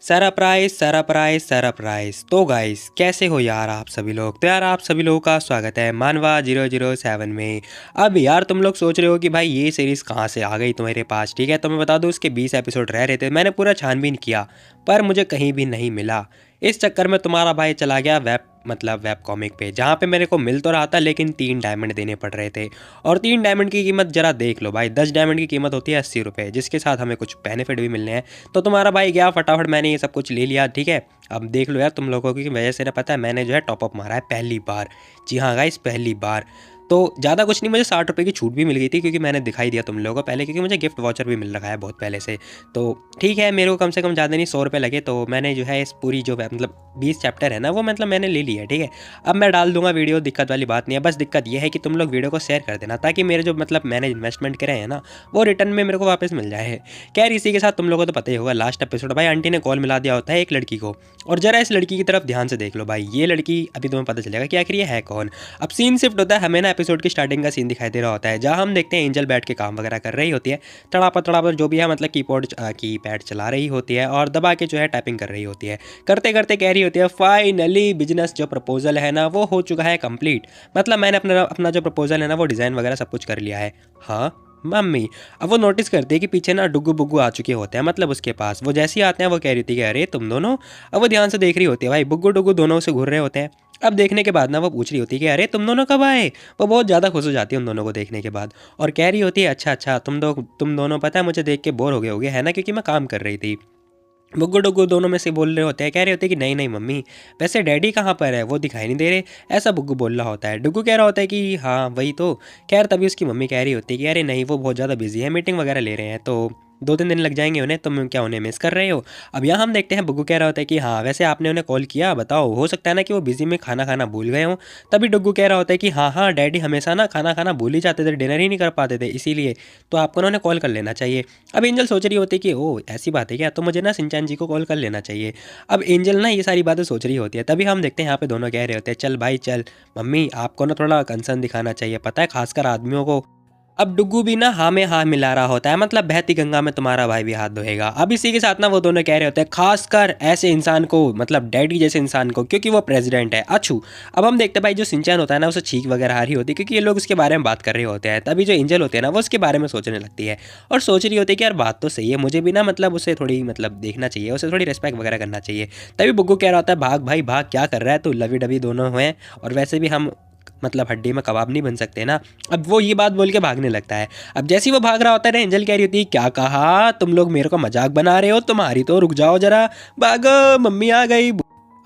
Surprise surprise surprise. तो guys कैसे हो यार आप सभी लोग। तो यार आप सभी लोगों का स्वागत है मानवा 007 में। अब यार तुम लोग सोच रहे हो कि भाई ये सीरीज़ कहाँ से आ गई तुम्हारे पास। ठीक है, तो मैं बता दूँ उसके 20 एपिसोड रह रहे थे। मैंने पूरा छानबीन किया पर मुझे कहीं भी नहीं मिला। इस चक्कर में तुम्हारा भाई चला गया वेब कॉमिक पे, जहाँ पे मेरे को मिल तो रहा था लेकिन 3 डायमंड देने पड़ रहे थे। और 3 डायमंड की कीमत जरा देख लो भाई, 10 डायमंड की कीमत होती है 80 रुपये, जिसके साथ हमें कुछ बेनिफिट भी मिलने हैं। तो तुम्हारा भाई गया फटाफट, मैंने ये सब कुछ ले लिया। ठीक है, अब देख लो यार तुम लोगों की वजह से ना, पता है मैंने जो है टॉपअप मारा है पहली बार। जी हाँ गाइस, पहली बार। तो ज़्यादा कुछ नहीं, मुझे 60 रुपये की छूट भी मिल गई थी क्योंकि मैंने दिखाई दिया तुम लोगों को पहले, क्योंकि मुझे गिफ्ट वाउचर भी मिल रखा है बहुत पहले से। तो ठीक है, मेरे को कम से कम ज़्यादा नहीं 100 रुपये लगे, तो मैंने जो है इस पूरी जो मतलब 20 चैप्टर है ना वो मतलब मैंने ले लिया है। ठीक है, अब मैं डाल दूंगा वीडियो, दिक्कत वाली बात नहीं है। बस दिक्कत ये है कि तुम लोग वीडियो को शेयर कर देना ताकि मेरे जो मतलब मैंने इन्वेस्टमेंट करे हैं ना वो रिटर्न में मेरे को वापस मिल जाए। खैर इसी के साथ तुम लोगों को तो पता ही होगा, लास्ट एपिसोड भाई आंटी ने कॉल मिला दिया होता है एक लड़की को। और जरा इस लड़की की तरफ ध्यान से देख लो भाई, ये लड़की अभी तुम्हें पता चलेगा कि आखिर ये है कौन। अब सीन शिफ्ट होता है, हमें ना एपिसोड की स्टार्टिंग का सीन दिखाई दे रहा होता है जहाँ हम देखते हैं एंजल बैठ के काम वगैरह कर रही होती है, तड़ापड़ जो भी है मतलब कीपैड चला रही होती है और दबा के जो है टाइपिंग कर रही होती है। करते करते कह रही होती है फाइनली बिजनेस जो प्रपोजल है ना वो हो चुका है कंप्लीट। मतलब मैंने अपना जो प्रपोजल है ना वो डिज़ाइन वगैरह सब कुछ कर लिया है। हाँ मम्मी। अब वो नोटिस करती है कि पीछे ना डुग्गू बुग्गू आ चुके होते हैं मतलब उसके पास। वो जैसे ही आते हैं वो कह रही थी कि अरे तुम दोनों। अब वो ध्यान से देख रही होती है भाई, बुग्गू डुग्गू दोनों से घूर रहे होते हैं। अब देखने के बाद ना वो पूछ रही होती है कि अरे तुम दोनों कब आए। वो बहुत ज़्यादा खुश हो जाती है उन दोनों को देखने के बाद और कह रही होती है अच्छा अच्छा तुम दोनों पता है मुझे देख के बोर हो गए होगे है ना, क्योंकि मैं काम कर रही थी। बुग्गू डुग्गू दोनों में से बोल रहे होते हैं, कह रहे होते हैं कि नहीं नहीं मम्मी, वैसे डैडी कहाँ पर है, वो दिखाई नहीं दे रहे। ऐसा बुग्गू बोल रहा होता है। डुग्गू कह रहा होता है कि हाँ वही तो। खैर तभी उसकी मम्मी कह रही होती है कि अरे नहीं वो बहुत ज़्यादा बिजी है, मीटिंग वगैरह ले रहे हैं, तो 2-3 दिन लग जाएंगे उन्हें, तुम क्या उन्हें मिस कर रहे हो। अब यहाँ हम देखते हैं बुग्गू कह रहा होता है कि हाँ वैसे आपने उन्हें कॉल किया, बताओ हो सकता है ना कि वो बिजी में खाना खाना भूल गए हों। तभी डुग्गू कह रहा होता है कि हाँ हाँ डैडी हमेशा ना खाना खाना भूल ही जाते थे, डिनर ही नहीं कर पाते थे, इसीलिए तो आपको उन्होंने कॉल कर लेना चाहिए। अब एंजल सोच रही होती है कि ओ ऐसी बात है क्या, तो मुझे ना सिंचान जी को कॉल कर लेना चाहिए। अब एंजल ना ये सारी बातें सोच रही होती है, तभी हम देखते हैं यहाँ पे दोनों कह रहे होते हैं चल भाई चल, मम्मी आपको ना थोड़ा कंसर्न दिखाना चाहिए, पता है खासकर आदमियों को। अब डुग्गू भी ना हाँ में हाँ मिला रहा होता है, मतलब बहती गंगा में तुम्हारा भाई भी हाथ धोएगा। अब इसी के साथ ना वो दोनों कह रहे होते हैं खासकर ऐसे इंसान को, मतलब डैडी जैसे इंसान को, क्योंकि वो प्रेसिडेंट है। अच्छू। अब हम देखते हैं भाई जो सिंचन होता है ना उसे छींक वगैरह आ रही होती है क्योंकि ये लोग उसके बारे में बात कर रहे होते हैं। तभी जो एंजल होते हैं ना वो उसके बारे में सोचने लगती है और सोच रही होती है कि यार बात तो सही है, मुझे भी ना मतलब उसे थोड़ी मतलब देखना चाहिए, उसे थोड़ी रिस्पेक्ट वगैरह करना चाहिए। तभी बुग्गू कह रहा होता है भाग भाई भाग, क्या कर रहा है तू, लवी डबी दोनों हैं और वैसे भी हम मतलब हड्डी में कबाब नहीं बन सकते ना। अब वो ये बात बोल के भागने लगता है। अब जैसे ही वो भाग रहा होता है ना एंजल कह रही होती है क्या कहा, तुम लोग मेरे को मजाक बना रहे हो, तुम्हारी तो रुक जाओ जरा, भागो मम्मी आ गई।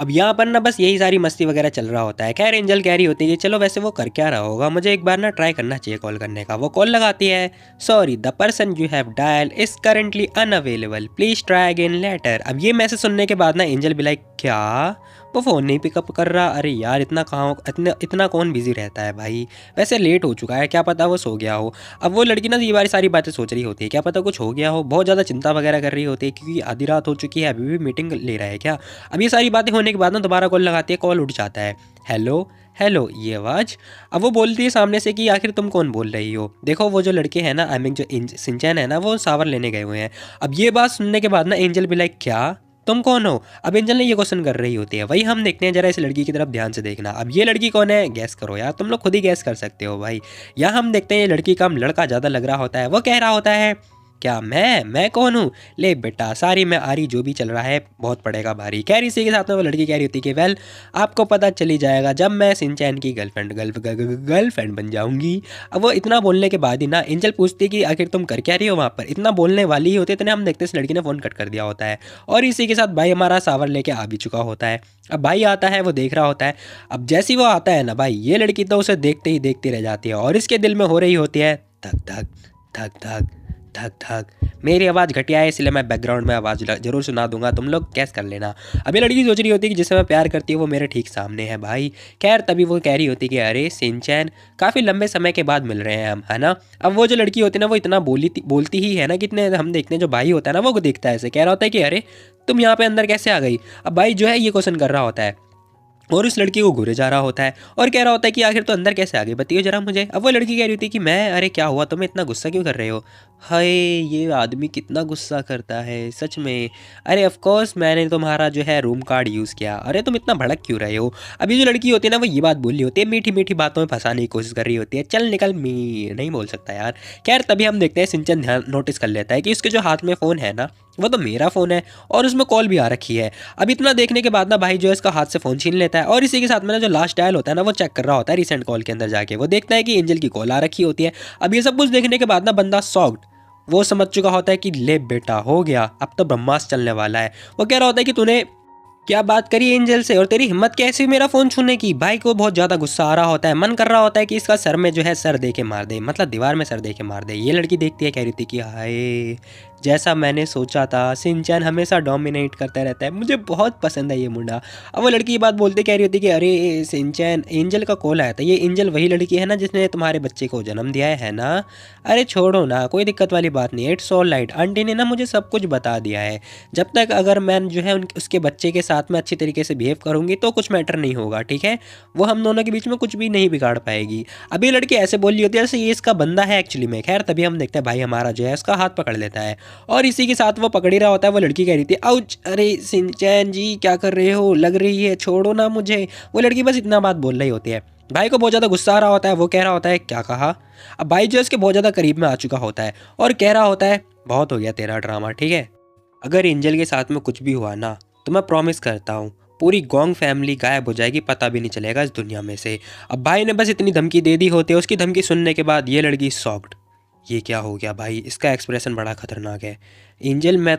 अब यहाँ पर ना बस यही सारी मस्ती वगैरह चल रहा होता है। खैर एंजल कह रही होती है कि चलो वैसे वो कर क्या रहा होगा, मुझे एक बार ना ट्राई करना चाहिए कॉल करने का। वो कॉल लगाती है, sorry the person you have dial is currently unavailable, please try again later. अब ये मैसेज सुनने के बाद ना एंजल भी लाइक क्या, वो फ़ोन नहीं पिकअप कर रहा, अरे यार इतना कौन बिजी रहता है भाई, वैसे लेट हो चुका है, क्या पता वो सो गया हो। अब वो लड़की ना ये बारी सारी बातें सोच रही होती है, क्या पता कुछ हो गया हो, बहुत ज़्यादा चिंता वगैरह कर रही होती है क्योंकि आधी रात हो चुकी है, अभी भी मीटिंग ले रहा है क्या। अब ये सारी बातें होने के बाद ना दोबारा कॉल लगाती है, कॉल उठ जाता है। हेलो हेलो ये आवाज़। अब वो बोलती है सामने से कि आखिर तुम कौन बोल रही हो। देखो वो जो लड़के हैं ना, आई मीन जो सिंचन है ना, वो सावर लेने गए हुए हैं। अब ये बात सुनने के बाद ना एंजल भी लाइक क्या, तुम कौन हो। अब एंजल ने ये क्वेश्चन कर रही होती है। वही हम देखते हैं, जरा इस लड़की की तरफ ध्यान से देखना। अब ये लड़की कौन है गैस करो यार, तुम लोग खुद ही गैस कर सकते हो भाई। यहाँ हम देखते हैं ये लड़की का लड़का ज़्यादा लग रहा होता है। वो कह रहा होता है क्या मैं कौन हूँ, ले बेटा सारी में आ रही, जो भी चल रहा है बहुत पड़ेगा भारी। खैर इसी के साथ में वो लड़की कह रही होती है कि वेल आपको पता चली जाएगा जब मैं सिंचैन की गर्लफ्रेंड बन जाऊंगी। अब वो इतना बोलने के बाद ही ना एंजल पूछती है कि आखिर तुम कर क्या रही हो वहाँ पर। इतना बोलने वाली ही होती है इतने हम देखते हैं इस लड़की ने फ़ोन कट कर दिया होता है और इसी के साथ भाई हमारा सावर लेके आ भी चुका होता है। अब भाई आता है, वो देख रहा होता है। अब जैसे ही वो आता है ना भाई, ये लड़की तो उसे देखते ही देखती रह जाती है और इसके दिल में हो रही होती है धक धक धक धक धक धक। मेरी आवाज़ घटिया है इसलिए मैं बैकग्राउंड में आवाज़ जरूर सुना दूंगा, तुम लोग कैस कर लेना। अभी लड़की सोच रही होती है कि जिसे मैं प्यार करती हूँ वो मेरे ठीक सामने है भाई। खैर तभी वो कह रही होती है कि अरे सिंचैन काफ़ी लंबे समय के बाद मिल रहे हैं हम, है ना। अब वो जो लड़की होती है ना वो इतना बोलती ही है ना, कितने हम देखते हैं जो भाई होता है ना वो देखता है ऐसे, कह रहा होता है कि अरे तुम यहाँ पे अंदर कैसे आ गई। अब भाई जो है ये क्वेश्चन कर रहा होता है और उस लड़की को घूरे जा रहा होता है और कह रहा होता है कि आखिर तो अंदर कैसे आ गई, बताइए जरा मुझे। अब वो लड़की कह रही होती है कि मैं, अरे क्या हुआ, तुम्हें इतना गुस्सा क्यों कर रहे हो। हाय, ये आदमी कितना गुस्सा करता है सच में। अरे ऑफ कोर्स मैंने तुम्हारा जो है रूम कार्ड यूज़ किया, अरे तुम इतना भड़क क्यों रहे हो। अभी जो लड़की होती है ना वो ये बात बोल रही होती है, मीठी मीठी बातों में फंसाने की कोशिश कर रही होती है, चल निकल, मी नहीं बोल सकता यार। खैर तभी हम देखते हैं सिंचन ध्यान नोटिस कर लेता है कि उसके जो हाथ में फ़ोन है ना वो तो मेरा फ़ोन है और उसमें कॉल भी आ रखी है। अब इतना देखने के बाद ना भाई जो है इसका हाथ से फ़ोन छीन लेता है और इसी के साथ में ना जो लास्ट डायल होता है ना वो चेक कर रहा होता है रिसेंट कॉल के अंदर जाके। वो देखता है कि एंजल की कॉल आ रखी होती है। अब ये सब कुछ देखने के बाद ना बंदा सॉक्ड, वो समझ चुका होता है कि ले बेटा हो गया, अब तो ब्रह्मास्त्र चलने वाला है। वो कह रहा होता है कि तूने क्या बात करी एंजल से और तेरी हिम्मत कैसी मेरा फ़ोन छूने की। भाई को बहुत ज़्यादा गुस्सा आ रहा होता है, मन कर रहा होता है कि इसका सर में जो है सर दे के मार दे, मतलब दीवार में सर दे के मार दे। ये लड़की देखती है, कह रही थी कि हाय, जैसा मैंने सोचा था, सिंचन हमेशा डोमिनेट करता रहता है, मुझे बहुत पसंद है ये मुंडा। अब वो लड़की ये बात बोलते कह रही होती कि अरे सिंचन, एंजल का कॉल आया था, ये एंजल वही लड़की है ना जिसने तुम्हारे बच्चे को जन्म दिया है ना। अरे छोड़ो ना, कोई दिक्कत वाली बात नहीं है, इट्स ऑल राइट, आंटी ने ना मुझे सब कुछ बता दिया है। जब तक अगर मैं जो है उसके बच्चे के साथ में अच्छी तरीके से बिहेव करूँगी तो कुछ मैटर नहीं होगा, ठीक है। वो हम दोनों के बीच में कुछ भी नहीं बिगाड़ पाएगी। अभी लड़की ऐसे बोल रही होती है जैसे ये इसका बंदा है एक्चुअली में। खैर तभी हम देखते हैं भाई हमारा जो है उसका हाथ पकड़ लेता है और इसी के साथ वो पकड़ ही रहा होता है। वो लड़की कह रही थी आउच, अरे सिंचैन जी क्या कर रहे हो, लग रही है, छोड़ो ना मुझे। वो लड़की बस इतना बात बोल रही होती है। भाई को बहुत ज़्यादा गुस्सा आ रहा होता है, वो कह रहा होता है क्या कहा। अब भाई जो है उसके बहुत ज़्यादा करीब में आ चुका होता है और कह रहा होता है बहुत हो गया तेरा ड्रामा, ठीक है। अगर एंजल के साथ में कुछ भी हुआ ना तो मैं प्रॉमिस करता हूँ पूरी गोंग फैमिली गायब हो जाएगी, पता भी नहीं चलेगा इस दुनिया में से। अब भाई ने बस इतनी धमकी दे दी होती है। उसकी धमकी सुनने के बाद ये लड़की शॉक्ड, ये क्या हो गया भाई, इसका एक्सप्रेशन बड़ा खतरनाक है। एंजल मैं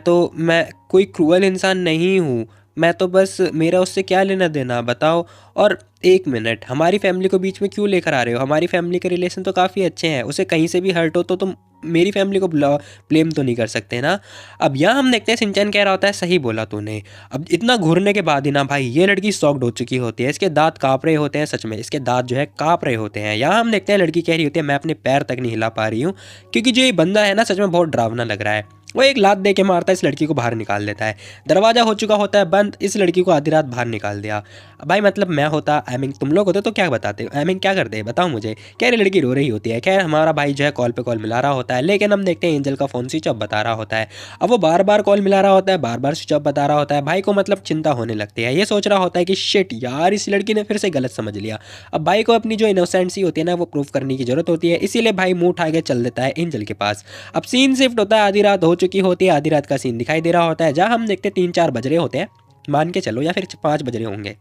कोई क्रूअल इंसान नहीं हूँ, मैं तो बस, मेरा उससे क्या लेना देना बताओ। और एक मिनट, हमारी फैमिली को बीच में क्यों लेकर आ रहे हो, हमारी फैमिली के रिलेशन तो काफ़ी अच्छे हैं, उसे कहीं से भी हर्ट हो तो तुम मेरी फैमिली को ब्लेम तो नहीं कर सकते ना। अब यहाँ हम देखते हैं सिंचन कह रहा होता है सही बोला तूने। अब इतना घूरने के बाद ही ना भाई ये लड़की शॉक्ड हो चुकी होती है, इसके दांत काँप रहे होते हैं, सच में इसके दांत जो है काँप रहे होते हैं। यहाँ हम देखते हैं लड़की कह रही होती है मैं अपने पैर तक नहीं हिला पा रही हूँ क्योंकि जो ये बंदा है ना सच में बहुत डरावना लग रहा है। वो एक लात दे के मारता है, इस लड़की को बाहर निकाल देता है। दरवाजा हो चुका होता है बंद, इस लड़की को आधी रात बाहर निकाल दिया। भाई मतलब मैं होता, आई मीन तुम लोग होते तो क्या बताते, आई मीन क्या करते बताओ मुझे। कह रही लड़की रो रही होती है। खैर हमारा भाई जो है कॉल पे कॉल मिला रहा होता है, लेकिन हम देखते हैं एंजल का फ़ोन स्विच ऑफ बता रहा होता है। अब वो बार बार कॉल मिला रहा होता है, बार बार स्विच ऑफ बता रहा होता है। भाई को मतलब चिंता होने लगती है, ये सोच रहा होता है कि शिट यार, इस लड़की ने फिर से गलत समझ लिया। अब भाई को अपनी जो इनोसेंसी होती है ना वो प्रूव करने की जरूरत होती है, इसीलिए भाई मुंह उठा के चल देता है एंजल के पास। अब सीन शिफ्ट होता है, आधी रात हो चुकी होती है, आधी रात का सीन दिखाई दे रहा होता है जहाँ हम देखते 3-4 बज रहे होते हैं, मान के चलो, या फिर 5 बज रहे होंगे।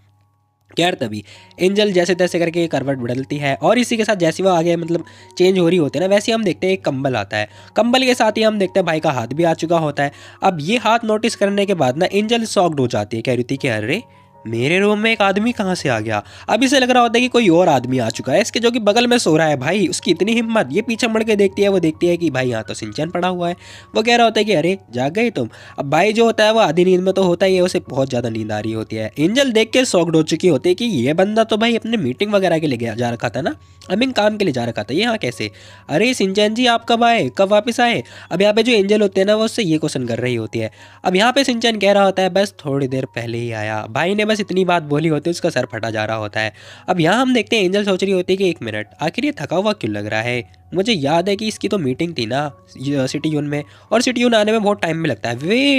खैर तभी एंजल जैसे तैसे करके करवट बदलती है और इसी के साथ जैसे वो आगे मतलब चेंज हो रही होती है ना, वैसे ही हम देखते हैं एक कंबल आता है। कंबल के साथ ही हम देखते हैं भाई का हाथ भी आ चुका होता है। अब ये हाथ नोटिस करने के बाद ना एंजल शॉक्ड हो जाती है, कह रही थी कि अरे मेरे रूम में एक आदमी कहाँ से आ गया। अब इसे लग रहा होता है कि कोई और आदमी आ चुका है इसके, जो कि बगल में सो रहा है। भाई उसकी इतनी हिम्मत, ये पीछे मुड़ के देखती है, वो देखती है कि भाई यहाँ तो सिंचन पड़ा हुआ है। वो कह रहा होता है कि अरे जाग गए तुम। अब भाई जो होता है वो आधी नींद में तो होता ही है, उसे बहुत ज़्यादा नींद आ रही होती है। एंजल देख के शॉक्ड हो चुकी होती है कि ये बंदा तो भाई अपने मीटिंग वगैरह के लिए जा रखा था ना, आई मीन काम के लिए जा रखा था, ये यहाँ कैसे। अरे सिंचन जी आप कब आए, कब वापस आए। अब यहाँ पे जो एंजल होते हैं ना वो उससे ये क्वेश्चन कर रही होती है। अब यहाँ पे सिंचन कह रहा होता है बस थोड़ी देर पहले ही आया। भाई ने बस इतनी बात बोली होती है, उसका सर फटा जा रहा होता है। अब यहाँ हम देखते हैं एंजल सोच रही होती है कि एक मिनट, आखिर ये थका हुआ क्यों लग रहा है। मुझे याद है कि इसकी तो मीटिंग थी ना सिटी यून में, और सिटी यून आने में बहुत टाइम भी लगता है।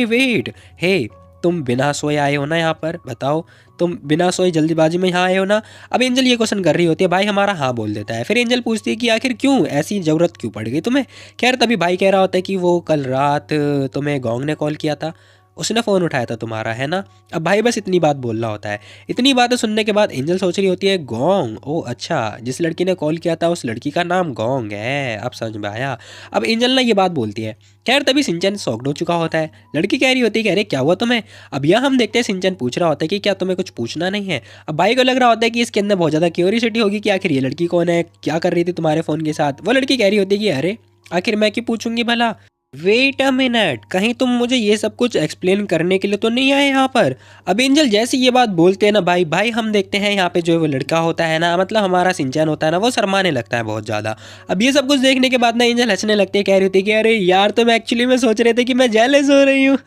वेट हे, तुम बिना सोए आए हो ना यहाँ पर, बताओ तुम बिना सोए जल्दीबाजी में यहाँ आए हो ना। अब एंजल ये क्वेश्चन कर रही होती है, भाई हमारा हाँ बोल देता है। फिर एंजल पूछती है कि आखिर क्यों, ऐसी ज़रूरत क्यों पड़ गई तुम्हें। खैर तभी भाई कह रहा होता है कि वो कल रात तुम्हें गोंग ने कॉल किया था, उसने फ़ोन उठाया था तुम्हारा, है ना। अब भाई बस इतनी बात बोल रहा होता है। इतनी बातें सुनने के बाद एंजल सोच रही होती है गोंग, ओ अच्छा, जिस लड़की ने कॉल किया था उस लड़की का नाम गोंग है, अब समझ में आया। अब एंजल ना ये बात बोलती है। खैर तभी सिंचन शॉक्ड हो चुका होता है। लड़की कह रही होती है कि अरे क्या हुआ तुम्हें। अब यहाँ हम देखते हैं सिंचन पूछ रहा होता है कि क्या तुम्हें कुछ पूछना नहीं है। अब भाई को लग रहा होता है कि इसके अंदर बहुत ज़्यादा क्यूरियोसिटी होगी कि आखिर ये लड़की कौन है, क्या कर रही थी तुम्हारे फ़ोन के साथ। वो लड़की कह रही होती है कि अरे आखिर मैं क्यों पूछूंगी भला। वेट अ मिनट, कहीं तुम मुझे ये सब कुछ एक्सप्लेन करने के लिए तो नहीं आए यहाँ पर। अब एंजल जैसे ये बात बोलते हैं ना भाई हम देखते हैं यहाँ पे जो वो लड़का होता है ना, मतलब हमारा सिंचन होता है ना, वो शर्माने लगता है बहुत ज़्यादा। अब ये सब कुछ देखने के बाद ना एंजल हंसने लगती है, कह रही थी कि अरे यार तुम एक्चुअली में सोच रहे थे कि मैं जेलस हो रही हूँ।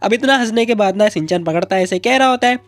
अब इतना हंसने के बाद ना सिंचन पकड़ता है इसे, कह रहा होता है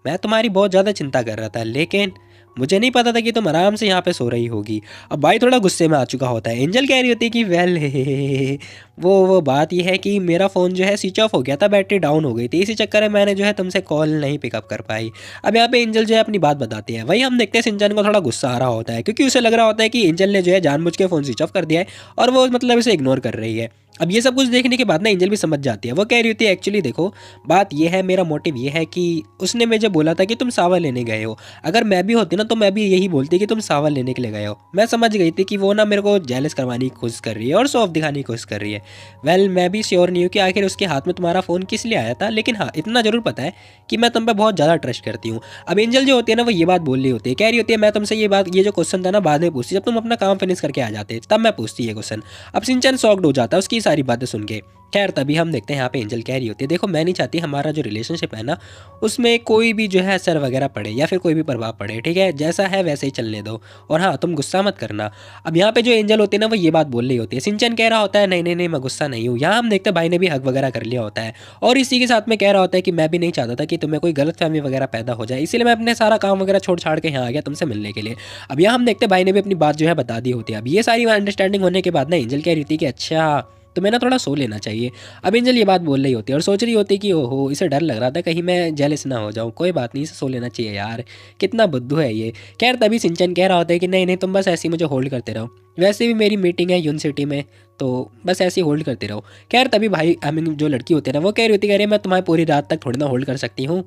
मैं तुम्हारी बहुत ज़्यादा चिंता कर रहा था, लेकिन मुझे नहीं पता था कि तुम आराम से यहाँ पे सो रही होगी। अब भाई थोड़ा गुस्से में आ चुका होता है। एंजल कह रही होती है कि वेल वो बात ये है कि मेरा फ़ोन जो है स्विच ऑफ हो गया था, बैटरी डाउन हो गई थी, इसी चक्कर में मैंने जो है तुमसे कॉल नहीं पिकअप कर पाई। अब यहाँ पे एंजल जो है अपनी बात बताती है। वही हम देखते हैं सिंचन को थोड़ा गुस्सा आ रहा होता है, क्योंकि उसे लग रहा होता है कि एंजल ने जो है जानबूझ के फ़ोन स्विच ऑफ कर दिया है और वो मतलब इसे इग्नोर कर रही है। अब ये सब कुछ देखने के बाद ना एंजल भी समझ जाती है। वो कह रही होती है एक्चुअली देखो, बात ये है, मेरा मोटिव ये है कि उसने मुझे बोला था कि तुम सावा लेने गए हो। अगर मैं भी होती ना तो मैं भी यही बोलती कि तुम सावा लेने के लिए गए हो। मैं समझ गई थी कि वो ना मेरे को जेलस करवाने की कोशिश कर रही है और शो ऑफ दिखाने की कोशिश कर रही है। वेल मैं भी श्योर नहीं हूँ कि आखिर उसके हाथ में तुम्हारा फ़ोन किस लिए आया था, लेकिन हाँ इतना ज़रूर पता है कि मैं तुम पर बहुत ज़्यादा ट्रस्ट करती हूँ। अब एंजल जो होती है ना वो ये बात बोल रही होती है, कह रही होती है मैं तुमसे ये जो क्वेश्चन था ना बाद में पूछती, जब तुम अपना काम फिनिश करके आ जाते तब मैं पूछती ये क्वेश्चन। अब सिंचन शॉक्ड हो जाता है उसकी सारी बातें सुन के। खैर तभी हम देखते हैं यहाँ पे एंजल कह रही होती है देखो मैं नहीं चाहती हमारा जो रिलेशनशिप है ना उसमें कोई भी जो है असर वगैरह पड़े या फिर कोई भी प्रभाव पड़े, ठीक है, जैसा है वैसे ही चलने दो, और हाँ तुम गुस्सा मत करना। अब यहाँ पे जो एंजल होती है ना वो ये बात बोल रही होती है। सिंचन कह रहा होता है नहीं नहीं नहीं मैं गुस्सा नहीं हूँ। यहाँ हम देखते हैं भाई ने भी हक वगैरह कर लिया होता है और इसी के साथ में कह रहा होता है कि मैं भी नहीं चाहता था कि तुम्हें कोई गलतफहमी वगैरह पैदा हो जाए, इसीलिए मैं अपने सारा काम वगैरह छोड़ छाड़ के यहाँ आ गया तुमसे मिलने के लिए। अब यहाँ हम देखते हैं भाई ने भी अपनी बात जो है बता दी होती है। अब ये सारी अंडरस्टैंडिंग होने के बाद ना एंजल कह रही थी कि अच्छा तुम्हें ना थोड़ा सो लेना चाहिए। अब एंजल ये बात बोल रही होती है और सोच रही होती है कि ओहो इसे डर लग रहा था कहीं मैं जेलस ना हो जाऊँ। कोई बात नहीं, इसे सो लेना चाहिए यार, कितना बुद्धू है ये। खैर तभी सिंचन कह रहा होता है कि नहीं नहीं तुम बस ऐसे ही मुझे होल्ड करते रहो, वैसे भी मेरी मीटिंग है यूनिवर्सिटी में तो बस ऐसे ही होल्ड करते रहो। खैर तभी भाई आई मीन जो लड़की होती है ना वो कह रही होती है अरे मैं तुम्हारी पूरी रात तक थोड़ी ना होल्ड कर सकती हूँ,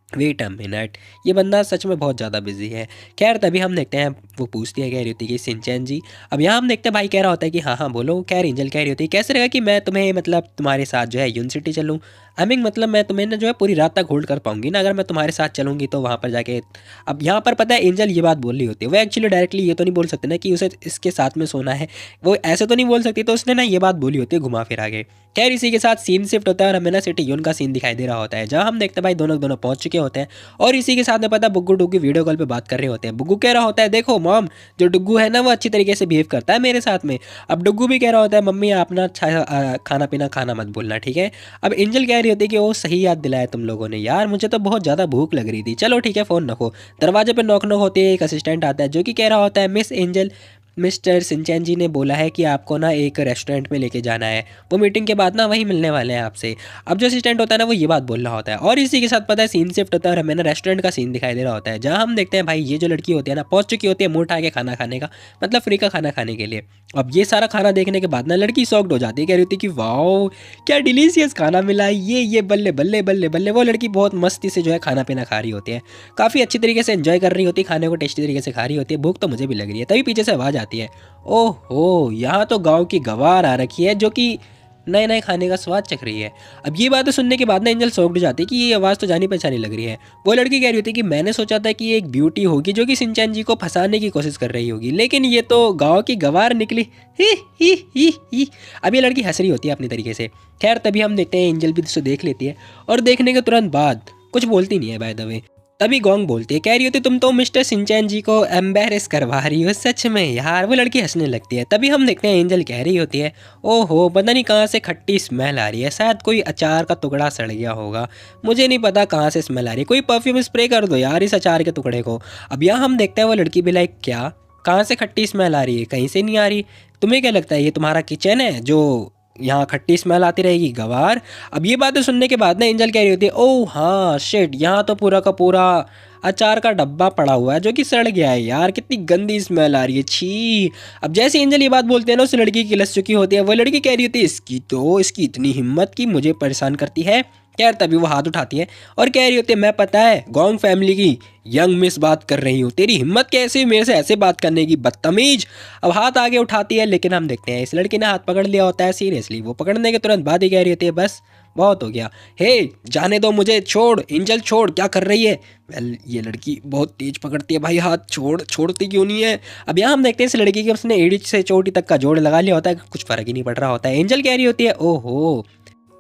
वेट अ मिनट, ये बंदा सच में बहुत ज़्यादा बिजी है। खैर तभी हम देखते हैं वो पूछती है कह रही होती है कि सिंचन जी। अब यहाँ हम देखते हैं भाई कह रहा होता है कि हाँ हाँ बोलो। खैर एंजल कह रही होती है कैसे रहेगा कि मैं तुम्हें मतलब तुम्हारे साथ जो है यूनिवर्सिटी चलूँ, आई मीन मतलब मैं तुम्हें ना जो है पूरी रात तक होल्ड कर पाऊंगी ना अगर मैं तुम्हारे साथ चलूँगी तो वहाँ पर जाके। अब यहाँ पर पता है एंजल ये बात बोल रही होती है, वो एक्चुअली डायरेक्टली ये तो नहीं बोल सकते ना कि उसे इसके साथ में सोना है, वो ऐसे तो नहीं बोल सकती, तो उसने ना ये बात बोली होती है घुमा फिरा के। खैर इसी के साथ सीन शिफ्ट होता है और हमें ना सिटी यून का सीन दिखाई दे रहा होता है जहाँ हम देखते हैं भाई दोनों दोनों पहुंच चुके होते हैं और इसी के साथ में पता है बुग्गू डुग्गू वीडियो कॉल पे बात कर रहे होते हैं। बुग्गू कह रहा होता है देखो मॉम जो डुग्गू है ना वो अच्छी तरीके से बिहेव करता है मेरे साथ में। अब डुग्गू भी कह रहा होता है मम्मी आप ना अच्छा खाना पीना खाना मत भूलना, ठीक है। अब एंजल कह रही होती है कि वो सही याद दिलाया तुम लोगों ने यार, मुझे तो बहुत ज़्यादा भूख लग रही थी, चलो ठीक है फ़ोन रखो। दरवाजे पर नॉक नॉक होती है, एक असिस्टेंट आता है जो कि कह रहा होता है मिस एंजल मिस्टर सिंचैन जी ने बोला है कि आपको ना एक रेस्टोरेंट में लेके जाना है, वो मीटिंग के बाद ना वहीं मिलने वाले हैं आपसे। अब जो असिस्टेंट होता है ना वो ये बात बोल रहा होता है और इसी के साथ पता है सीन शिफ्ट होता है और हमें ना रेस्टोरेंट का सीन दिखाई दे रहा होता है जहाँ हम देखते हैं भाई ये जो लड़की होती है ना पहुँच चुकी होती है मुँह उठा के खाना खाने का, मतलब फ्री का खाना खाने के लिए। अब ये सारा खाना देखने के बाद ना लड़की शॉक्ड हो जाती है, कह रही होती है कि वाओ क्या डिलीशियस खाना मिला है, ये बल्ले बल्ले बल्ले बल्ले। वो लड़की बहुत मस्ती से जो है खाना पीना खा रही होती है, काफ़ी अच्छी तरीके से एंजॉय कर रही होती है, खाने को टेस्टी तरीके से खा रही होती है। भूख तो मुझे भी लग रही है। तभी पीछे से आवाज़ आती है ओहो यहाँ तो गांव की गवार आ रखी है जो कि नए नए खाने का स्वाद चख रही है। अब ये बातें सुनने के बाद ना एंजल शॉक्ड हो जाती है कि ये आवाज़ तो जानी पहचानी लग रही है। वो लड़की कह रही होती है कि मैंने सोचा था कि ये एक ब्यूटी होगी जो कि सिंचैन जी को फंसाने की कोशिश कर रही होगी, लेकिन ये तो गांव की गवार निकली। ही। अब ये लड़की हंस रही होती है अपनी तरीके से। खैर तभी हम देखते हैं एंजल भी उसे देख लेती है और देखने के तुरंत बाद कुछ बोलती नहीं है बाय द वे। तभी गोंग बोलती है, कह रही होती तुम तो मिस्टर सिंचैन जी को एम्बेरस करवा रही हो सच में यार। वो लड़की हंसने लगती है। तभी हम देखते हैं एंजल कह रही होती है ओहो पता नहीं कहाँ से खट्टी स्मेल आ रही है, शायद कोई अचार का टुकड़ा सड़ गया होगा, मुझे नहीं पता कहाँ से स्मेल आ रही है, कोई परफ्यूम स्प्रे कर दो यार इस अचार के टुकड़े को। अब यहाँ हम देखते हैं वो लड़की भी लाइक क्या कहाँ से खट्टी स्मेल आ रही है, कहीं से नहीं आ रही, तुम्हें क्या लगता है ये तुम्हारा किचन है जो यहाँ खट्टी स्मेल आती रहेगी गवार। अब ये बातें सुनने के बाद ना एंजल कह रही होती है ओह हाँ शिट यहाँ तो पूरा का पूरा अचार का डब्बा पड़ा हुआ है जो कि सड़ गया है यार, कितनी गंदी स्मेल आ रही है, छी। अब जैसे एंजल ये बात बोलते हैं ना उस लड़की की लस चुकी होती है। वो लड़की कह रही होती है इसकी इतनी हिम्मत की मुझे परेशान करती है। खैर तभी वो हाथ उठाती है और कह रही होती है मैं पता है गोंग फैमिली की यंग मिस बात कर रही हूँ, तेरी हिम्मत कैसे मेरे से ऐसे बात करने की बदतमीज। अब हाथ आगे उठाती है लेकिन हम देखते हैं इस लड़की ने हाथ पकड़ लिया होता है सीरियसली। वो पकड़ने के तुरंत बाद ही कह रही होती है बस बहुत हो गया, हे जाने दो मुझे, छोड़ एंजल छोड़, क्या कर रही है। वेल ये लड़की बहुत तेज पकड़ती है भाई हाथ, छोड़ती क्यों नहीं है। अब यहाँ हम देखते हैं इस लड़की के उसने एड़ी से चोटी तक का जोड़ लगा लिया होता है, कुछ फर्क ही नहीं पड़ रहा होता है। एंजल कह रही होती है ओहो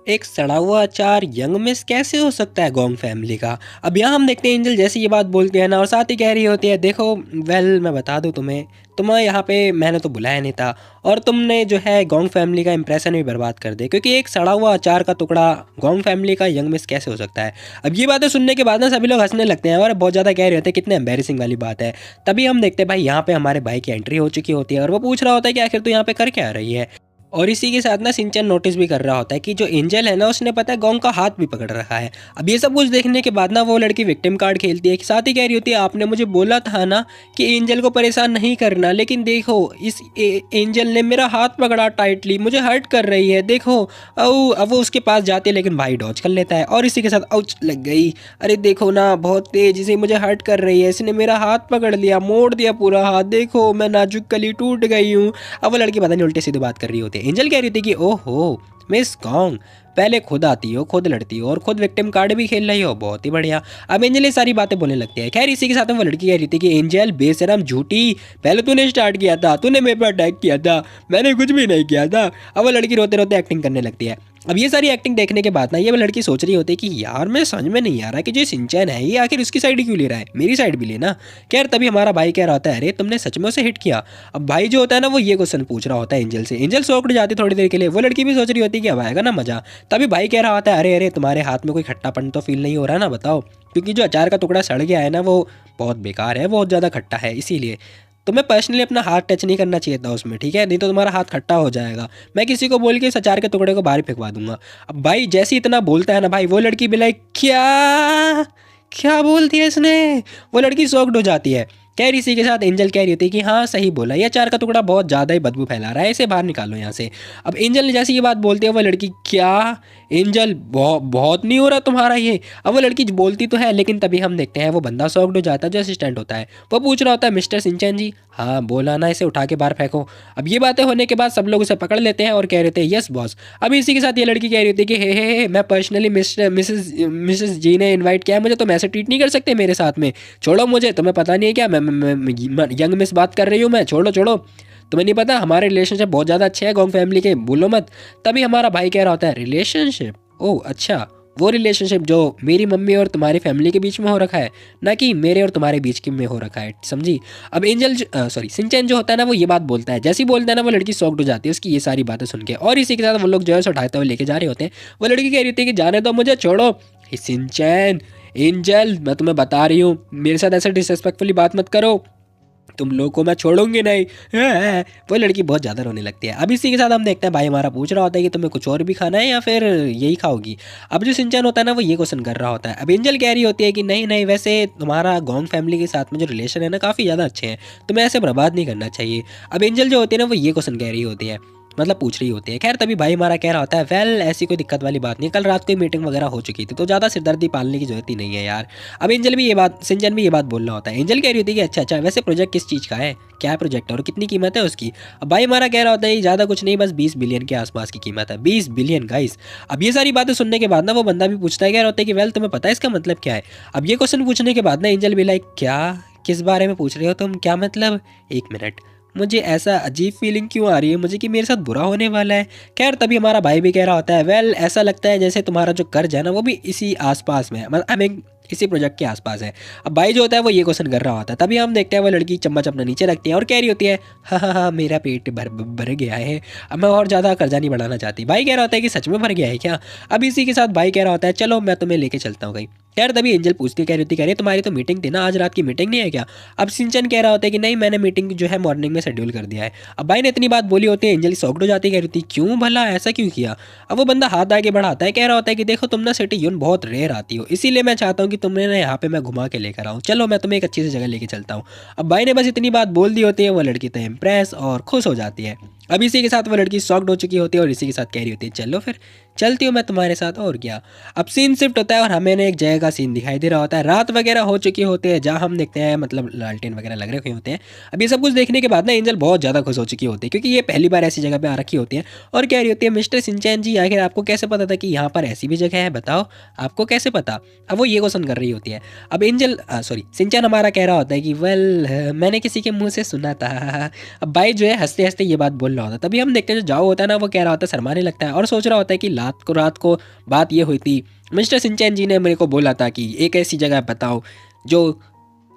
एक सड़ा हुआ अचार यंग मिस कैसे हो सकता है गोंग फैमिली का। अब यहाँ हम देखते हैं एंजल जैसे ये बात बोलती है ना और साथ ही कह रही होती है देखो वेल मैं बता दूँ तुम्हें तुम्हें यहाँ पे मैंने तो बुलाया नहीं था और तुमने जो है गोंग फैमिली का इंप्रेशन भी बर्बाद कर दिया, क्योंकि एक सड़ा हुआ अचार का टुकड़ा गोंग फैमिली का यंग मिस कैसे हो सकता है। अब ये बातें सुनने के बाद ना सभी लोग हंसने लगते हैं और बहुत ज़्यादा कह रहे होते हैं कितने एम्बेरसिंग वाली बात है। तभी हम देखते हैं भाई यहाँ पे हमारे भाई की एंट्री हो चुकी होती है और वो पूछ रहा होता है कि आखिर तू यहाँ पे कर क्या रही है। और इसी के साथ ना सिंचन नोटिस भी कर रहा होता है कि जो एंजल है ना उसने पता है गोंग का हाथ भी पकड़ रखा है। अब ये सब कुछ देखने के बाद ना वो लड़की विक्टिम कार्ड खेलती है, साथ ही कह रही होती है आपने मुझे बोला था ना कि एंजल को परेशान नहीं करना, लेकिन देखो इस एंजल ने मेरा हाथ पकड़ा टाइटली, मुझे हर्ट कर रही है देखो। अब वो उसके पास जाती है लेकिन भाई डॉज कर लेता है और इसी के साथ आउच लग गई। अरे देखो ना बहुत तेज इसे मुझे हर्ट कर रही है, इसने मेरा हाथ पकड़ लिया, मोड़ दिया पूरा हाथ, देखो मैं नाजुक कली टूट गई हूँ। अब वो लड़की पता नहीं उल्टी सीधी बात कर रही होती है। एंजल कह रही थी कि ओहो मिस कॉन्ग, पहले खुद आती हो, खुद लड़ती हो और खुद विक्टिम कार्ड भी खेल रही हो, बहुत ही बढ़िया। अब एंजल ये सारी बातें बोलने लगती है। खैर इसी के साथ में वो लड़की कह रही थी कि एंजल बेशरम झूठी, पहले तूने स्टार्ट किया था, तूने मेरे पर अटैक किया था, मैंने कुछ भी नहीं किया था। अब वो लड़की रोते रोते एक्टिंग करने लगती है। अब ये सारी एक्टिंग देखने के बाद ना ये लड़की सोच रही होती है कि यार मैं समझ में नहीं आ रहा कि जो सिंचैन है ये आखिर उसकी साइड क्यों ले रहा है, मेरी साइड भी लेना। खैर तभी हमारा भाई कह रहा होता है अरे तुमने सच में उसे हिट किया। अब भाई जो होता है ना वो ये क्वेश्चन पूछ रहा होता है एंजल से। एंजल शॉक्ड जाती थोड़ी देर के लिए, वो लड़की भी सोच रही होती है कि अब आएगा ना मजा। तभी भाई कह रहा होता है अरे अरे तुम्हारे हाथ में कोई खट्टापन तो फील नहीं हो रहा ना, बताओ, क्योंकि जो अचार का टुकड़ा सड़ गया है ना वो बहुत बेकार है, बहुत ज़्यादा खट्टा है, इसीलिए तुम्हें पर्सनली अपना हाथ टच नहीं करना चाहिए था उसमें, ठीक है, नहीं तो तुम्हारा हाथ खट्टा हो जाएगा। मैं किसी को बोल के इस अचार के टुकड़े को बाहर फेंकवा दूंगा। अब भाई जैसे ही इतना बोलता है ना भाई वो लड़की भी लाइक क्या क्या बोल दिया इसने, वो लड़की शॉक्ड हो जाती है। खैर इसी के साथ एंजल कह रही होती है कि हाँ सही बोला, ये अचार का टुकड़ा बहुत ज़्यादा ही बदबू फैला रहा है, इसे बाहर निकालो यहाँ से। अब एंजल ने जैसे ये बात बोलती है वो लड़की क्या एंजल बहुत नहीं हो रहा तुम्हारा ये। अब वो लड़की बोलती तो है लेकिन तभी हम देखते हैं वो बंदा शॉक्ड हो जाता है जो असिस्टेंट होता है। वो पूछ रहा होता है मिस्टर सिंचन जी, हाँ बोला ना इसे उठा के बाहर फेंको। अब ये बातें होने के बाद सब लोग उसे पकड़ लेते हैं और कह रहे थे यस बॉस। अब इसी के साथ ये लड़की कह रही थी कि हे मैं पर्सनली मिसेस जी ने इनवाइट किया है मुझे, तुम ऐसे ट्रीट नहीं कर सकते मेरे साथ में, छोड़ो मुझे, तुम्हें पता नहीं है क्या मैं यंग मिस बात कर रही हूँ मैं, छोड़ो छोड़ो, तुम्हें नहीं पता हमारे रिलेशनशिप बहुत ज़्यादा अच्छे हैं गोंग फैमिली के, बोलो मत। तभी हमारा भाई कह रहा होता है रिलेशनशिप, ओह अच्छा वो रिलेशनशिप जो मेरी मम्मी और तुम्हारी फैमिली के बीच में हो रखा है, ना कि मेरे और तुम्हारे बीच के में हो रखा है, समझी। अब एंजल सॉरी सिंचन जो होता है ना वो ये बात बोलता है, जैसे ही बोलता है ना वो लड़की शॉक्ड हो जाती है उसकी ये सारी बातें सुन के। और इसी के साथ वो लोग जो है उसे उठाते हुए लेके जा रहे होते हैं। वो लड़की कह रही होती है कि जाने दो मुझे, छोड़ो। सिंचन एंजल मैं तुम्हें बता रही हूँ मेरे साथ ऐसे डिसरिस्पेक्टफुली बात मत करो, तुम लोग को मैं छोड़ूंगी नहीं। वो लड़की बहुत ज़्यादा रोने लगती है। अब इसी के साथ हम देखते हैं भाई हमारा पूछ रहा होता है कि तुम्हें कुछ और भी खाना है या फिर यही खाओगी। अब जो सिंचन होता है ना वो ये क्वेश्चन कर रहा होता है। अब एंजल कह रही होती है कि नहीं नहीं वैसे तुम्हारा गोंग फैमिली के साथ में जो रिलेशन है ना काफ़ी ज़्यादा अच्छे हैं, तुम्हें ऐसे बर्बाद नहीं करना चाहिए। अब एंजल जो होती है ना वो ये क्वेश्चन कह रही होती है, मतलब पूछ रही होती है। खैर तभी भाई हमारा कह रहा होता है वेल ऐसी कोई दिक्कत वाली बात नहीं, कल रात को मीटिंग वगैरह हो चुकी थी तो ज़्यादा सिरदर्दी पालने की जरूरत ही नहीं है यार। अब एंजल भी ये बात सिंचन भी ये बात बोल रहा होता है। एंजल कह रही होती है कि अच्छा अच्छा वैसे प्रोजेक्ट किस चीज़ का है, क्या प्रोजेक्ट है और कितनी कीमत है उसकी। अब भाई हमारा कह रहा होता है ज़्यादा कुछ नहीं बस 20 बिलियन के आसपास की कीमत है, 20 बिलियन गाइस। अब ये सारी बातें सुनने के बाद ना वो बंदा भी पूछता है, कह रहा होता है कि वेल तुम्हें पता है इसका मतलब क्या है। अब ये क्वेश्चन पूछने के बाद ना एंजल भी लाइक क्या किस बारे में पूछ रहे हो तुम, क्या मतलब, एक मिनट मुझे ऐसा अजीब फीलिंग क्यों आ रही है मुझे कि मेरे साथ बुरा होने वाला है। खैर तभी हमारा भाई भी कह रहा होता है वेल ऐसा लगता है जैसे तुम्हारा जो कर्ज है ना वो भी इसी आसपास में है, मतलब आई मीन इसी प्रोजेक्ट के आसपास है। अब भाई जो होता है वो ये क्वेश्चन कर रहा होता है। तभी हम देखते हैं वो लड़की चम्मच अपना नीचे रखती है और कह रही होती है हाँ हाँ हाँ मेरा पेट भर गया है, अब मैं और ज़्यादा कर्जा नहीं बढ़ाना चाहती। भाई कह रहा होता है कि सच में भर गया है क्या। अब इसी के साथ भाई कह रहा होता है चलो मैं तुम्हें लेके चलता हूँ कहीं। खैर तभी एंजल पूछती कह रही होती तुम्हारी तो मीटिंग थी ना, आज रात की मीटिंग नहीं है क्या। अब सिंचन कह रहा होता है कि नहीं मैंने मीटिंग जो है मॉर्निंग में शेड्यूल कर दिया है। अब भाई ने इतनी बात बोली होती है एंजल सॉक्ड हो जाती है, कह रही थी क्यों भला ऐसा क्यों किया। अब वो बंदा हाथ आगे बढ़ाता है, कह रहा होता है कि देखो तुम ना सिटी यून बहुत रेयर आती हो, इसीलिए मैं चाहता हूँ कि तुमने ना यहाँ पे मैं घुमा के लेकर आऊँ, चलो मैं तुम्हें एक अच्छी सी जगह लेके चलता हूँ। अब भाई ने बस इतनी बात बोल दी होती है, वो लड़की तो इम्प्रेस और खुश हो जाती है। अब इसी के साथ वो लड़की शॉक्ड हो चुकी होती है और इसी के साथ कह रही होती है चलो फिर चलती हूँ मैं तुम्हारे साथ, और क्या। अब सीन शिफ्ट होता है और हमें एक जगह का सीन दिखाई दे रहा होता है, रात वगैरह हो चुकी होती है जहाँ हम देखते हैं मतलब लालटेन वगैरह लग रखे होते हैं। अब ये सब कुछ देखने के बाद ना एंजल बहुत ज़्यादा खुश हो चुकी होती है क्योंकि ये पहली बार ऐसी जगह पे आ रखी होती है और कह रही होती है मिस्टर सिंचैन जी आखिर आपको कैसे पता था कि यहाँ पर ऐसी भी जगह है, बताओ आपको कैसे पता। अब वो ये क्वेश्चन कर रही होती है। अब एंजल सॉरी सिंचैन हमारा कह रहा होता है कि वेल मैंने किसी के मुँह से सुना था। अब भाई जो है हंसते हंसते ये बात बोल रहा होता है। तभी हम देखते हैं जो जाओ होता है ना वो कह रहा होता है शर्माने लगता है और सोच रहा होता है कि रात को बात ये हुई थी मिस्टर सिंचैन जी ने मेरे को बोला था कि एक ऐसी जगह बताओ जो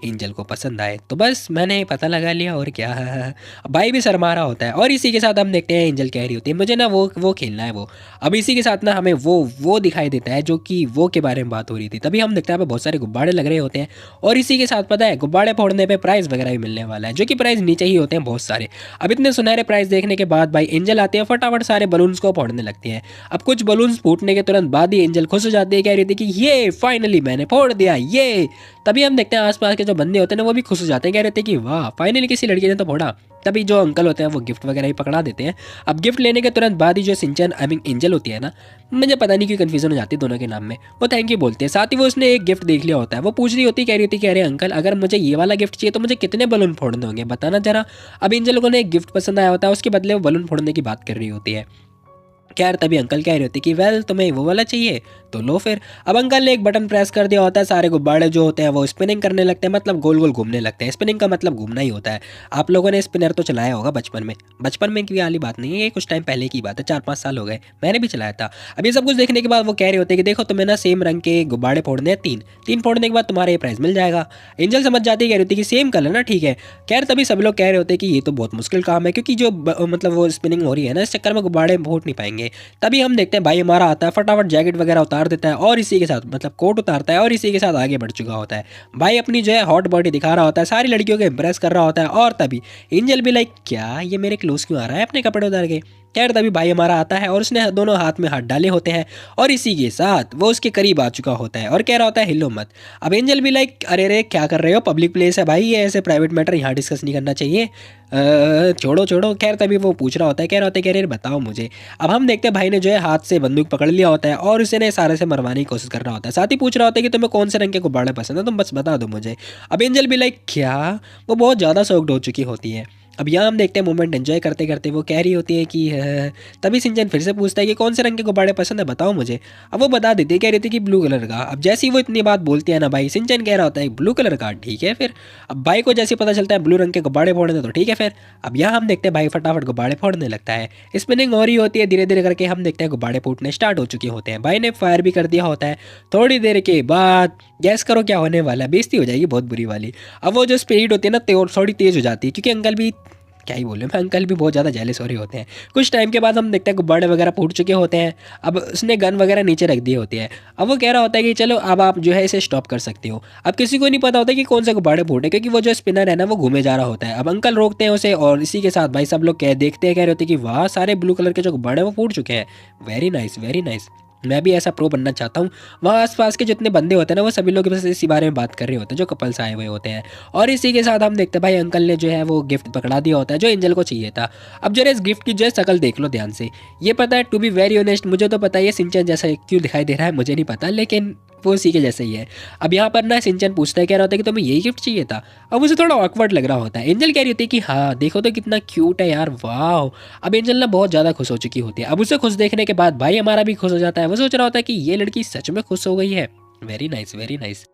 एंजल को पसंद आए। तो बस मैंने पता लगा लिया और क्या। अब भाई भी शर्मा रहा होता है और इसी के साथ हम देखते हैं एंजल कह रही होती है मुझे ना वो खेलना है वो। अब इसी के साथ ना हमें वो दिखाई देता है जो कि वो के बारे में बात हो रही थी। तभी हम देखते हैं यहाँ पे बहुत सारे गुब्बारे लग रहे होते हैं और इसी के साथ पता है गुब्बारे फोड़ने पे प्राइज़ वगैरह भी मिलने वाला है, जो कि प्राइज़ नीचे ही होते हैं बहुत सारे। अब इतने सुनहरे प्राइज़ देखने के बाद भाई एंजल आती है, फटाफट सारे बलून्स को फोड़ने लगती है। अब कुछ बलून्स फूटने के तुरंत बाद ही एंजल खुश हो जाती है, कह रही थी कि ये फाइनली मैंने फोड़ दिया ये। तभी हम देखते हैं आसपास के जो बंदे होते हैं ना वो भी खुश हो जाते हैं, कह रहे थे कि वाह फाइनली किसी लड़की ने तो फोड़ा। तभी जो अंकल होते हैं वो गिफ्ट वगैरह ही पकड़ा देते हैं। अब गिफ्ट लेने के तुरंत बाद ही जो सिंचन आई मीन एंजल होती है ना, मुझे पता नहीं क्यों कन्फ्यूजन हो जाती है दोनों के नाम में, वो थैंक यू बोलते हैं। साथ ही वो उसने एक गिफ्ट देख लिया होता है, वो पूछ रही होती है, कह रही होती कह रहे अंकल अगर मुझे ये वाला गिफ्ट चाहिए तो मुझे कितने बलून फोड़ने होंगे बताना जरा। अब एंजल को एक गिफ्ट पसंद आया होता है, उसके बदले वो बलून फोड़ने की बात कर रही होती है। खैर तभी अंकल कह रहे होते कि वेल तुम्हें वो वाला चाहिए तो लो फिर। अब अंकल ने एक बटन प्रेस कर दिया होता है, सारे गुब्बारे जो होते हैं वो स्पिनिंग करने लगते हैं, मतलब गोल गोल घूमने लगते हैं। स्पिनिंग का मतलब घूमना ही होता है। आप लोगों ने स्पिनर तो चलाया होगा बचपन में की वाली बात नहीं है, ये कुछ टाइम पहले की बात है, 4-5 साल हो गए, मैंने भी चलाया था। अब ये सब कुछ देखने के बाद वो कह रहे होते कि देखो तुम्हें ना सेम रंग के गुब्बारे फोड़ने हैं, तीन फोड़ने के बाद तुम्हारा ये प्राइस मिल जाएगा। एंजल समझ जाती कह रही होती कि सेम कलर ना ठीक है। खैर तभी सभी लोग कह रहे होते कि ये तो बहुत मुश्किल काम है क्योंकि जो मतलब वो स्पिनिंग हो रही है ना, इस चक्कर में गुब्बारे फोड़ नहीं पाएंगे। तभी हम देखते हैं भाई हमारा आता है, फटाफट जैकेट वगैरह उतार देता है और इसी के साथ मतलब कोट उतारता है और इसी के साथ आगे बढ़ चुका होता है। भाई अपनी जो है हॉट बॉडी दिखा रहा होता है, सारी लड़कियों को इंप्रेस कर रहा होता है। और तभी एंजल भी लाइक क्या ये मेरे क्लोज क्यों आ रहा है अपने कपड़े उतार के। खैर तभी भाई हमारा आता है और उसने दोनों हाथ में हाथ डाले होते हैं और इसी के साथ वो उसके करीब आ चुका होता है और कह रहा होता है हिलो मत। अब एंजल भी लाइक अरे रे क्या कर रहे हो, पब्लिक प्लेस है भाई, ये ऐसे प्राइवेट मैटर यहाँ डिस्कस नहीं करना चाहिए, छोड़ो छोड़ो। खैर तभी वो पूछ रहा होता है, कह रहा होता है कह रहे बताओ मुझे। अब हम देखते हैं भाई ने जो है हाथ से बंदूक पकड़ लिया होता है और उसे ने सारे से मरवाने की कोशिश कर रहा होता है। साथ ही पूछ रहा होता है कि तुम्हें कौन से रंग के गुब्बारे पसंद है, तुम बस बता दो मुझे। अब एंजल भी लाइक क्या, वो बहुत ज़्यादा शॉक्ड हो चुकी होती है। अब यहाँ हम देखते हैं मोमेंट एंजॉय करते करते वो कह रही होती है कि तभी सिंचन फिर से पूछता है कि कौन से रंग के गुब्बारे पसंद है बताओ मुझे। अब वो बता देती है, कह रही थी कि ब्लू कलर का। अब जैसे ही वो इतनी बात बोलती है ना भाई, सिंचन कह रहा होता है ब्लू कलर का ठीक है फिर। अब भाई को जैसे पता चलता है ब्लू रंग के गुब्बारे फोड़ने तो ठीक है फिर। अब यहाँ हम देखते हैं भाई फटाफट गुब्बारे फोड़ने लगता है, स्पिनिंग हो रही होती है धीरे धीरे करके। हम देखते हैं गुब्बारे फूटने स्टार्ट हो चुके होते हैं, भाई ने फायर भी कर दिया होता है। थोड़ी देर के बाद गैस करो क्या होने वाला है, बेइज्जती हो जाएगी बहुत बुरी वाली। अब वो जो स्पीड होती है ना थोड़ी तेज़ हो जाती है क्योंकि अंकल भी क्या ही बोले, अंकल भी बहुत ज़्यादा जेलस हो रहे होते हैं। कुछ टाइम के बाद हम देखते हैं गुब्बारे वगैरह फूट चुके होते हैं। अब उसने गन वगैरह नीचे रख दी होती है। अब वो कह रहा होता है कि चलो अब आप जो है इसे स्टॉप कर सकते हो। अब किसी को नहीं पता होता कि कौन से गुब्बारे फूटे क्योंकि वो जो स्पिनर है ना वो घूमे जा रहा होता है। अब अंकल रोकते हैं उसे और इसी के साथ भाई सब लोग देखते हैं, कह रहे होते हैं कि वाह सारे ब्लू कलर के जो गुब्बारे वो फूट चुके हैं, वेरी नाइस वेरी नाइस, मैं भी ऐसा प्रो बनना चाहता हूँ। वहाँ आसपास के जितने बंदे होते हैं ना वो सभी लोग बस इसी बारे में बात कर रहे होते हैं, जो कपल्स आए हुए होते हैं। और इसी के साथ हम देखते हैं भाई अंकल ने जो है वो गिफ्ट पकड़ा दिया होता है जो एंजल को चाहिए था। अब जरा इस गिफ्ट की जो है शक्ल देख लो ध्यान से। ये पता है टू बी वेरी ऑनेस्ट मुझे तो पता है ये सिंचन जैसा क्यों दिखाई दे रहा है मुझे नहीं पता, लेकिन वो उसी के जैसे ही है। अब यहाँ पर ना सिंचन पूछता है, कह रहा होता है कि तुम्हें यही गिफ्ट चाहिए था। अब उसे थोड़ा ऑकवर्ड लग रहा होता है। एंजल कह रही होती है कि हाँ देखो तो कितना क्यूट है यार, वाह। अब एंजल ना बहुत ज़्यादा खुश हो चुकी होती है। अब उसे खुश देखने के बाद भाई हमारा भी खुश हो जाता है। वो सोच रहा होता है कि ये लड़की सच में खुश हो गई है, वेरी नाइस वेरी नाइस।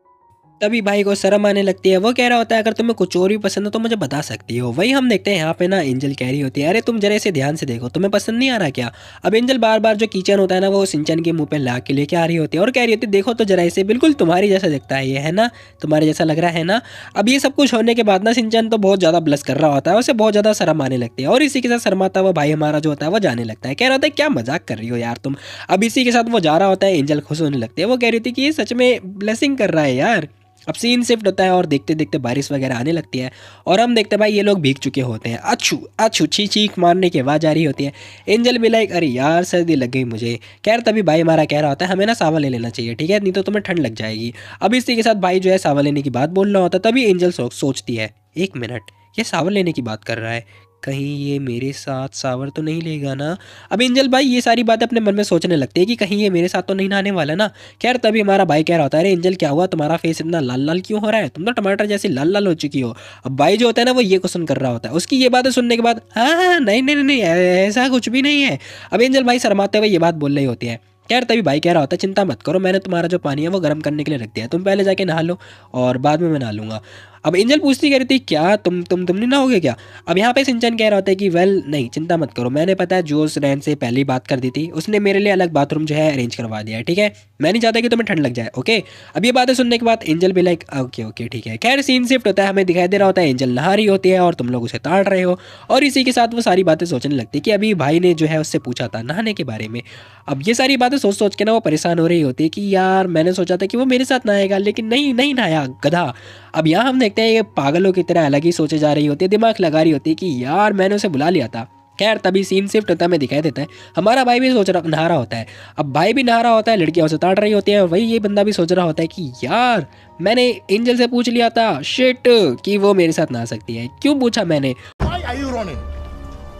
तभी भाई को शर्म आने लगती है। वो कह रहा होता है अगर तुम्हें कुछ और भी पसंद है तो मुझे बता सकती हो। वही हम देखते हैं यहाँ पे ना एंजल कह रही होती है अरे तुम जरा इसे ध्यान से देखो, तुम्हें पसंद नहीं आ रहा क्या। अब एंजल बार बार जो किचन होता है ना वो सिंचन के मुंह पे ला के लेके आ रही होती है और कह रही होती है देखो तो जरा इसे, बिल्कुल तुम्हारी जैसा दिखता है ये, है ना, तुम्हारे जैसा लग रहा है ना। अब ये सब कुछ होने के बाद ना सिंचन तो बहुत ज़्यादा ब्लश कर रहा होता है, उसे बहुत ज़्यादा शर्म आने लगती है और इसी के साथ शर्माता हुआ भाई हमारा जो होता है वो जाने लगता है। कह रहा होता है क्या मजाक कर रही हो यार तुम। अब इसी के साथ वो जा रहा होता है, एंजल खुश होने लगती है। वो कह रही थी कि ये सच में ब्लेसिंग कर रहा है यार। अब सीन शिफ्ट होता है और देखते देखते बारिश वगैरह आने लगती है और हम देखते हैं भाई ये लोग भीग चुके होते हैं। अच्छू अच्छू चीख मारने की आवाज़ आ रही होती है। एंजल भी लाइक अरे यार सर्दी लग गई मुझे। खैर तभी भाई हमारा कह रहा होता है हमें ना सावा ले लेना चाहिए ठीक है, नहीं तो तुम्हें ठंड लग जाएगी। अब इसी के साथ भाई जो है सावा लेने की बात बोल रहा होता है। तभी एंजल सोचती है एक मिनट, ये सावर लेने की बात कर रहा है, कहीं ये मेरे साथ सावर तो नहीं लेगा ना। अब एंजल भाई ये सारी बातें अपने मन में सोचने लगती है कि कहीं ये मेरे साथ तो नहीं नहाने वाला ना। खैर तभी हमारा भाई कह रहा होता है अरे एंजल क्या हुआ, तुम्हारा फेस इतना लाल लाल क्यों हो रहा है, तुम तो टमाटर जैसी लाल लाल हो चुकी हो। अब भाई जो होता है ना वो ये क्वेश्चन कर रहा होता है। उसकी ये बातें सुनने के बाद हाँ हाँ नहीं नहीं नहीं ऐसा कुछ भी नहीं है। अब एंजल भाई शर्माते हुए ये बात बोल रही होती है। खैर तभी भाई कह रहा होता है चिंता मत करो, मैंने तुम्हारा जो पानी है वो गर्म करने के लिए रख दिया है, तुम पहले जाके नहा लो और बाद में मैं नहा लूँगा। अब एंजल पूछती कह रही थी क्या तुम नहीं नहाओगे क्या। अब यहाँ पे सिंचन कह रहा होता है कि वेल नहीं चिंता मत करो, मैंने पता है जोश रैन से पहले ही बात कर दी थी, उसने मेरे लिए अलग बाथरूम जो है अरेंज करवा दिया है, ठीक है। मैं नहीं चाहता कि तुम्हें ठंड लग जाए, ओके। अब ये बातें सुनने के बाद एंजल भी लाइक ओके ओके ठीक है। खैर सीन शिफ्ट होता है, हमें दिखाई दे रहा होता है एंजल नहा रही होती है और तुम लोग उसे ताड़ रहे हो, और इसी के साथ वो सारी बातें सोचने लगती है कि अभी भाई ने जो है उससे पूछा था नहाने के बारे में। अब ये सारी बातें सोच सोच के ना वो परेशान हो रही होती है कि यार मैंने सोचा था कि वो मेरे साथ नहाएगा, लेकिन नहीं नहीं नहाया गधा। अब यहाँ हम देखते हैं ये पागलों की तरह अलग ही सोचे जा रही होती है, दिमाग लगा रही होती है कि यार मैंने उसे बुला लिया था। खैर तभी सीन शिफ्ट होता है, हमें दिखाई देता है हमारा भाई भी सोच रहा नहा रहा होता है। अब भाई भी नहा रहा होता है, लड़कियां उसे ताड़ रही होती हैं, और वही ये बंदा भी सोच रहा होता है कि यार मैंने एंजल से पूछ लिया था शिट कि वो मेरे साथ नहा सकती है, क्यों पूछा मैंने। Why are you running?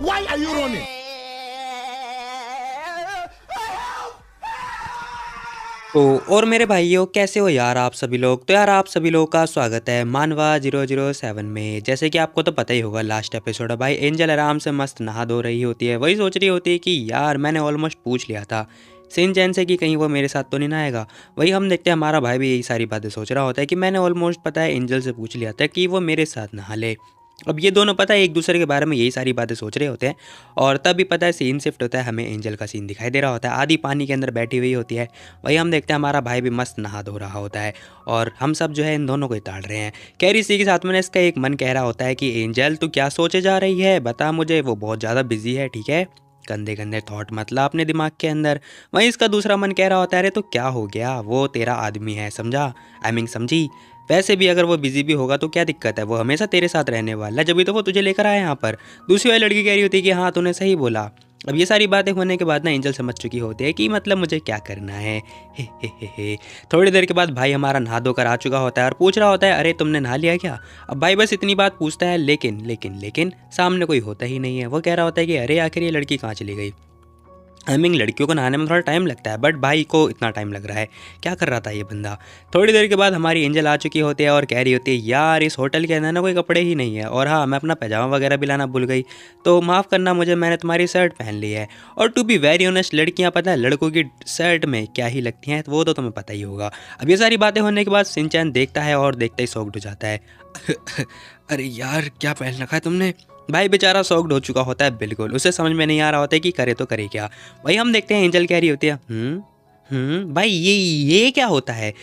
Why are you running? तो और मेरे भाइयों कैसे हो यार आप सभी लोग। तो यार आप सभी लोगों का स्वागत है मानवा 007 में। जैसे कि आपको तो पता ही होगा लास्ट एपिसोड है भाई, एंजल आराम से मस्त नहा धो रही होती है, वही सोच रही होती है कि यार मैंने ऑलमोस्ट पूछ लिया था सिंचैन से कि कहीं वो मेरे साथ तो नहीं नहाएगा। वही हम देखते हैं हमारा भाई भी यही सारी बातें सोच रहा होता है कि मैंने ऑलमोस्ट पता है एंजल से पूछ लिया था कि वो मेरे साथ नहा ले। अब ये दोनों पता है एक दूसरे के बारे में यही सारी बातें सोच रहे होते हैं, और तभी पता है सीन शिफ्ट होता है, हमें एंजल का सीन दिखाई दे रहा होता है, आधी पानी के अंदर बैठी हुई होती है। वही हम देखते हैं हमारा भाई भी मस्त नहा धो रहा होता है, और हम सब जो है इन दोनों को ही ताड़ रहे हैं। कैरी इसी के साथ में इसका एक मन कह रहा होता है कि एंजल तू क्या सोचे जा रही है बता मुझे, वो बहुत ज़्यादा बिजी है, ठीक है, गंदे गंदे थॉट मतलब अपने दिमाग के अंदर। वहीं इसका दूसरा मन कह रहा होता है अरे तो क्या हो गया, वो तेरा आदमी है समझा, आई मीन समझी। वैसे भी अगर वो बिजी भी होगा तो क्या दिक्कत है, वो हमेशा तेरे साथ रहने वाला है, जब भी तो वो तुझे लेकर आया यहाँ पर। दूसरी वाली लड़की कह रही होती है कि हाँ तूने सही बोला। अब ये सारी बातें होने के बाद ना एंजल समझ चुकी होती है कि मतलब मुझे क्या करना है। हे। थोड़ी देर के बाद भाई हमारा नहा धोकर आ चुका होता है और पूछ रहा होता है अरे तुमने नहा लिया क्या। अब भाई बस इतनी बात पूछता है, लेकिन लेकिन लेकिन सामने कोई होता ही नहीं है। वो कह रहा होता है कि अरे आखिर ये लड़की कहाँ चली गई। आई मीन लड़कियों को नहाने में थोड़ा टाइम लगता है, बट भाई को इतना टाइम लग रहा है, क्या कर रहा था ये बंदा। थोड़ी देर के बाद हमारी एंजल आ चुकी होती है और कह रही होती है यार इस होटल के अंदर ना कोई कपड़े ही नहीं है, और हाँ मैं अपना पैजामा वगैरह भी लाना भूल गई, तो माफ़ करना मुझे, मैंने तुम्हारी शर्ट पहन ली है। और टू बी वेरी ऑनेस्ट लड़कियाँ पता है लड़कों की शर्ट में क्या ही लगती हैं, वो तो तुम्हें पता ही होगा। अब ये सारी बातें होने के बाद सिंचैन देखता है और देखते ही शॉक्ड हो जाता है। अरे यार क्या पहन रखा है तुमने। भाई बेचारा शॉक्ड हो चुका होता है बिल्कुल, उसे समझ में नहीं आ रहा होता है कि करे तो करे क्या। वही हम देखते हैं एंजल कह रही होती है भाई ये क्या होता है।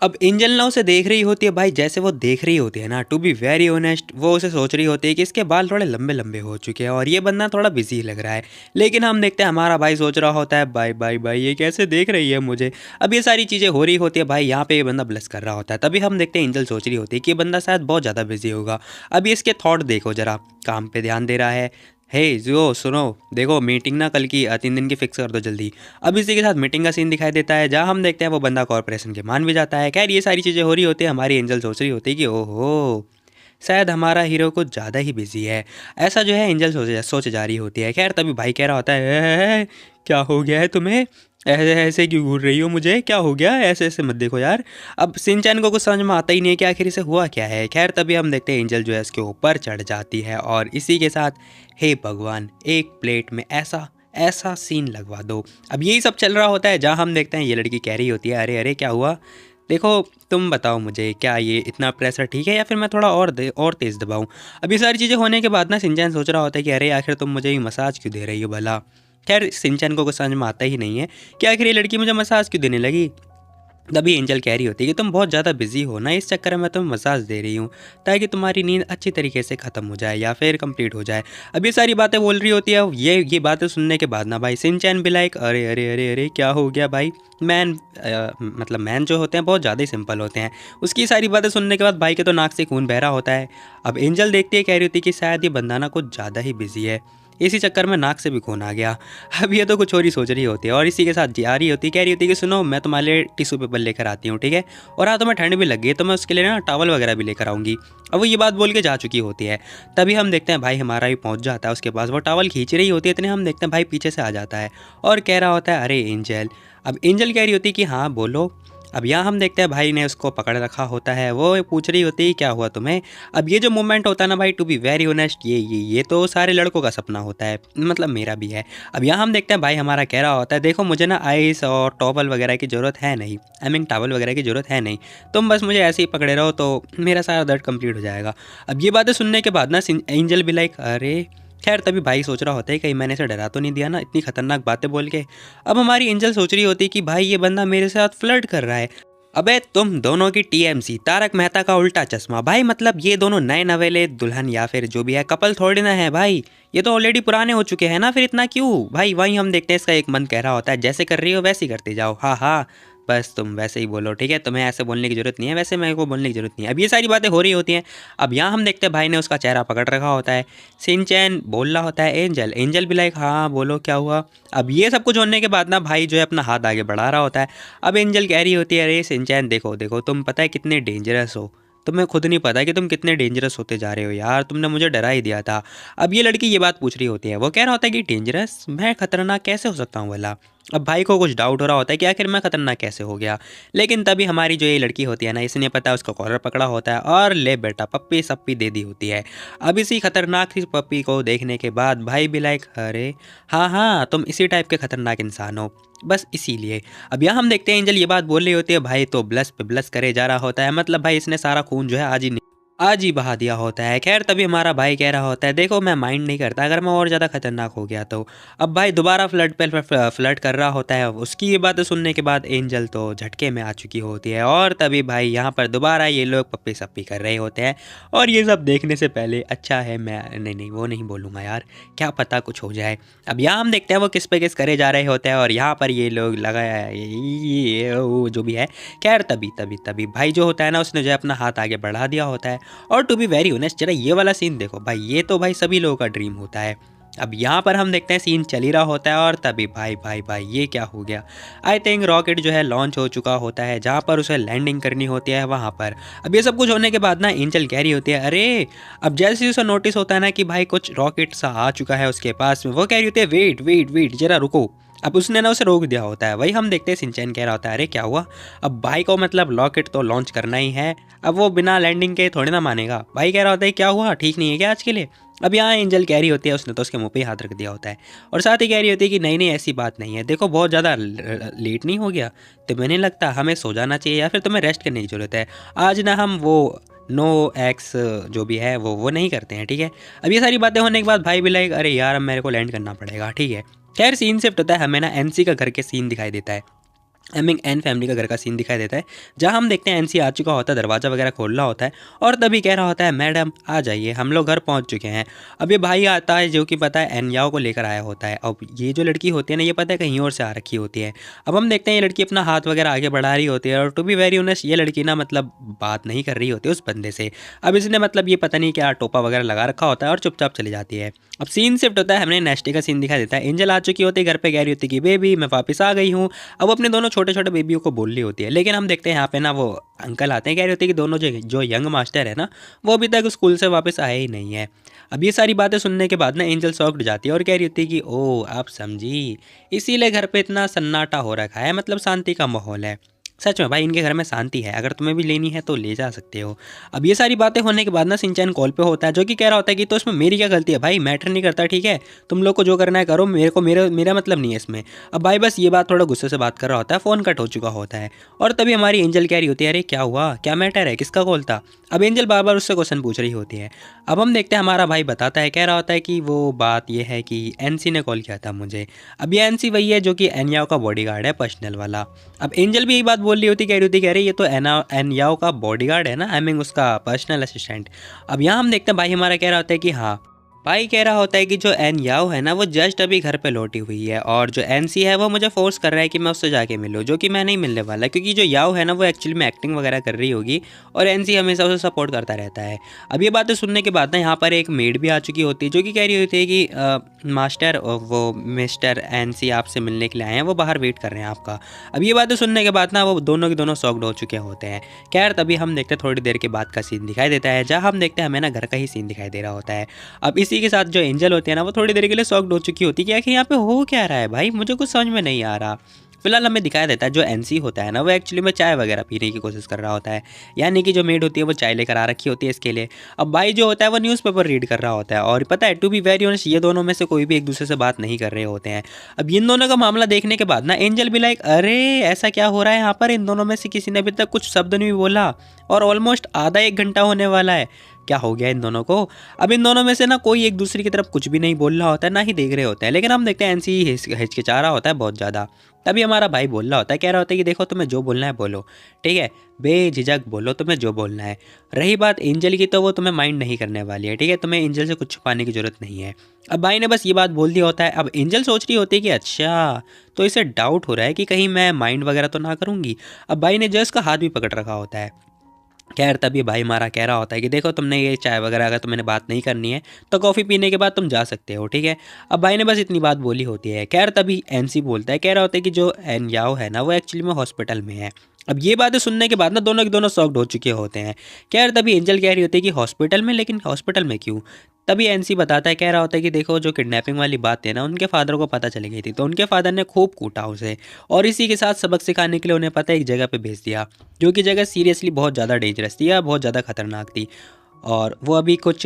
अब एंजल ना उसे देख रही होती है भाई, जैसे वो देख रही होती है ना, टू बी वेरी ऑनेस्ट वो उसे सोच रही होती है कि इसके बाल थोड़े लंबे लंबे हो चुके हैं और ये बंदा थोड़ा बिजी लग रहा है। लेकिन हम देखते हैं हमारा भाई सोच रहा होता है भाई भाई भाई ये कैसे देख रही है मुझे। अब ये सारी चीज़ें हो रही होती है भाई, यहाँ पे ये बंदा ब्लश कर रहा होता है। तभी हम देखते हैं एंजल सोच रही होती है कि ये बंदा शायद बहुत ज़्यादा बिजी होगा। अभी इसके थॉट देखो जरा, काम पे ध्यान दे रहा है। हे जो सुनो देखो मीटिंग ना कल की 3 दिन की फिक्स कर दो जल्दी। अब इसी के साथ मीटिंग का सीन दिखाई देता है, जहाँ हम देखते हैं वो बंदा कॉर्पोरेशन के मान भी जाता है। खैर ये सारी चीज़ें हो रही होती है, हमारी एंजल सोच रही होती है कि ओहो शायद हमारा हीरो कुछ ज़्यादा ही बिजी है, ऐसा जो है एंजल सोच जा रही होती है। खैर तभी भाई कह रहा होता है क्या हो गया है तुम्हें, ऐसे ऐसे क्यों घूर रही हो, मुझे क्या हो गया, ऐसे ऐसे मत देखो यार। अब सिंचैन को कुछ समझ में आता ही नहीं है कि आखिर इसे हुआ क्या है। खैर तभी हम देखते हैं एंजल जो है इसके ऊपर चढ़ जाती है और इसी के साथ हे भगवान एक प्लेट में ऐसा ऐसा सीन लगवा दो। अब यही सब चल रहा होता है, जहाँ हम देखते हैं ये लड़की कह रही होती है अरे अरे क्या हुआ, देखो तुम बताओ मुझे क्या ये इतना प्रेशर ठीक है या फिर मैं थोड़ा और तेज़ दबाऊँ। अब ये सारी चीज़ें होने के बाद ना सिंचैन सोच रहा होता है कि अरे आखिर तुम मुझे ये मसाज क्यों दे रही हो भला। खैर सिंचैन को कुछ समझ में आता ही नहीं है कि आखिर ये लड़की मुझे मसाज क्यों देने लगी। तभी एंजल कह रही होती है कि तुम बहुत ज़्यादा बिजी हो ना, इस चक्कर में मैं तुम्हें मसाज दे रही हूँ ताकि तुम्हारी नींद अच्छी तरीके से ख़त्म हो जाए या फिर कंप्लीट हो जाए। अब ये सारी बातें बोल रही होती है। ये बातें सुनने के बाद ना भाई सिंचैन भी लाइक अरे अरे अरे अरे क्या हो गया भाई। मतलब मैन जो होते हैं बहुत ज़्यादा ही सिंपल होते हैं। उसकी सारी बातें सुनने के बाद भाई के तो नाक से खून बह रहा होता है। अब एंजल देखती है कह रही होती है कि शायद ये बंदा ना कुछ ज़्यादा ही बिजी है, इसी चक्कर में नाक से भी खून आ गया। अब ये तो कुछ और ही सोच रही होती है और इसी के साथ जी आ रही होती है, कह रही होती है कि सुनो मैं तुम्हारे लिए टिश्यू पेपर लेकर आती हूँ ठीक है, और हाँ तुम्हें ठंड भी लग गई तो मैं उसके लिए ना टॉवल वगैरह भी लेकर आऊँगी। अब वो ये बात बोल के जा चुकी होती है। तभी हम देखते हैं भाई हमारा भी पहुँच जाता है उसके पास, वो टॉवल खींच रही होती है, इतने हम देखते हैं भाई पीछे से आ जाता है और कह रहा होता है अरे एंजल। अब एंजल कह रही होती है कि हाँ बोलो। अब यहाँ हम देखते हैं भाई ने उसको पकड़ रखा होता है, वो पूछ रही होती है क्या हुआ तुम्हें। अब ये जो मोमेंट होता है ना भाई, टू बी वेरी ऑनेस्ट, ये तो सारे लड़कों का सपना होता है, मतलब मेरा भी है। अब यहाँ हम देखते हैं भाई हमारा कह रहा होता है देखो मुझे ना आइस और टॉवल वगैरह की ज़रूरत है नहीं, आई मीन टॉवल वगैरह की ज़रूरत है नहीं, तुम बस मुझे ऐसे ही पकड़े रहो तो मेरा सारा दर्द कंप्लीट हो जाएगा। अब ये बातें सुनने के बाद ना एंजल भी लाइक अरे, खैर तभी भाई सोच रहा होता है कहीं मैंने इसे डरा तो नहीं दिया ना इतनी खतरनाक बातें बोल के। अब हमारी एंजल सोच रही होती कि भाई ये बंदा मेरे साथ फ्लर्ट कर रहा है। अबे तुम दोनों की टीएमसी, तारक मेहता का उल्टा चश्मा भाई, मतलब ये दोनों नए नवेले दुल्हन या फिर जो भी है कपल थोड़ी ना है भाई, ये तो ऑलरेडी पुराने हो चुके हैं ना, फिर इतना क्यों भाई। वहीं हम देखते हैं इसका एक मन कह रहा होता है जैसे कर रही हो वैसे ही करते जाओ, हाँ हाँ बस तुम वैसे ही बोलो ठीक है, तुम्हें ऐसे बोलने की जरूरत नहीं है, वैसे मेरे को बोलने की जरूरत नहीं है। अब ये सारी बातें हो रही होती हैं। अब यहाँ हम देखते हैं भाई ने उसका चेहरा पकड़ रखा होता है। सिंचैन बोल रहा होता है एंजल, एंजल भी लाइक हाँ बोलो क्या हुआ। अब ये सब कुछ होने के बाद ना भाई जो है अपना हाथ आगे बढ़ा रहा होता है। अब एंजल कह रही होती है अरे सिंचैन देखो देखो तुम पता है कितने डेंजरस हो, तुम्हें खुद नहीं पता कि तुम कितने डेंजरस होते जा रहे हो यार, तुमने मुझे डरा ही दिया था। अब ये लड़की ये बात पूछ रही होती है, वो कह रहा होता है कि डेंजरस, मैं खतरनाक कैसे हो सकता हूँ भला। अब भाई को कुछ डाउट हो रहा होता है कि आखिर मैं खतरनाक कैसे हो गया। लेकिन तभी हमारी जो ये लड़की होती है ना, इसने पता है उसका कॉलर पकड़ा होता है और ले बेटा पप्पी सप्पी दे दी होती है। अब इसी खतरनाक सी पप्पी को देखने के बाद भाई भी लाइक अरे हाँ हाँ तुम इसी टाइप के खतरनाक इंसान हो, बस इसीलिए। अब यहाँ हम देखते हैं एंजल ये बात बोल रही होती है, भाई तो ब्लस पे ब्लस करे जा रहा होता है, मतलब भाई इसने सारा खून जो है आज ही बहा दिया होता है। खैर तभी हमारा भाई कह रहा होता है देखो मैं माइंड नहीं करता अगर मैं और ज़्यादा खतरनाक हो गया तो। अब भाई दोबारा फ्लर्ट कर रहा होता है। उसकी ये बातें सुनने के बाद एंजल तो झटके में आ चुकी होती है और तभी भाई यहाँ पर दोबारा ये लोग पप्पी सप्पी कर रहे होते हैं। और ये सब देखने से पहले अच्छा है मैं नहीं वो नहीं बोलूँगा यार, क्या पता कुछ हो जाए। अब यहाँ हम देखते हैं वो किस पे किस करे जा रहे होते हैं और यहाँ पर ये लोग लगाया ये वो जो भी है। खैर तभी तभी तभी भाई जो होता है ना उसने जो है अपना हाथ आगे बढ़ा दिया होता है। और टू बी वेरी ऑनेस्ट जरा ये वाला सीन देखो भाई, ये तो भाई सभी लोगों का ड्रीम होता है। अब यहाँ पर हम देखते हैं सीन चल ही रहा होता है और तभी भाई भाई भाई ये क्या हो गया। आई थिंक रॉकेट जो है लॉन्च हो चुका होता है, जहाँ पर उसे लैंडिंग करनी होती है वहाँ पर। अब ये सब कुछ होने के बाद ना एंजल कह रही होती है अरे, अब जैसे ही उसे नोटिस होता है ना कि भाई कुछ रॉकेट सा आ चुका है उसके पास में, वो कह रही होती है वेट वेट वेट जरा रुको। अब उसने ना उसे रोक दिया होता है। वही हम देखते हैं सिंचैन कह रहा होता है अरे क्या हुआ। अब भाई को मतलब रॉकेट तो लॉन्च करना ही है, अब वो बिना लैंडिंग के थोड़ी ना मानेगा। भाई कह रहा होता है क्या हुआ, ठीक नहीं है क्या आज के लिए। अब यहाँ एंजल कह रही होती है उसने तो उसके मुंह पे ही हाथ रख दिया होता है और साथ ही कह रही होती है कि नहीं नहीं ऐसी बात नहीं है, देखो बहुत ज़्यादा लेट नहीं हो गया, तुम्हें नहीं लगता हमें सो जाना चाहिए या फिर तुम्हें रेस्ट करने की ज़रूरत है। आज ना हम वो नो एक्स जो भी है वो नहीं करते हैं ठीक है। अब ये सारी बातें होने के बाद भाई भी लाइक अरे यार अब मेरे को लैंड करना पड़ेगा ठीक है। खैर सीन शिफ्ट होता है, हमें ना एनसी का घर के सीन दिखाई देता है, आई मीन एन फैमिली का घर का सीन दिखाई देता है, जहां हम देखते हैं एनसी आ चुका होता है, दरवाज़ा वगैरह खोल रहा होता है और तभी कह रहा होता है मैडम आ जाइए हम लोग घर पहुंच चुके हैं। अब ये भाई आता है जो कि पता है एनयाओ को लेकर आया होता है। अब ये जो लड़की होती है ना ये पता है कहीं और से आ रखी होती है। अब हम देखते हैं ये लड़की अपना हाथ वगैरह आगे बढ़ा रही होती है और टू बी वेरी ऑनेस्ट ये लड़की ना मतलब बात नहीं कर रही होती उस बंदे से। अब इसने मतलब ये पता नहीं क्या टोपा वगैरह लगा रखा होता है और चुपचाप चली जाती है। अब सीन शिफ्ट होता है, हमने नेस्टी का सीन दिखा देता है। एंजल आ चुकी होती है घर पे, कह रही होती है कि बेबी मैं वापस आ गई हूँ। अब अपने दोनों छोटे छोटे बेबियों को बोल रही होती है, लेकिन हम देखते हैं यहाँ पे ना वो अंकल आते हैं, कह रही होती है कि दोनों जो यंग मास्टर है ना वो अभी तक स्कूल से वापस आए ही नहीं है। अब ये सारी बातें सुनने के बाद ना एंजल शॉक्ड जाती है और कह रही होती है कि ओह आप समझी, इसीलिए घर पे इतना सन्नाटा हो रखा है, मतलब शांति का माहौल है। सच में भाई इनके घर में शांति है, अगर तुम्हें भी लेनी है तो ले जा सकते हो। अब ये सारी बातें होने के बाद ना सिंचैन कॉल पे होता है जो कि कह रहा होता है कि तो इसमें मेरी क्या गलती है भाई, मैटर नहीं करता ठीक है, तुम लोग को जो करना है करो, मेरे को मेरा मतलब नहीं है इसमें। अब भाई बस ये बात थोड़ा गुस्से से बात कर रहा होता है, फ़ोन कट हो चुका होता है और तभी हमारी एंजल कह रही होती है अरे क्या हुआ, क्या मैटर है, किसका कॉल था। अब एंजल बार बार उससे क्वेश्चन पूछ रही होती है। अब हम देखते हैं हमारा भाई बताता है, कह रहा होता है कि वो बात ये है कि एनसी ने कॉल किया था मुझे। अब ये एनसी वही है जो कि एनयाओ का बॉडीगार्ड है पर्सनल वाला। अब एंजल भी यही बात बोल रही होती, कह रही होती कह रही ये तो एनयाओ का बॉडीगार्ड है ना, आई मीन उसका पर्सनल असिस्टेंट। अब यहाँ हम देखते हैं भाई हमारा कह रहा होता है कि हाँ, भाई कह रहा होता है कि जो एन याओ है ना वो जस्ट अभी घर पे लौटी हुई है और जो एन सी है वो मुझे फोर्स कर रहा है कि मैं उससे जाके मिलूँ, जो कि मैं नहीं मिलने वाला, क्योंकि जो याओ है ना वो एक्चुअली में एक्टिंग वगैरह कर रही होगी और एन सी हमेशा उसे सपोर्ट करता रहता है। अब ये बातें सुनने के बाद ना यहाँ पर एक मेड भी आ चुकी होती है जो कि कह रही होती है कि मास्टर वो मिस्टर एन सी आपसे मिलने के लिए आए हैं, वो बाहर वेट कर रहे हैं आपका। अब ये बातें सुनने के बाद ना वो दोनों के दोनों शॉक्ड हो चुके होते हैं। खैर तभी हम देखते हैं थोड़ी देर के बाद का सीन दिखाई देता है, जहाँ हम देखते हैं हमें ना घर का ही सीन दिखाई दे रहा होता है। अब इसी के साथ जो एंजल होती है ना वो थोड़ी देर के लिए शॉक्ड हो चुकी होती है कि आखिर यहाँ पे हो क्या रहा है भाई, मुझे कुछ समझ में नहीं आ रहा। फिलहाल हमें दिखाया देता है जो एनसी होता है ना वो एक्चुअली में चाय वगैरह पीने की कोशिश कर रहा होता है, यानी कि जो मेड होती है वो चाय लेकर आ रखी होती है इसके लिए। अब भाई जो होता है वो न्यूज़पेपर रीड कर रहा होता है, और पता है टू बी वेरी ऑनेस्ट ये दोनों में से कोई भी एक दूसरे से बात नहीं कर रहे होते हैं। अब इन दोनों का मामला देखने के बाद ना एंजल भी लाइक अरे ऐसा क्या हो रहा है यहाँ पर, इन दोनों में से किसी ने अभी तक कुछ शब्द नहीं बोला और ऑलमोस्ट आधा एक घंटा होने वाला है, क्या हो गया इन दोनों को। अब इन दोनों में से ना कोई एक दूसरे की तरफ कुछ भी नहीं बोल रहा होता है, ना ही देख रहे होते हैं, लेकिन हम देखते हैं एनसी हिचकिचा रहा होता है बहुत ज़्यादा। तभी हमारा भाई बोल रहा होता है, कह रहा होता है कि देखो तुम्हें जो बोलना है बोलो, ठीक है, बेझिझक बोलो तुम्हें जो बोलना है। रही बात एंजल की तो वो तुम्हें माइंड नहीं करने वाली है, ठीक है, तुम्हें एंजल से कुछ छुपाने की जरूरत नहीं है। अब भाई ने बस ये बात बोल दिया होता है। अब एंजल सोच रही होती है कि अच्छा तो इसे डाउट हो रहा है कि कहीं मैं माइंड वगैरह तो ना करूँगी। अब भाई ने जस्ट का हाथ भी पकड़ रखा होता है। खैर तभी भाई हमारा कह रहा होता है कि देखो तुमने ये चाय वगैरह अगर तुम्हें बात नहीं करनी है तो कॉफ़ी पीने के बाद तुम जा सकते हो, ठीक है। अब भाई ने बस इतनी बात बोली होती है। खैर तभी एनसी बोलता है, कह रहा होता है कि जो एन याओ है ना वो एक्चुअली में हॉस्पिटल में है। अब ये बातें सुनने के बाद ना दोनों के दोनों शॉक्ड हो चुके होते हैं। खैर तभी एंजल कह रही होती है कि हॉस्पिटल में, लेकिन हॉस्पिटल में क्यों। तभी एनसी बताता है, कह रहा होता है कि देखो जो किडनैपिंग वाली बात है ना उनके फादर को पता चली गई थी, तो उनके फादर ने खूब कूटा उसे और इसी के साथ सबक सिखाने के लिए उन्हें पता है एक जगह पे भेज दिया, जो कि जगह सीरियसली बहुत ज़्यादा डेंजरस थी या बहुत ज़्यादा खतरनाक थी, और वो अभी कुछ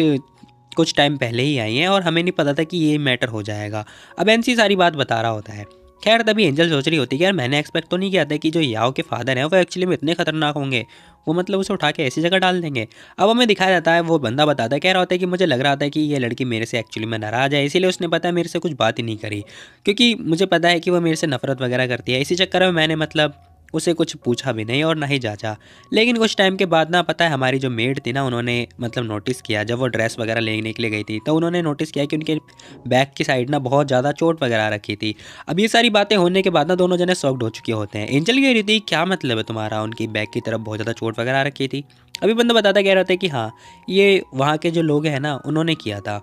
कुछ टाइम पहले ही आई हैं और हमें नहीं पता था कि ये मैटर हो जाएगा। अब एनसी सारी बात बता रहा होता है। खैर तभी एंजल सोच रही होती है कि यार मैंने एक्सपेक्ट तो नहीं किया था कि जो याओ के फादर हैं वो एक्चुअली में इतने खतरनाक होंगे, वो मतलब उसे उठा के ऐसी जगह डाल देंगे। अब हमें दिखाया जाता है, वो बंदा बताता है, कह रहा होता है कि मुझे लग रहा था कि ये लड़की मेरे से एक्चुअली में नाराज़ है, इसीलिए उसने पता है मेरे से कुछ बात ही नहीं करी, क्योंकि मुझे पता है कि वो मेरे से नफरत वगैरह करती है। इसी चक्कर में मैंने मतलब उसे कुछ पूछा भी नहीं और ना ही जांचा। लेकिन कुछ टाइम के बाद ना पता है हमारी जो मेड थी ना उन्होंने मतलब नोटिस किया, जब वो ड्रेस वगैरह लेने के लिए गई थी तो उन्होंने नोटिस किया कि उनके बैक की साइड ना बहुत ज़्यादा चोट वगैरह रखी थी। अब ये सारी बातें होने के बाद ना दोनों जने शॉक्ड हो चुके होते हैं। एंजल कह रही थी क्या मतलब है तुम्हारा, उनकी बैक की तरफ बहुत ज़्यादा चोट वगैरह रखी थी। अभी बंदा बताता कह रहा होता है कि हाँ ये वहाँ के जो लोग हैं ना उन्होंने किया था।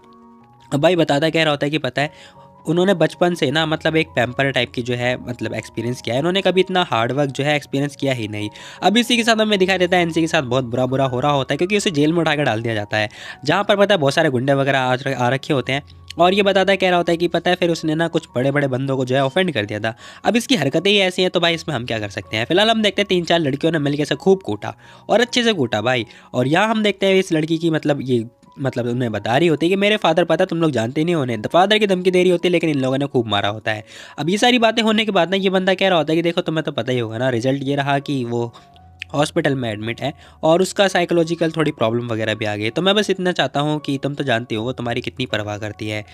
अब भाई बताता कह रहा होता है कि पता है उन्होंने बचपन से ना मतलब एक पैम्पर टाइप की जो है मतलब एक्सपीरियंस किया है, उन्होंने कभी इतना हार्ड वर्क जो है एक्सपीरियंस किया ही नहीं। अब इसी के साथ हमें दिखाई देता है एनसी के साथ बहुत बुरा बुरा हो रहा होता है, क्योंकि उसे जेल में उठाकर डाल दिया जाता है, जहाँ पर पता है बहुत सारे गुंडे वगैरह आ रखे होते हैं। और ये बताता है, कह रहा होता है कि पता है फिर उसने ना कुछ बड़े बड़े बंदों को जो है ऑफेंड कर दिया था। अब इसकी हरकतें ही ऐसी हैं तो भाई इसमें हम क्या कर सकते हैं। फिलहाल हम देखते हैं 3-4 लड़कियों ने मिलकर इसे खूब कूटा और अच्छे से कूटा भाई। और यहाँ हम देखते हैं इस लड़की की मतलब ये मतलब उन्हें बता रही होती है कि मेरे फादर पता तुम लोग जानते नहीं, उन्हें फादर की धमकी दे रही होती है, लेकिन इन लोगों ने खूब मारा होता है। अब ये सारी बातें होने के बाद ना ये बंदा कह रहा होता है कि देखो तुम्हें तो पता ही होगा ना, रिजल्ट ये रहा कि वो हॉस्पिटल में एडमिट है और उसका साइकोलॉजिकल थोड़ी प्रॉब्लम वगैरह भी आ गई। तो मैं बस इतना चाहता हूँ कि तुम तो जानती हो वो तुम्हारी कितनी परवाह करती है।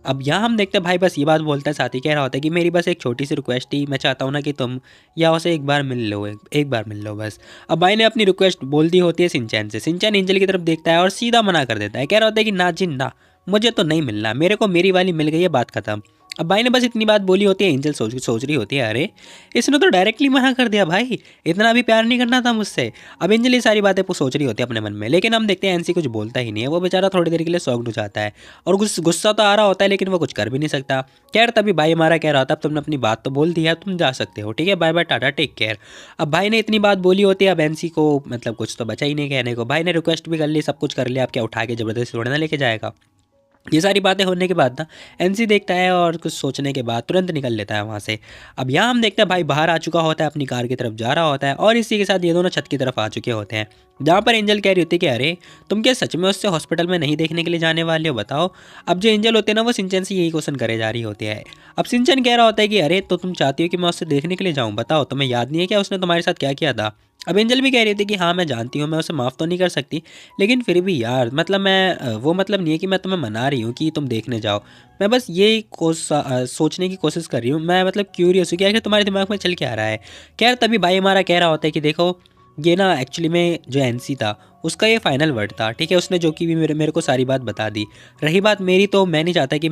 अब यहाँ हम देखते हैं भाई बस ये बात बोलता है, साथ ही कह रहा होता है कि मेरी बस एक छोटी सी रिक्वेस्ट थी, मैं चाहता हूँ ना कि तुम या उसे एक बार मिल लो, एक बार मिल लो बस। अब भाई ने अपनी रिक्वेस्ट बोल दी होती है सिंचैन से। सिंचैन एंजल की तरफ देखता है और सीधा मना कर देता है, कह रहा होता है कि ना जी ना, मुझे तो नहीं मिलना, मेरे को मेरी वाली मिल गई है, बात खत्म। अब भाई ने बस इतनी बात बोली होती है। एंजल सोच रही होती है अरे इसने तो डायरेक्टली मना कर दिया भाई, इतना भी प्यार नहीं करना था मुझसे। अब एंजल ये सारी बातें सोच रही होती है अपने मन में, लेकिन हम देखते हैं एनसी कुछ बोलता ही नहीं है। वो बेचारा थोड़ी देर के लिए शॉक्ड हो जाता है और गुस्सा तो आ रहा होता है, लेकिन वो कुछ कर भी नहीं सकता। खैर तभी भाई हमारा कह रहा था अब तुमने अपनी बात तो बोल दी है, तुम जा सकते हो, ठीक है, bye bye tata take care. अब भाई ने इतनी बात बोली होती है, अब एनसी को मतलब कुछ तो बचा ही नहीं कहने को। भाई ने रिक्वेस्ट भी कर ली, सब कुछ कर लिया, अब क्या उठा के जबरदस्ती थोड़ी ना लेके जाएगा। ये सारी बातें होने के बाद ना एनसी देखता है और कुछ सोचने के बाद तुरंत निकल लेता है वहाँ से। अब यहाँ हम देखते हैं भाई बाहर आ चुका होता है, अपनी कार की तरफ जा रहा होता है और इसी के साथ ये दोनों छत की तरफ आ चुके होते हैं, जहाँ पर एंजल कह रही होती है कि अरे तुम क्या सच में उससे हॉस्पिटल में नहीं देखने के लिए जाने वाले हो, बताओ। अब जो एंजल होते हैं ना वो सिंचन से यही क्वेश्चन करे जा रही होती है। अब सिंचन कह रहा होता है कि अरे तो तुम चाहती हो कि मैं उससे देखने के लिए जाऊँ, बताओ तुम्हें याद नहीं है क्या उसने तुम्हारे साथ क्या किया था। अब एंजल भी कह रही थी कि हाँ मैं जानती हूँ, मैं उसे माफ़ तो नहीं कर सकती, लेकिन फिर भी यार मतलब मैं वो मतलब नहीं है कि मैं तुम्हें मना रही हूँ कि तुम देखने जाओ, मैं बस ये सोचने की कोशिश कर रही हूँ, मैं मतलब क्यूरियस हूँ कि आखिर तुम्हारे दिमाग में चल क्या रहा है। खैर तभी भाई हमारा कह रहा होता है कि देखो ये ना एक्चुअली में जो एनसी था उसका ये फाइनल वर्ड था, ठीक है, उसने जो कि भी मेरे को सारी बात बता दी। रही बात मेरी, तो मैं नहीं चाहता कि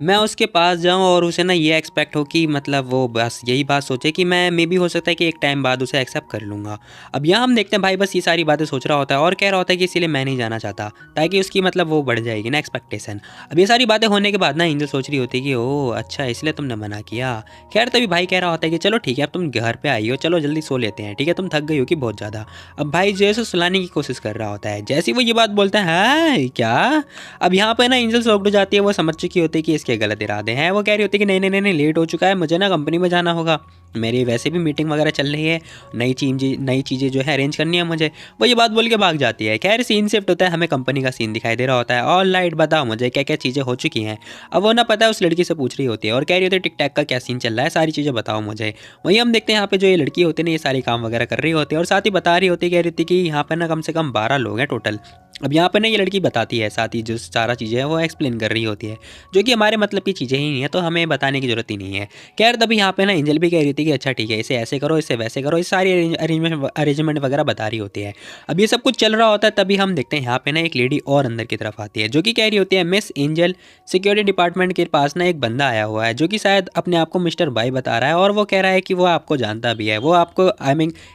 मैं उसके पास जाऊं और उसे ना ये एक्सपेक्ट हो कि मतलब वो बस यही बात सोचे कि मैं मे भी हो सकता है कि एक टाइम बाद उसे एक्सेप्ट कर लूँगा। अब यहाँ हम देखते हैं भाई बस ये सारी बातें सोच रहा होता है और कह रहा होता है कि इसीलिए मैं नहीं जाना चाहता, ताकि उसकी मतलब वो बढ़ जाएगी ना एक्सपेक्टेशन। अब ये सारी बातें होने के बाद ना एंजल सोच रही होती है कि ओह अच्छा इसलिए तुमने मना किया। खैर तभी भाई कह रहा होता है कि चलो ठीक है अब तुम घर पर आई हो, चलो जल्दी सो लेते हैं, ठीक है, तुम थक गई हो कि बहुत ज़्यादा। अब भाई जो है सो सुलाने की कोशिश कर रहा होता है, जैसे वो ये बात बोलता है क्या। अब यहाँ पर ना एंजल सॉफ्ट हो जाती है, वो समझ चुकी होती है कि इसके उसके गलत इरादे हैं। वो कह रही होती है कि नहीं नहीं नहीं नहीं, लेट हो चुका है, मुझे ना कंपनी में जाना होगा, मेरी वैसे भी मीटिंग वगैरह चल रही है, नई चीज़ें जो है अरेंज करनी है मुझे। वो ये बात बोल के भाग जाती है। खैर सीन शिफ्ट होता है, हमें कंपनी का सीन दिखाई दे रहा होता है। ऑल राइट, बताओ मुझे क्या क्या चीज़ें हो चुकी हैं। अब वो ना पता है उस लड़की से पूछ रही होती है और कह रही होती है टिक टैक का क्या सीन चल रहा है, सारी चीज़ें बताओ मुझे। वहीं हम देखते हैं यहाँ पे जो ये लड़की होती है ना, ये सारी काम वगैरह कर रही होती है और साथ ही बता रही होती है, कह रही थी कि यहाँ पर ना कम से कम 12 लोग हैं टोटल। अब यहाँ पर ना ये लड़की बताती है, साथ ही जो सारा चीज़ें हैं वो एक्सप्लेन कर रही होती है, जो कि हमारे मतलब की चीज़ें ही नहीं है, तो हमें बताने की ज़रूरत ही नहीं है। खैर तभी यहाँ पे ना एंजल भी कह रही थी कि अच्छा ठीक है, इसे ऐसे करो, इसे वैसे करो, इस सारी अरेंजमेंट वगैरह बता रही होती है। अब ये सब कुछ चल रहा होता है, तभी हम देखते हैं यहाँ पे ना एक लेडी और अंदर की तरफ आती है, जो कि कह रही होती है मिस एंजल, सिक्योरिटी डिपार्टमेंट के पास ना एक बंदा आया हुआ है जो कि शायद अपने आप को मिस्टर बाई बता रहा है और वो कह रहा है कि वो आपको जानता भी है, वो आपको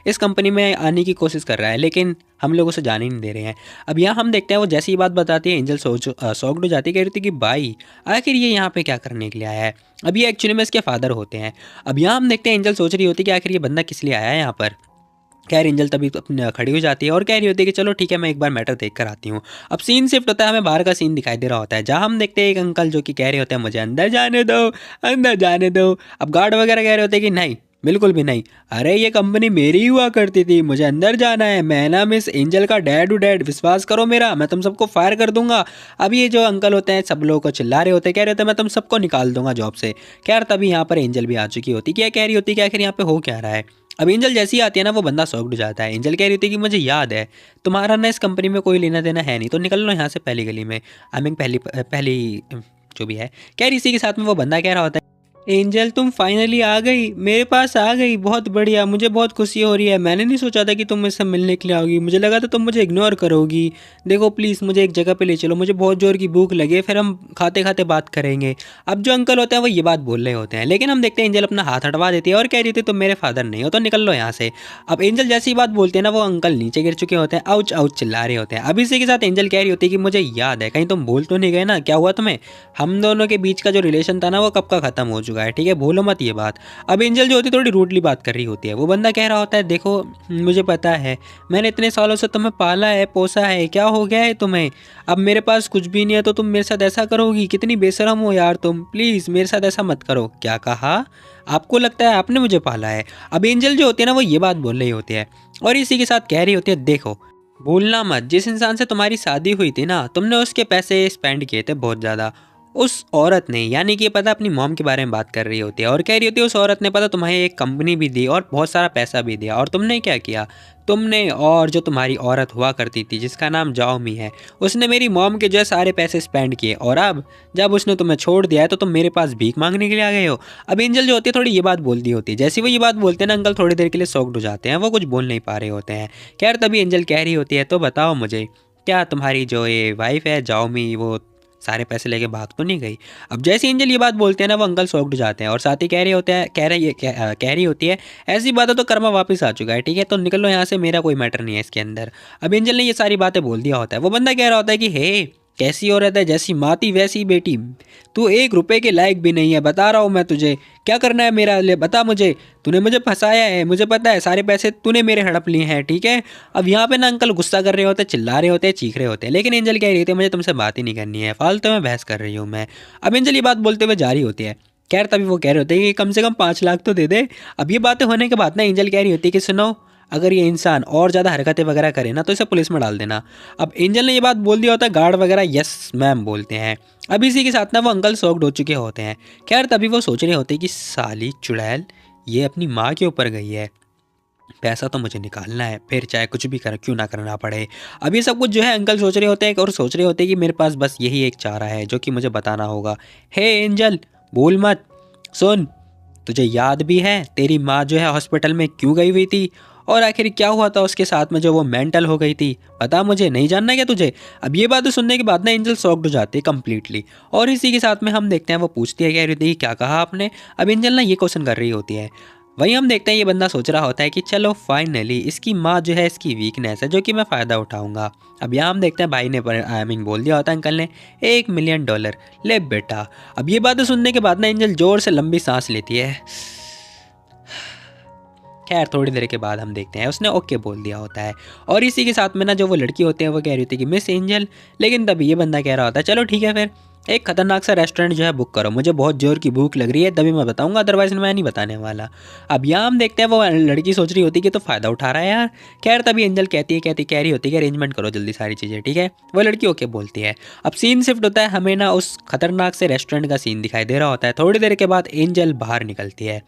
इस कंपनी में आने की कोशिश कर रहा है, लेकिन हम लोग उसे जाने नहीं दे रहे हैं। अब यहाँ हम देखते हैं वो जैसी ही बात बताती है, एंजल शॉक्ड हो जाती है, कह रही थी कि भाई आखिर ये यहाँ पे क्या करने के लिए आया है। अब ये एक्चुअली में इसके फादर होते हैं। अब यहाँ हम देखते हैं एंजल सोच रही होती है कि आखिर ये बंदा किस लिए आया है यहाँ पर। खैर एंजल तभी तो खड़ी हो जाती है और कह रही होती है कि चलो ठीक है, मैं एक बार मैटर देख कर आती हूँ। अब सीन शिफ्ट होता है, हमें बाहर का सीन दिखाई दे रहा होता है, जहाँ हम देखते हैं एक अंकल जो कि कह रहे होते हैं मुझे अंदर जाने दो, अंदर जाने दो। अब गार्ड वगैरह कह रहे होते हैं कि नहीं, बिल्कुल भी नहीं, अरे ये कंपनी मेरी ही हुआ करती थी, मुझे अंदर जाना है, मैं ना मिस एंजल का डैड टू डैड, विश्वास करो मेरा, मैं तुम सबको फायर कर दूंगा। अब ये जो अंकल होते हैं सब लोगों को चिल्ला रहे होते हैं, कह रहे होते हैं मैं तुम सबको निकाल दूंगा जॉब से। खैर तभी यहाँ पर एंजल भी आ चुकी होती, क्या कह रही होती कि आखिर यहाँ पे हो क्या रहा है। अब एंजल जैसी आती है ना, वो बंदा शॉक्ड हो जाता है। एंजल कह रही थी कि मुझे याद है, तुम्हारा ना इस कंपनी में कोई लेना देना है नहीं, तो निकल लो यहाँ से पहली गली में, आई मीन पहली पहली जो भी है। खैर इसी के साथ में वो बंदा कह रहा होता है एंजल तुम फाइनली आ गई, मेरे पास आ गई, बहुत बढ़िया, मुझे बहुत खुशी हो रही है, मैंने नहीं सोचा था कि तुम मुझसे मिलने के लिए आओगी, मुझे लगा था तुम मुझे इग्नोर करोगी। देखो प्लीज़ मुझे एक जगह पे ले चलो, मुझे बहुत जोर की भूख लगी है, फिर हम खाते खाते बात करेंगे। अब जो अंकल होते हैं वो ये बात बोल रहे होते हैं, लेकिन हम देखते हैं एंजल अपना हाथ हटवा देती है और कह रही थी तुम मेरे फादर नहीं हो, तो निकल लो यहाँ से। अब एंजल जैसी बात बोलते हैं ना, वो अंकल नीचे गिर चुके होते हैं, आउच आउच चिल्ला रहे होते हैं। अब इसी के साथ एंजल कह रही होती है कि मुझे याद है, कहीं तुम भूल तो नहीं गए ना, क्या हुआ तुम्हें, हम दोनों के बीच का जो रिलेशन था ना वो कब का ख़त्म हो चुका है, ठीक है, भूलो मत ये बात। अब एंजल जो होती है थोड़ी रूडली बात कर रही होती है। वो बंदा कह रहा होता है देखो मुझे पता है, मैंने इतने सालों से तुम्हें पाला है पोसा है, क्या हो गया है तुम्हें, अब मेरे पास कुछ भी नहीं है तो तुम मेरे साथ ऐसा करोगी, कितनी बेशरम हो यार तुम, प्लीज़ मेरे साथ ऐसा मत करो। क्या कहा, आपको लगता है आपने मुझे पाला है। अब एंजल जो होती है ना वो ये बात बोल रही होती है और इसी के साथ कह रही होती है देखो भूलना मत, जिस इंसान से तुम्हारी शादी हुई थी ना, तुमने उसके पैसे स्पेंड किए थे बहुत ज़्यादा। उस औरत ने, यानी कि ये पता अपनी मॉम के बारे में बात कर रही होती है और कह रही होती है उस औरत ने पता तुम्हें एक कंपनी भी दी और बहुत सारा पैसा भी दिया, और तुमने क्या किया, तुमने और जो तुम्हारी औरत हुआ करती थी जिसका नाम जाओमी है, उसने मेरी मॉम के जो है सारे पैसे स्पेंड किए, और अब जब उसने तुम्हें छोड़ दिया है तो तुम मेरे पास भीख मांगने के लिए आ गए हो। अब एंजल जो होती है थोड़ी ये बात बोलती होती है, जैसे वो ये बात बोलते हैं ना अंकल थोड़ी देर के लिए शॉक्ड हो जाते हैं, वो कुछ बोल नहीं पा रहे होते हैं। खैर तभी एंजल कह रही होती है तो बताओ मुझे, क्या तुम्हारी जो ये वाइफ है जाओमी वो सारे पैसे लेके भाग तो नहीं गई। अब जैसे एंजल ये बात बोलते हैं ना वो अंकल शॉक्ड हो जाते हैं और साथ ही कह रहे होते हैं कह रही होती है ऐसी बात है तो कर्मा वापस आ चुका है, ठीक है, तो निकल लो यहाँ से, मेरा कोई मैटर नहीं है इसके अंदर। अब एंजल ने ये सारी बातें बोल दिया होता है। वो बंदा कह रहा होता है कि हे कैसी औरत है, जैसी माती वैसी बेटी, तू 1 रुपए के लायक भी नहीं है, बता रहा हूँ मैं तुझे, क्या करना है मेरा ले बता मुझे, तूने मुझे फंसाया है, मुझे पता है, सारे पैसे तूने मेरे हड़प लिए हैं, ठीक है। अब यहाँ पे ना अंकल गुस्सा कर रहे होते हैं, चिल्ला रहे होते हैं, चीख रहे होते हैं, लेकिन एंजल कह रही थी मुझे तुमसे बात ही नहीं करनी है, फालतू में बहस कर रही हूँ मैं। अब एंजल ये बात बोलते हुए जारी होती है। खैर तभी वो कह रहे होते हैं कि कम से कम 5 लाख तो दे दे। अब ये बातें होने के बाद ना एंजल कह रही होती है कि सुनो, अगर ये इंसान और ज़्यादा हरकतें वगैरह करे ना तो इसे पुलिस में डाल देना। अब एंजल ने ये बात बोल दिया होता है, गार्ड वगैरह यस मैम बोलते हैं। अब इसी के साथ ना वो अंकल शॉक्ड हो चुके होते हैं। खैर तभी वो सोच रहे होते हैं कि साली चुड़ैल ये अपनी माँ के ऊपर गई है, पैसा तो मुझे निकालना है, फिर चाहे कुछ भी कर क्यों ना करना पड़े। अब ये सब कुछ जो है अंकल सोच रहे होते हैं और सोच रहे होते हैं कि मेरे पास बस यही एक चारा है जो कि मुझे बताना होगा। हे एंजल भूल मत, सुन, तुझे याद भी है तेरी माँ जो है हॉस्पिटल में क्यों गई हुई थी, और आखिर क्या हुआ था उसके साथ में जो वो मेंटल हो गई थी, बता मुझे, नहीं जानना क्या तुझे। अब ये बातें सुनने के बाद ना एंजल शॉक्ड हो जाती है कम्प्लीटली, और इसी के साथ में हम देखते हैं वो पूछती है कह रही थी क्या कहा आपने। अब एंजल ना ये क्वेश्चन कर रही होती है। वहीं हम देखते हैं ये बंदा सोच रहा होता है कि चलो फाइनली इसकी माँ जो है इसकी वीकनेस है जो कि मैं फ़ायदा उठाऊंगा। अब यहाँ हम देखते हैं भाई ने आई मीन बोल दिया होता है अंकल ने $1 मिलियन ले बेटा। अब ये बातें सुनने के बाद ना एंजल जोर से लंबी सांस लेती है। खैर थोड़ी देर के बाद हम देखते हैं उसने ओके बोल दिया होता है, और इसी के साथ में ना जो वो लड़की होती है वो कह रही होती है कि मिस एंजल, लेकिन तभी ये बंदा कह रहा होता है चलो ठीक है फिर एक खतरनाक सा रेस्टोरेंट जो है बुक करो, मुझे बहुत जोर की भूख लग रही है, तभी मैं बताऊंगा, अदरवाइज मैं नहीं बताने वाला। अब यहाँ हम देखते हैं वो लड़की सोच रही होती है कि तो फ़ायदा उठा रहा है यार। खैर तभी एंजल कह रही होती है कि अरेंजमेंट करो जल्दी सारी चीज़ें, ठीक है। वो लड़की ओके बोलती है। अब सीन शिफ्ट होता है, हमें ना उस खतरनाक से रेस्टोरेंट का सीन दिखाई दे रहा होता है। थोड़ी देर के बाद एंजल बाहर निकलती है।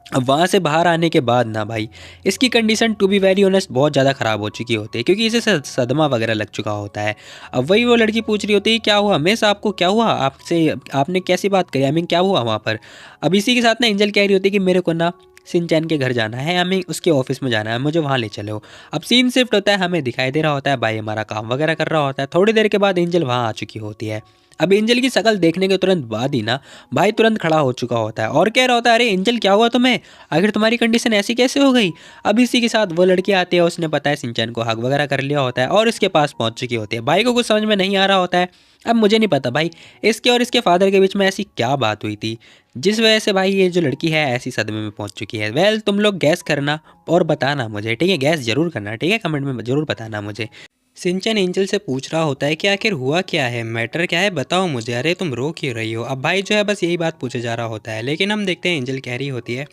अब वहाँ से बाहर आने के बाद ना भाई, इसकी condition to be very honest बहुत ज़्यादा ख़राब हो चुकी होती है, क्योंकि इसे सदमा वगैरह लग चुका होता है। अब वही वो लड़की पूछ रही होती है क्या हुआ मिस, आपको क्या हुआ, आपसे आपने कैसी बात करी, आई मीन क्या हुआ वहाँ पर। अब इसी के साथ ना एंजल कह रही होती है कि मेरे को ना सिंचैन के घर जाना है, हमें उसके ऑफिस में जाना है, मुझे वहाँ ले चलो। अब सीन शिफ्ट होता है, हमें दिखाई दे रहा होता है भाई हमारा काम वगैरह कर रहा होता है। थोड़ी देर के बाद एंजल वहाँ आ चुकी होती है। अब एंजल की शक्ल देखने के तुरंत बाद ही ना भाई तुरंत खड़ा हो चुका होता है और कह रहा होता है अरे एंजल क्या हुआ तुम्हें, आखिर तुम्हारी कंडीशन ऐसी कैसे हो गई। अब इसी के साथ वो लड़की आती है, उसने पता है सिंचैन को हक वगैरह कर लिया होता है और इसके पास पहुंच चुकी होती है। भाई को कुछ समझ में नहीं आ रहा होता है। अब मुझे नहीं पता भाई इसके और इसके फादर के बीच में ऐसी क्या बात हुई थी जिस वजह से भाई ये जो लड़की है ऐसी सदमे में पहुंच चुकी है। वेल तुम लोग गैस करना और बताना मुझे, ठीक है, गैस जरूर करना, ठीक है, कमेंट में जरूर बताना मुझे। सिंचन एंजल से पूछ रहा होता है कि आखिर हुआ क्या है, मैटर क्या है, बताओ मुझे, अरे तुम रो क्यों रही हो। अब भाई जो है बस यही बात पूछे जा रहा होता है, लेकिन हम देखते हैं एंजल कह रही होती है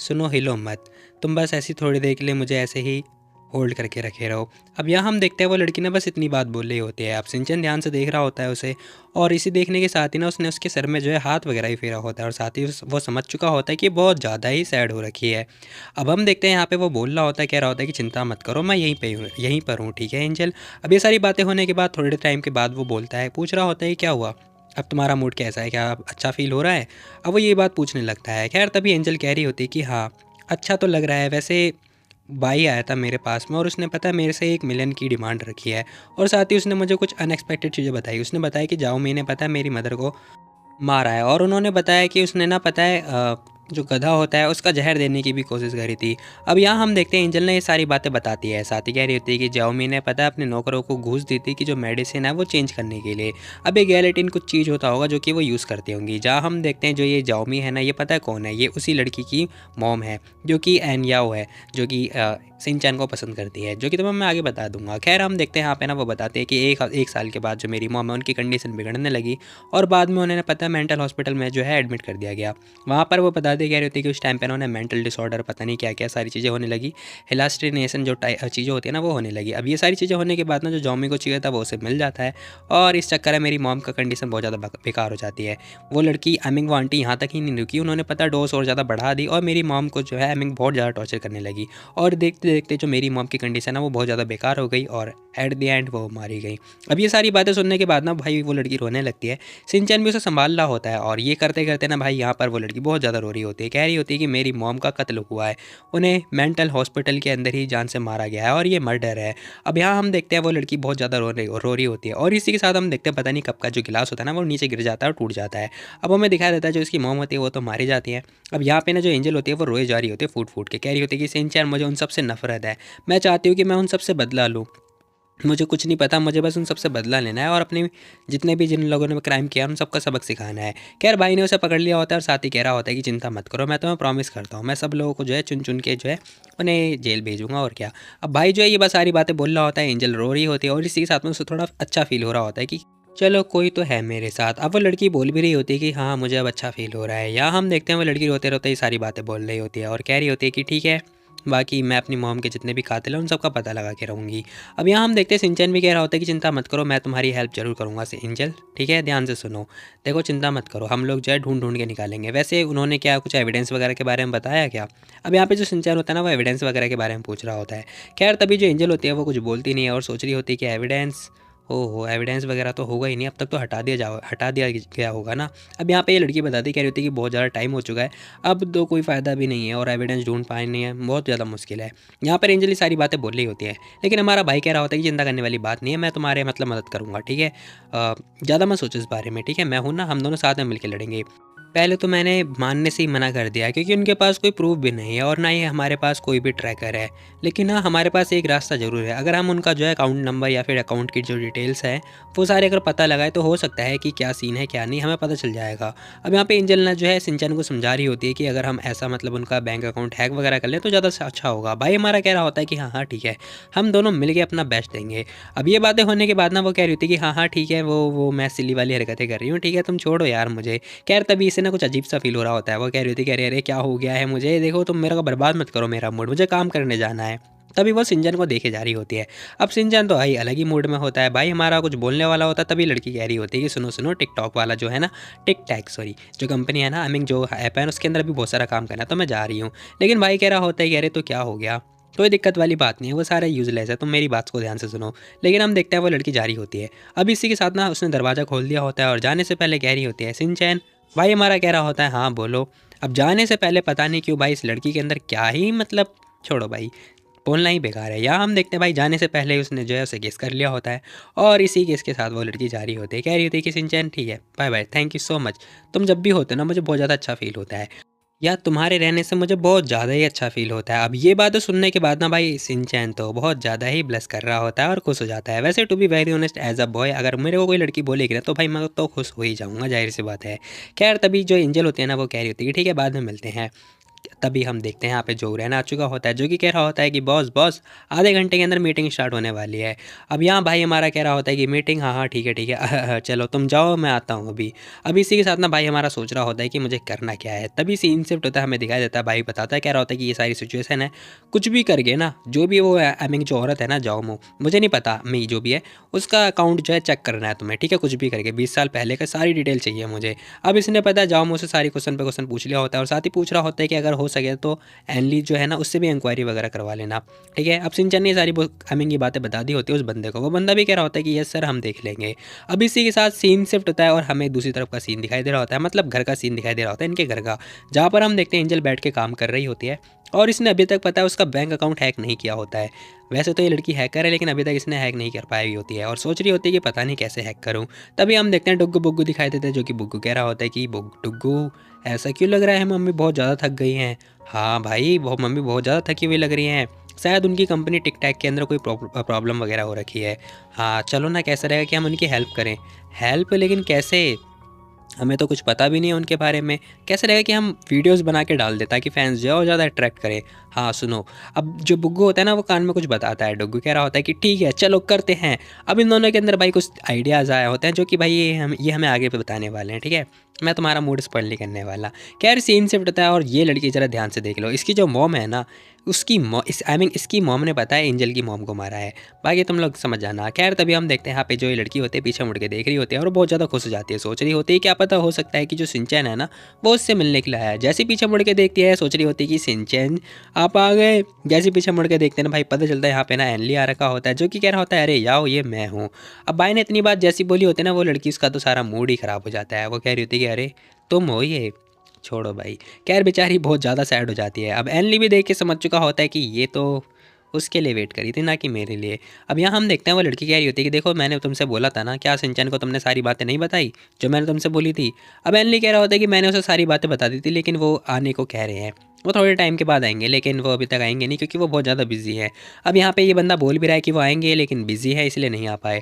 सुनो हिलो मत, तुम बस ऐसी थोड़ी देर के लिए मुझे ऐसे ही होल्ड करके रखे रहो। अब यहाँ हम देखते हैं वो लड़की ना बस इतनी बात बोल रही होती है। अब सिंचन ध्यान से देख रहा होता है उसे, और इसी देखने के साथ ही ना उसने उसके सर में जो है हाथ वगैरह ही फेरा होता है, और साथ ही वो समझ चुका होता है कि बहुत ज़्यादा ही सैड हो रखी है। अब हम देखते हैं यहाँ पे वो बोल रहा होता है, कह रहा होता है कि चिंता मत करो, मैं यहीं पर हूँ, ठीक है एंजल। अब ये सारी बातें होने के बाद थोड़े टाइम के बाद वो बोलता है, पूछ रहा होता है क्या हुआ, अब तुम्हारा मूड कैसा है, क्या अच्छा फील हो रहा है। अब वो ये बात पूछने लगता है। खैर तभी एंजल कह रही होती है कि हाँ अच्छा तो लग रहा है, वैसे भाई आया था मेरे पास में और उसने पता है मेरे से 1 मिलियन की डिमांड रखी है, और साथ ही उसने मुझे कुछ अनएक्सपेक्टेड चीज़ें बताई। उसने बताया कि जाओ मैंने पता है मेरी मदर को मारा है, और उन्होंने बताया कि उसने ना पता है जो गधा होता है उसका जहर देने की भी कोशिश करी थी। अब यहाँ हम देखते हैं एंजल ने ये सारी बातें बताती है, साथ ही कह रही होती है कि जाओमी ने पता है अपने नौकरों को घूस दी थी कि जो मेडिसिन है वो चेंज करने के लिए। अब ये गैलेटिन कुछ चीज़ होता होगा जो कि वो यूज़ करती होंगी। जहाँ हम देखते हैं जो ये जाओमी है ना, ये पता है कौन है, ये उसी लड़की की मॉम है जो कि एनयाओ है, जो कि सिंचैन को पसंद करती है, जो कि तुम्हें मैं आगे बता दूंगा। खैर हम देखते हैं यहाँ पे ना वो बताते हैं कि एक साल के बाद जो मेरी मॉम है उनकी कंडीशन बिगड़ने लगी, और बाद में उन्हें पता है मेंटल हॉस्पिटल में जो है एडमिट कर दिया गया। वहाँ पर वो बताते कह रही होती है कि उस टाइम पे ना उन्हें मेंटल डिसऑर्डर पता नहीं क्या क्या सारी चीज़ें होने लगी, हेलास्ट्रीनेशन जो चीज़ें होती है ना वो होने लगी। अब ये सारी चीज़ें होने के बाद ना जो जॉमी को चाहिए था वो उसे मिल जाता है, और इस चक्कर में मेरी मॉम का कंडीशन बहुत ज़्यादा बेकार हो जाती है। वो लड़की एमिंग वो आंटी यहाँ तक ही नहीं रुकी, उन्होंने पता डोज और ज़्यादा बढ़ा दी, और मेरी मॉम को जो है एमिंग बहुत ज़्यादा टॉर्चर करने लगी, और देखते देखते जो मेरी मॉम की कंडीशन है वो बहुत ज़्यादा बेकार हो गई, और एट द एंड वो मारी गई। अब ये सारी बातें सुनने के बाद ना भाई वो लड़की रोने लगती है। सिंचैन भी उसे संभाल रहा होता है, और ये करते करते ना भाई यहाँ पर वो लड़की बहुत ज़्यादा रो रही होती है। कह रही होती है कि मेरी मॉम का कत्ल हुआ है, उन्हें मेंटल हॉस्पिटल के अंदर ही जान से मारा गया है, और ये मर्डर है। अब यहाँ हम देखते हैं वो लड़की बहुत ज़्यादा रो रही होती है, और इसी के साथ हम देखते हैं पता नहीं कब का जो गिलास होता है ना वो नीचे गिर जाता है और टूट जाता है। अब हमें दिखाई देता है जो इसकी मॉम होती है वो तो मारी जाती है। अब यहाँ पे ना जो एंजल होती है वो रोए जा रही होती है फूट फूट के, कह रही होती है कि सिंचैन मुझे उन सबसे नफरत है, मैं चाहती हूँ कि मैं उन सबसे बदला लूँ, मुझे कुछ नहीं पता, मुझे बस उन सबसे बदला लेना है, और अपने जितने भी जिन लोगों ने क्राइम किया उन सबका सबक सिखाना है। खैर भाई ने उसे पकड़ लिया होता है, और साथ ही कह रहा होता है कि चिंता मत करो, मैं तुम्हें प्रॉमिस करता हूँ मैं सब लोगों को जो है चुन चुन के जो है उन्हें जेल भेजूंगा, और क्या। अब भाई जो है ये बस सारी बातें बोल रहा होता है, एंजल रो रही होती है, और इसी के साथ में उसे थोड़ा अच्छा फील हो रहा होता है कि चलो कोई तो है मेरे साथ। अब वो लड़की बोल भी रही होती है कि हाँ मुझे अब अच्छा फील हो रहा है। या हम देखते हैं वो लड़की रोते रोते ये सारी बातें बोल रही होती है, और कह रही होती है कि ठीक है बाकी मैं अपनी मॉम के जितने भी कातिल हैं उन सबका पता लगा के रहूँगी। अब यहाँ हम देखते हैं सिंचैन भी कह रहा होता है कि चिंता मत करो, मैं तुम्हारी हेल्प जरूर करूँगा से एंजल, ठीक है, ध्यान से सुनो, देखो चिंता मत करो, हम लोग जो है ढूंढ ढूंढ के निकालेंगे। वैसे उन्होंने क्या कुछ एविडेंस वगैरह के बारे में बताया क्या। अब यहाँ पे जो सिंचैन होता है ना वो एविडेंस वगैरह के बारे में पूछ रहा होता है। खैर तभी जो एंजल होती है वो कुछ बोलती नहीं है, और सोच रही होती है कि एविडेंस, ओहो एविडेंस वगैरह तो होगा ही नहीं, अब तक तो हटा दिया गया होगा ना। अब यहाँ पे ये लड़की बताती कह रही होती है कि बहुत ज़्यादा टाइम हो चुका है, अब तो कोई फ़ायदा भी नहीं है, और एविडेंस ढूंढ पाए नहीं है, बहुत ज़्यादा मुश्किल है। यहाँ पर एंजली सारी बातें बोल रही होती है, लेकिन हमारा भाई कह रहा होता है कि चिंता करने वाली बात नहीं है, मैं तुम्हारे मतलब मदद करूँगा, ठीक है, ज़्यादा मत सोचो इस बारे में, ठीक है, मैं हूँ ना, हम दोनों साथ में मिलकर लड़ेंगे। पहले तो मैंने मानने से ही मना कर दिया क्योंकि उनके पास कोई प्रूफ भी नहीं है और ना ही हमारे पास कोई भी ट्रैकर है। लेकिन हाँ, हमारे पास एक रास्ता ज़रूर है। अगर हम उनका जो है अकाउंट नंबर या फिर अकाउंट की जो डिटेल्स हैं वो सारे अगर पता लगाए तो हो सकता है कि क्या सीन है क्या नहीं, हमें पता चल जाएगा। अब यहाँ पे एंजल ना जो है शिनचैन को समझा रही होती है कि अगर हम ऐसा मतलब उनका बैंक अकाउंट हैक वगैरह कर लें तो ज़्यादा अच्छा होगा। भाई हमारा कह रहा होता है कि हाँ हाँ ठीक है, हम दोनों मिल के अपना बेस्ट देंगे। अब ये बातें होने के बाद ना वो कह रही होती है कि हाँ हाँ ठीक है, वो मैं सिली वाली हरकतें कर रही हूँ, ठीक है तुम छोड़ो यार मुझे। खैर तभी इसे ना कुछ अजीब सा फील हो रहा होता है। वो कह रही थी कि अरे अरे क्या हो गया है मुझे, देखो तुम मेरा को बर्बाद मत करो मेरा मूड, मुझे काम करने जाना है। तभी वो सिंजन को देखे जा रही होती है। अब सिंजन तो भाई अलग ही मूड में होता है, भाई हमारा कुछ बोलने वाला होता है। तभी लड़की कह रही होती है कि सुनो सुनो, टिकटॉक वाला जो है ना, टिक टैक सॉरी जो कंपनी है ना, आई मीन जो ऐप है उसके अंदर भी बहुत सारा काम करना है तो मैं जा रही हूँ। लेकिन भाई कह रहा होता है कि अरे तो क्या हो गया, कोई दिक्कत वाली बात नहीं है, वो सारा यूज़लेस है, तुम मेरी बात को ध्यान से सुनो। लेकिन हम देखते हैं वो लड़की जा रही होती है। अब इसी के साथ ना उसने दरवाज़ा खोल दिया होता है और जाने से पहले कह रही होती है सिंचैन। भाई हमारा कह रहा होता है हाँ बोलो। अब जाने से पहले पता नहीं क्यों भाई इस लड़की के अंदर क्या ही मतलब, छोड़ो भाई बोलना ही बेकार है। यहाँ हम देखते हैं भाई जाने से पहले उसने जो है उसे गेस कर लिया होता है और इसी केस के साथ वो लड़की जा रही होती है। कह रही होती है कि सिंचैन ठीक है bye bye, thank you so much, तुम जब भी होते हो ना मुझे बहुत ज़्यादा अच्छा फील होता है, या तुम्हारे रहने से मुझे बहुत ज़्यादा ही अच्छा फ़ील होता है। अब ये बातें सुनने के बाद ना भाई सिंचैन तो बहुत ज़्यादा ही ब्लश कर रहा होता है और खुश हो जाता है। वैसे to be very honest as a boy अगर मेरे को कोई लड़की बोलेगी ना तो भाई मैं तो खुश हो ही जाऊँगा, जाहिर सी बात है। खैर तभी जो एंजल होती है ना वो कह रही होती है कि ठीक है बाद में मिलते हैं। तभी हम देखते हैं यहाँ पे जो रैन आ चुका होता है जो कि कह रहा होता है कि बॉस बॉस आधे घंटे के अंदर मीटिंग स्टार्ट होने वाली है। अब यहाँ भाई हमारा कह रहा होता है कि मीटिंग, हाँ हाँ ठीक है चलो तुम जाओ मैं आता हूँ अभी। अब इसी के साथ ना भाई हमारा सोच रहा होता है कि मुझे करना क्या है। तभी सीन शिफ्ट होता है, हमें दिखाई देता है भाई बताता है, कह रहा होता है कि ये सारी सिचुएशन है, कुछ भी करके ना जो भी वो आई मीन जो औरत है ना जाओ मुझे नहीं पता मैं जो भी है उसका अकाउंट जो है चेक करना है तुम्हें, ठीक है कुछ भी करके 20 साल पहले का सारी डिटेल चाहिए मुझे। अब इसने पता है जाओ से सारी क्वेश्चन पे क्वेश्चन पूछ लिया होता है और साथ ही पूछ रहा होता है कि अगर हो सके तो एनली जो है ना उससे भी इंक्वायरी वगैरह करवा लेना, ठीक है। अब सिंचन ने सारी आई मीन ये बातें बता दी होती है उस बंदे को, वो बंदा भी कह रहा होता है कि यस सर हम देख लेंगे। अब इसी के साथ सीन शिफ्ट होता है और हमें दूसरी तरफ का सीन दिखाई दे रहा होता है, मतलब घर का सीन दिखाई दे रहा होता है इनके घर का, जहाँ पर हम देखते हैं एंजल बैठ के काम कर रही होती है और इसने अभी तक पता है उसका बैंक अकाउंट हैक नहीं किया होता है। वैसे तो ये लड़की हैकर है लेकिन अभी तक इसने हैक नहीं कर पाई होती है और सोच रही होती है कि पता नहीं कैसे हैक करूं। तभी हम देखते हैं डुग्गू बुग्गू दिखाई देते हैं जो कि बुग्गू कह रहा होता है कि डुग्गू ऐसा क्यों लग रहा है मम्मी बहुत ज़्यादा थक गई हैं। हाँ भाई मम्मी बहुत ज़्यादा थकी हुई लग रही हैं, शायद उनकी कंपनी टिक टैक के अंदर कोई प्रॉब्लम वगैरह हो रखी है। हाँ चलो ना कैसा रहेगा कि हम उनकी हेल्प करें। हेल्प लेकिन कैसे, हमें तो कुछ पता भी नहीं है उनके बारे में। कैसे रहेगा कि हम वीडियोस बना के डाल दें ताकि फैंस जो है वो ज़्यादा अट्रैक्ट करें। हाँ सुनो, अब जो बुग्गू होता है ना वो कान में कुछ बताता है, डुग्गू कह रहा होता है कि ठीक है चलो करते हैं। अब इन दोनों के अंदर भाई कुछ आइडियाज़ आए होते हैं जो कि भाई ये हमें आगे पे बताने वाले हैं, ठीक है। मैं तुम्हारा मूड स्पॉइल नहीं करने वाला। खैर सीन शिफ्ट होता है और ये लड़की ज़रा ध्यान से देख लो, इसकी जो मॉम है ना उसकी आई मीन इसकी मॉम ने पता है एंजल की मॉम को मारा है, बाकी तुम लोग समझ जाना। खैर तभी हम देखते हैं यहाँ पे जो ये लड़की होती है पीछे मुड़ के देख रही होती है और बहुत ज़्यादा खुश हो जाती है, सोच रही होती है क्या पता हो सकता है कि जो सिंचैन है ना वो उससे मिलने के लिए आया है। जैसे पीछे मुड़ के देखती है सोच रही होती है कि सिंचैन आप आ गए। जैसे पीछे मुड़ के देखते हैं ना भाई पता चलता है यहाँ पे ना एनली आ रखा होता है जो कि कह रहा होता है अरे याओ ये मैं हूँ। अब भाई ने इतनी बात जैसी बोली होती है ना वो लड़की उसका तो सारा मूड ही ख़राब हो जाता है। वो कह रही होती है कि अरे तुम हो ये, छोड़ो भाई। खैर बेचारी बहुत ज़्यादा सैड हो जाती है। अब एनली भी देख के समझ चुका होता है कि ये तो उसके लिए वेट करी थी ना कि मेरे लिए। अब यहाँ हम देखते हैं वो लड़की कह रही होती है कि देखो मैंने तुमसे बोला था ना, क्या सिंचन को तुमने सारी बातें नहीं बताई जो मैंने तुमसे बोली थी। अब एनली कह रहा होता है कि मैंने उसे सारी बातें बता दी थी लेकिन वो आने को कह रहे हैं, वो थोड़े टाइम के बाद आएंगे लेकिन वो अभी तक आएंगे नहीं क्योंकि वो बहुत ज़्यादा बिजी है। अब यहाँ पे ये बंदा बोल भी रहा है कि वो आएंगे लेकिन बिजी है इसलिए नहीं आ पाए।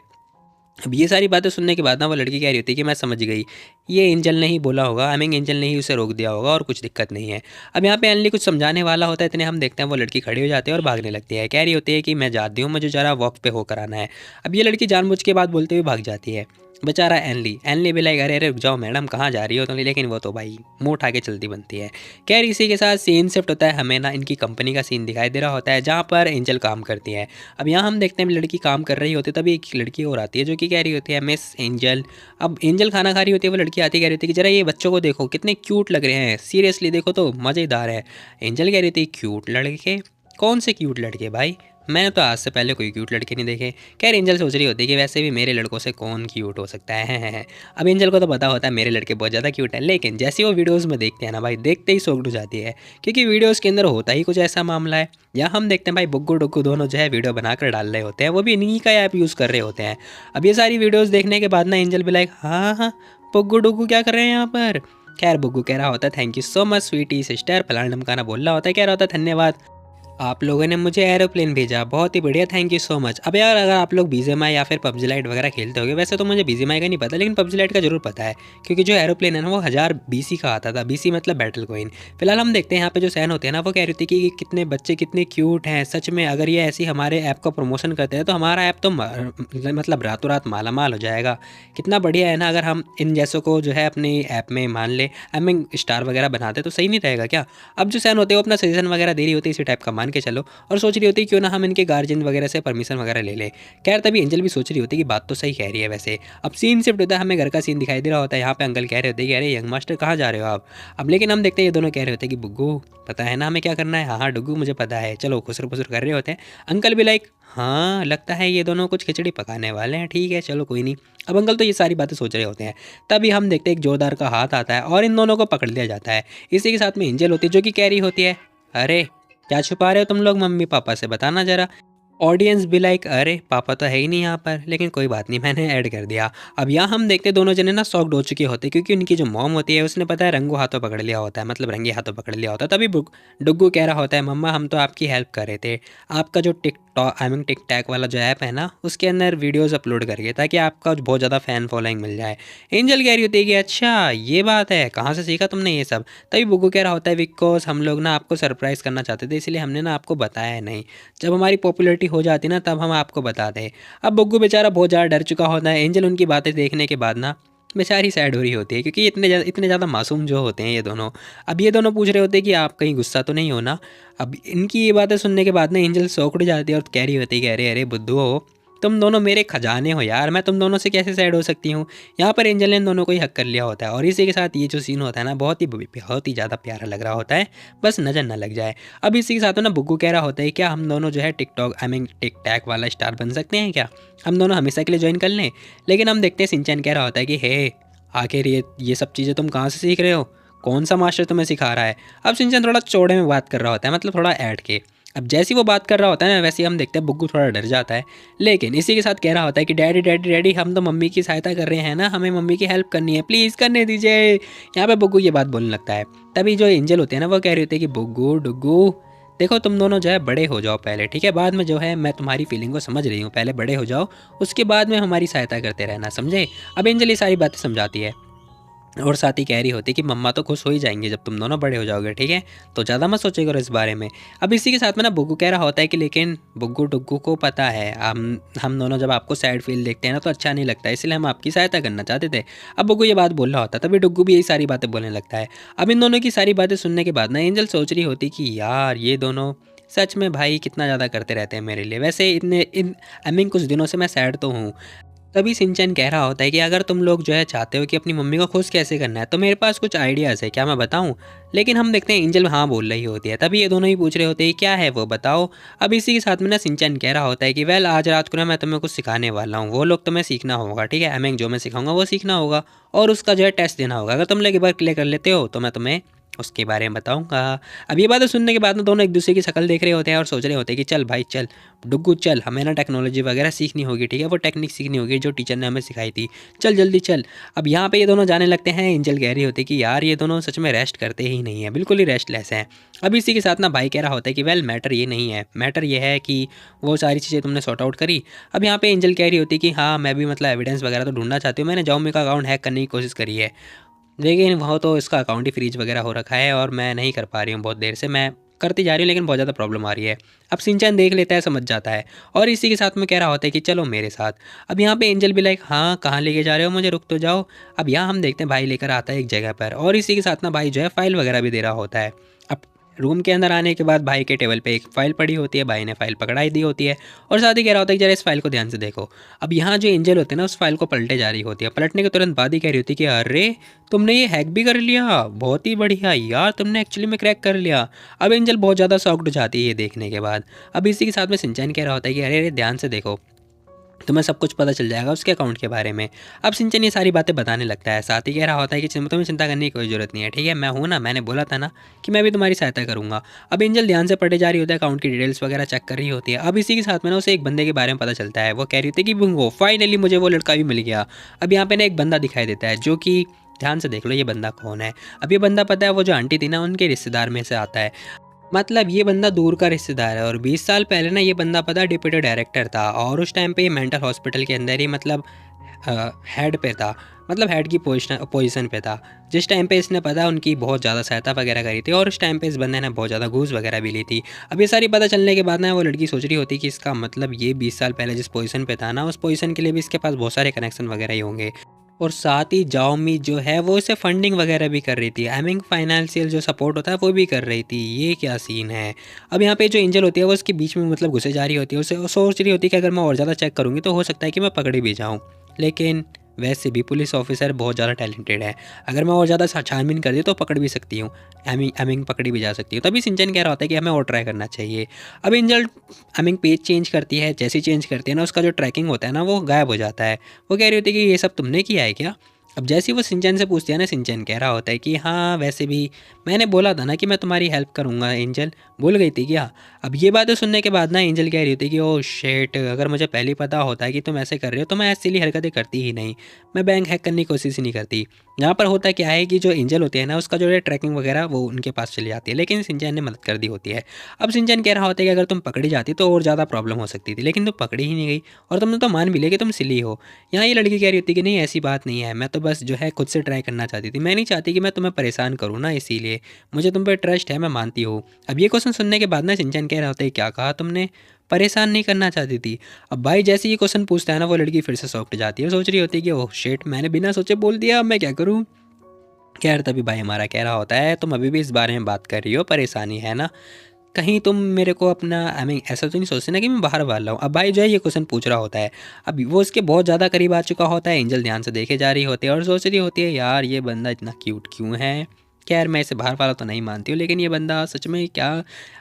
अब ये सारी बातें सुनने के बाद ना वो लड़की कह रही होती है कि मैं समझ गई, ये एंजल ने ही बोला होगा, आई मीन एंजल ने ही उसे रोक दिया होगा और कुछ दिक्कत नहीं है। अब यहाँ पे एनली कुछ समझाने वाला होता है, इतने हम देखते हैं वो लड़की खड़ी हो जाती है और भागने लगती है। कह रही होती है कि मैं जाती हूँ, मुझे ज़रा वॉक पे होकर आना है। अब ये लड़की जानबूझ के बात बोलते हुए भाग जाती है। बेचारा एनली भी लाइक अरे अरे रुक जाओ मैडम कहाँ जा रही हो तुम, लेकिन वो तो भाई मुँह उठा के चलती बनती है। खैर इसी के साथ सीन शिफ्ट होता है, हमें ना इनकी कंपनी का सीन दिखाई दे रहा होता है जहाँ पर एंजल काम करती है। अब यहाँ हम देखते हैं लड़की काम कर रही होती है तभी एक लड़की और आती है जो कि कह रही होती है मिस एंजल। अब एंजल खाना खा रही होती है, वो लड़की आती कह रही होती है कि जरा ये बच्चों को देखो कितने क्यूट लग रहे हैं, सीरियसली देखो तो मज़ेदार है। एंजल कह रही थी क्यूट लड़के, कौन से क्यूट लड़के भाई, मैंने तो आज से पहले कोई क्यूट लड़के नहीं देखे। खैर एंजल सोच रही होती है कि वैसे भी मेरे लड़कों से कौन क्यूट हो सकता है। अब एंजल को तो पता होता है मेरे लड़के बहुत ज़्यादा क्यूट हैं, लेकिन जैसे वो वीडियोस में देखते हैं ना भाई देखते ही सोच हो जाती है क्योंकि वीडियोस के अंदर होता ही कुछ ऐसा मामला है। यहाँ हम देखते हैं भाई बुग्गू डुग्गू दोनों जो है वीडियो बनाकर डाल रहे होते हैं, वो भी इन्हीं का ऐप यूज़ कर रहे होते हैं। अब ये सारी वीडियोज़ देखने के बाद ना एंजल भी लाइक हाँ हाँ बुग्गू डुग्गू क्या कर रहे हैं यहाँ पर। खैर बुग्गू कह रहा होता है thank you so much sweetie sister, फलाना ढमकाना बोल रहा होता है, कह रहा होता है धन्यवाद, आप लोगों ने मुझे एरोप्लेन भेजा, बहुत ही बढ़िया, थैंक यू सो मच। अब यार अगर आप लोग बीजीएमआई या फिर पबजी लाइट वगैरह खेलते होगे, वैसे तो मुझे बीजीएमआई का नहीं पता लेकिन पबजी लाइट का जरूर पता है, क्योंकि जो एरोप्लेन है ना वो 1000 BC का आता था, BC मतलब बैटल कॉइन। फिलहाल हम देखते हैं यहाँ पे जो सैन होते हैं ना वो कह रही थी कि कितने बच्चे कितने क्यूट हैं, सच में अगर ये ऐसी हमारे ऐप का प्रमोशन करते हैं तो हमारा ऐप तो मतलब रातों रात माला माल हो जाएगा। कितना बढ़िया है ना अगर हम इन जैसों को जो है अपनी ऐप में मान ले आई मीन स्टार वगैरह बनाते तो सही नहीं रहेगा क्या। अब जो सैन होते हैं वो अपना सजेशन वगैरह दे रही होती है इसी टाइप का मान के चलो, और सोच रही होती क्यों ना हम इनके गार्जियन वगैरह से परमिशन वगैरह ले ले। खैर तभी एंजल भी सोच रही होती कि बात तो सही कह रही है वैसे। अब सीन शिफ्ट होता है, हमें घर का सीन दिखाई दे रहा होता है, यहाँ पे अंकल कह रहे होते हैं कि अरे यंग मास्टर कहाँ जा रहे हो आप। अब लेकिन हम देखते हैं ये दोनों कह रहे होते हैं कि बुग्गू पता है ना हमें क्या करना है, हाँ हाँ डुग्गू मुझे पता है, चलो खुसर फुसर कर रहे होते हैं। अंकल भी लाइक हाँ लगता है ये दोनों कुछ खिचड़ी पकाने वाले हैं, ठीक है चलो कोई नहीं। अब अंकल तो ये सारी बातें सोच रहे होते हैं, तभी हम देखते हैं एक जोरदार का हाथ आता है और इन दोनों को पकड़ लिया जाता है। इसी के साथ में एंजल होती है जो कि कह रही होती है अरे क्या छुपा रहे हो तुम लोग मम्मी पापा से, बताना जरा। ऑडियंस भी लाइक अरे पापा तो है ही नहीं यहाँ पर, लेकिन कोई बात नहीं मैंने ऐड कर दिया। अब यहाँ हम देखते दोनों जने ना शॉक्ड हो चुके होते क्योंकि उनकी जो मॉम होती है उसने पता है रंगू हाथों पकड़ लिया होता है, मतलब रंगे हाथों पकड़ लिया होता है। तभी डुग्गू कह रहा होता है मम्मा हम तो आपकी हेल्प कर रहे थे, आपका जो टिक टैक वाला जो ऐप है ना उसके अंदर वीडियोज़ अपलोड करके ताकि आपका बहुत ज़्यादा फ़ैन फॉलोइंग मिल जाए। एंजल कह रही होती है कि अच्छा ये बात है, कहाँ से सीखा तुमने ये सब। तभी बुग्गू कह रहा होता है बिकॉज हम लोग ना आपको सरप्राइज़ करना चाहते थे इसलिए हमने ना आपको बताया नहीं, जब हमारी पॉपुलैरिटी हो जाती ना तब हम आपको बता दें। अब बुग्गू बेचारा बहुत ज़्यादा डर चुका होता है, एंजल उनकी बातें देखने के बाद ना बेचारी सैड हो रही होती है क्योंकि इतने ज़्यादा मासूम जो होते हैं ये दोनों। अब ये दोनों पूछ रहे होते हैं कि आप कहीं गुस्सा तो नहीं हो ना। अब इनकी ये बातें सुनने के बाद ना एंजल चौंक जाती है और कह रही होती है कि अरे अरे बुद्धू हो, तुम दोनों मेरे खजाने हो यार, मैं तुम दोनों से कैसे सैड हो सकती हूँ। यहाँ पर एंजल ने इन दोनों को ही हक कर लिया होता है और इसी के साथ ये जो सीन होता है ना बहुत ही ज़्यादा प्यारा लग रहा होता है, बस नज़र ना लग जाए। अब इसी के साथ में ना बुग्गू कह रहा होता है क्या हम दोनों जो है टिकटॉक आई मीन टिक टैक वाला स्टार बन सकते हैं क्या, हम दोनों हमेशा के लिए ज्वाइन कर लें। लेकिन हम देखते हैं सिंचन कह रहा होता है कि हे आखिर ये सब चीज़ें तुम कहाँ से सीख रहे हो, कौन सा मास्टर तुम्हें सिखा रहा है। अब सिंचन थोड़ा चौड़े में बात कर रहा होता है, मतलब थोड़ा ऐड के। अब जैसी वो बात कर रहा होता है ना वैसे ही हम देखते हैं बुग्गू थोड़ा डर जाता है, लेकिन इसी के साथ कह रहा होता है कि डैडी डैडी डैडी हम तो मम्मी की सहायता कर रहे हैं ना, हमें मम्मी की हेल्प करनी है, प्लीज़ करने दीजिए। यहाँ पे बुग्गू ये बात बोलने लगता है। तभी जो एंजल होते हैं ना वो कह रहे होते हैं कि बुग्गू डुग्गू देखो तुम दोनों जो है बड़े हो जाओ पहले, ठीक है, बाद में जो है मैं तुम्हारी फीलिंग को समझ रही हूँ, पहले बड़े हो जाओ उसके बाद में हमारी सहायता करते रहना, समझे। अब एंजल ये सारी बातें समझाती है और साथ ही कह रही होती कि मम्मा तो खुश हो ही जाएंगे जब तुम दोनों बड़े हो जाओगे, ठीक है, तो ज़्यादा मत सोचे करो इस बारे में। अब इसी के साथ में ना बुग्गू कह रहा होता है कि लेकिन बुग्गू डुग्गू को पता है हम दोनों जब आपको सैड फील देखते हैं ना तो अच्छा नहीं लगता, इसलिए हम आपकी सहायता करना चाहते थे। अब बुग्गू ये बात बोल रहा होता है, तभी डुग्गू भी यही सारी बातें बोलने लगता है। अब इन दोनों की सारी बातें सुनने के बाद ना एंजल सोच रही होती कि यार ये दोनों सच में भाई कितना ज़्यादा करते रहते हैं मेरे लिए, वैसे आई मीन कुछ दिनों से मैं सैड तो हूँ। तभी सिंचन कह रहा होता है कि अगर तुम लोग जो है चाहते हो कि अपनी मम्मी को खुश कैसे करना है तो मेरे पास कुछ आइडियाज़ है, क्या मैं बताऊं। लेकिन हम देखते हैं एंजल हाँ बोल रही होती है, तभी ये दोनों ही पूछ रहे होते हैं क्या है वो बताओ। अब इसी के साथ में ना सिंचन कह रहा होता है कि वेल आज रात को ना मैं तुम्हें कुछ सिखाने वाला हूँ, वो लोग तुम्हें सीखना होगा, ठीक है, आई मीन जो मैं सिखाऊंगा वो सीखना होगा और उसका जो है टेस्ट देना होगा। अगर तुम लोग एक बार क्लियर कर लेते हो तो मैं तुम्हें उसके बारे में बताऊंगा। अब ये बातें सुनने के बाद में दोनों एक दूसरे की शक्ल देख रहे होते हैं और सोच रहे होते हैं कि चल भाई चल डुग्गू चल, हमें ना टेक्नोलॉजी वगैरह सीखनी होगी, ठीक है, वो टेक्निक सीखनी होगी जो टीचर ने हमें सिखाई थी, चल जल्दी चल। अब यहाँ पे ये दोनों जाने लगते हैं। एंजल कह रही होती है कि यार ये दोनों सच में रेस्ट करते ही नहीं है, बिल्कुल ही रेस्टलेस हैं। अब इसी के साथ ना भाई कह रहा होता है कि वेल मैटर ये नहीं है, मैटर ये है कि वो सारी चीज़ें तुमने सॉर्ट आउट करी। अब यहाँ पे एंजल कह रही होती है कि हाँ मैं भी मतलब एविडेंस वगैरह तो ढूंढना चाहती हूँ, मैंने जाओमी का अकाउंट हैक करने की कोशिश करी है लेकिन वो तो इसका अकाउंट ही फ्रीज वगैरह हो रखा है और मैं नहीं कर पा रही हूँ, बहुत देर से मैं करती जा रही हूँ लेकिन बहुत ज़्यादा प्रॉब्लम आ रही है। अब सिंचन देख लेता है, समझ जाता है और इसी के साथ में कह रहा होता है कि चलो मेरे साथ। अब यहाँ पे एंजल भी लाइक हाँ कहाँ लेके जा रहे हो मुझे, रुक तो जाओ। अब यहाँ हम देखते हैं भाई लेकर आता है एक जगह पर और इसी के साथ ना भाई जो है फाइल वगैरह भी दे रहा होता है। अब रूम के अंदर आने के बाद भाई के टेबल पे एक फ़ाइल पड़ी होती है, भाई ने फ़ाइल पकड़ाई दी होती है और साथ ही कह रहा होता है कि जरा इस फाइल को ध्यान से देखो। अब यहाँ जो एंजल होते हैं ना उस फाइल को पलटे जा रही होती है, पलटने के तुरंत बाद ही कह रही होती है कि अरे तुमने ये हैक भी कर लिया, बहुत ही बढ़िया यार, तुमने एक्चुअली में क्रैक कर लिया। अब एंजल बहुत ज़्यादा शॉक्ड हो जाती है ये देखने के बाद। अब इसी के साथ में सिंचन कह रहा होता है कि अरे अरे ध्यान से देखो, तुम्हें सब कुछ पता चल जाएगा उसके अकाउंट के बारे में। अब सिंचन ये सारी बातें बताने लगता है, साथ ही कह रहा होता है कि तुम्हें चिंता करने की कोई ज़रूरत नहीं है, ठीक है, मैं हूँ ना, मैंने बोला था ना कि मैं भी तुम्हारी सहायता करूँगा। अब एंजल ध्यान से पढ़े जा रही होता है, अकाउंट की डिटेल्स वगैरह चेक कर रही होती है। अब इसी के साथ में ना उसे एक बंदे के बारे में पता चलता है, वो कह रही थी कि बिंगो फाइनली मुझे वो लड़का भी मिल गया। अब यहाँ पे ना एक बंदा दिखाई देता है जो कि ध्यान से देख लो ये बंदा कौन है। अब ये बंदा पता है वो जो आंटी थी ना उनके रिश्तेदार में से आता है। मतलब ये बंदा दूर का रिश्तेदार है और 20 साल पहले ना ये बंदा पता डिप्टी डायरेक्टर था और उस टाइम पे ये मेंटल हॉस्पिटल के अंदर ही मतलब हेड पे था। मतलब हेड की पोजीशन पे था। जिस टाइम पे इसने पता उनकी बहुत ज़्यादा सहायता वगैरह करी थी और उस टाइम पे इस बंदे ने बहुत ज़्यादा घूस वगैरह भी ली थी। अब ये सारी पता चलने के बाद ना वो लड़की सोच रही होती कि इसका मतलब ये 20 साल पहले जिस पोजीशन पे था ना उस पोजीशन के लिए भी इसके पास बहुत सारे कनेक्शन वगैरह ही होंगे। और साथ ही जाओमी जो है वो इसे फंडिंग वगैरह भी कर रही थी। आई मीन फाइनेंशियल जो सपोर्ट होता है वो भी कर रही थी। ये क्या सीन है। अब यहाँ पे जो एंजल होती है वो उसके बीच में मतलब घुसे जा रही होती है। उसे वो सोच रही होती है कि अगर मैं और ज़्यादा चेक करूँगी तो हो सकता है कि मैं पकड़ी भी जाऊँ। लेकिन वैसे भी पुलिस ऑफिसर बहुत ज़्यादा टैलेंटेड है। अगर मैं और ज़्यादा छानबीन कर दी तो पकड़ भी सकती हूँ। आई मीन पकड़ी भी जा सकती हूँ। तभी सिंचन कह रहा होता है कि हमें और ट्राई करना चाहिए। अब angel I mean page change करती है। जैसे ही चेंज करती है ना उसका जो ट्रैकिंग होता है ना वो गायब हो जाता है। वो कह रही होती है कि ये सब तुमने किया है क्या। अब जैसे ही वो सिंचन से पूछती है ना सिंचन कह रहा होता है कि हाँ वैसे भी मैंने बोला था ना कि मैं तुम्हारी हेल्प करूँगा एंजल, भूल गई थी क्या। अब ये बातें सुनने के बाद ना एंजल कह रही होती है कि ओह शेट, अगर मुझे पहले ही पता होता है कि तुम ऐसे कर रहे हो तो मैं ऐसी सिली हरकतें करती ही नहीं। मैं बैंक हैक करने की कोशिश ही नहीं करती। यहाँ पर होता क्या है कि जो एंजल होती है ना उसका जो है ट्रैकिंग वगैरह वो उनके पास चली जाती है, लेकिन सिंचन ने मदद कर दी होती है। अब सिंचन कह रहा होता है कि अगर तुम पकड़ी जाती तो और ज़्यादा प्रॉब्लम हो सकती थी, लेकिन तुम पकड़ी ही नहीं गई और तुमने तो मान भी लिया कि तुम सिली हो। यहाँ ये लड़की कह रही होती है कि नहीं ऐसी बात नहीं है, मैं तो बस जो है खुद से ट्राई करना चाहती थी। मैं नहीं चाहती कि मैं तुम्हें परेशान करूँ ना, इसीलिए मुझे तुम पर ट्रस्ट है, मैं मानती हूँ। अब ये क्वेश्चन सुनने के बाद ना सिंचन कह रहा होता है क्या कहा तुमने, परेशान नहीं करना चाहती थी। अब भाई जैसे ये क्वेश्चन पूछता है ना वो लड़की फिर से सॉफ्ट जाती है। सोच रही होती है कि ओह शिट, मैंने बिना सोचे बोल दिया, अब मैं क्या करूँ। खैर तभी भाई हमारा कह रहा होता है तुम अभी भी इस बारे में बात कर रही हो, परेशानी है ना, कहीं तुम मेरे को अपना आई मीन ऐसा तो नहीं सोचते ना कि मैं बाहर वाला हूँ। अब भाई जो है ये क्वेश्चन पूछ रहा होता है। अब वो उसके बहुत ज़्यादा करीब आ चुका होता है। एंजल ध्यान से देखे जा रही होती है और सोच रही होती है यार ये बंदा इतना क्यूट क्यों है। खैर मैं इसे बाहर वाला तो नहीं मानती हूँ, लेकिन ये बंदा सच में क्या।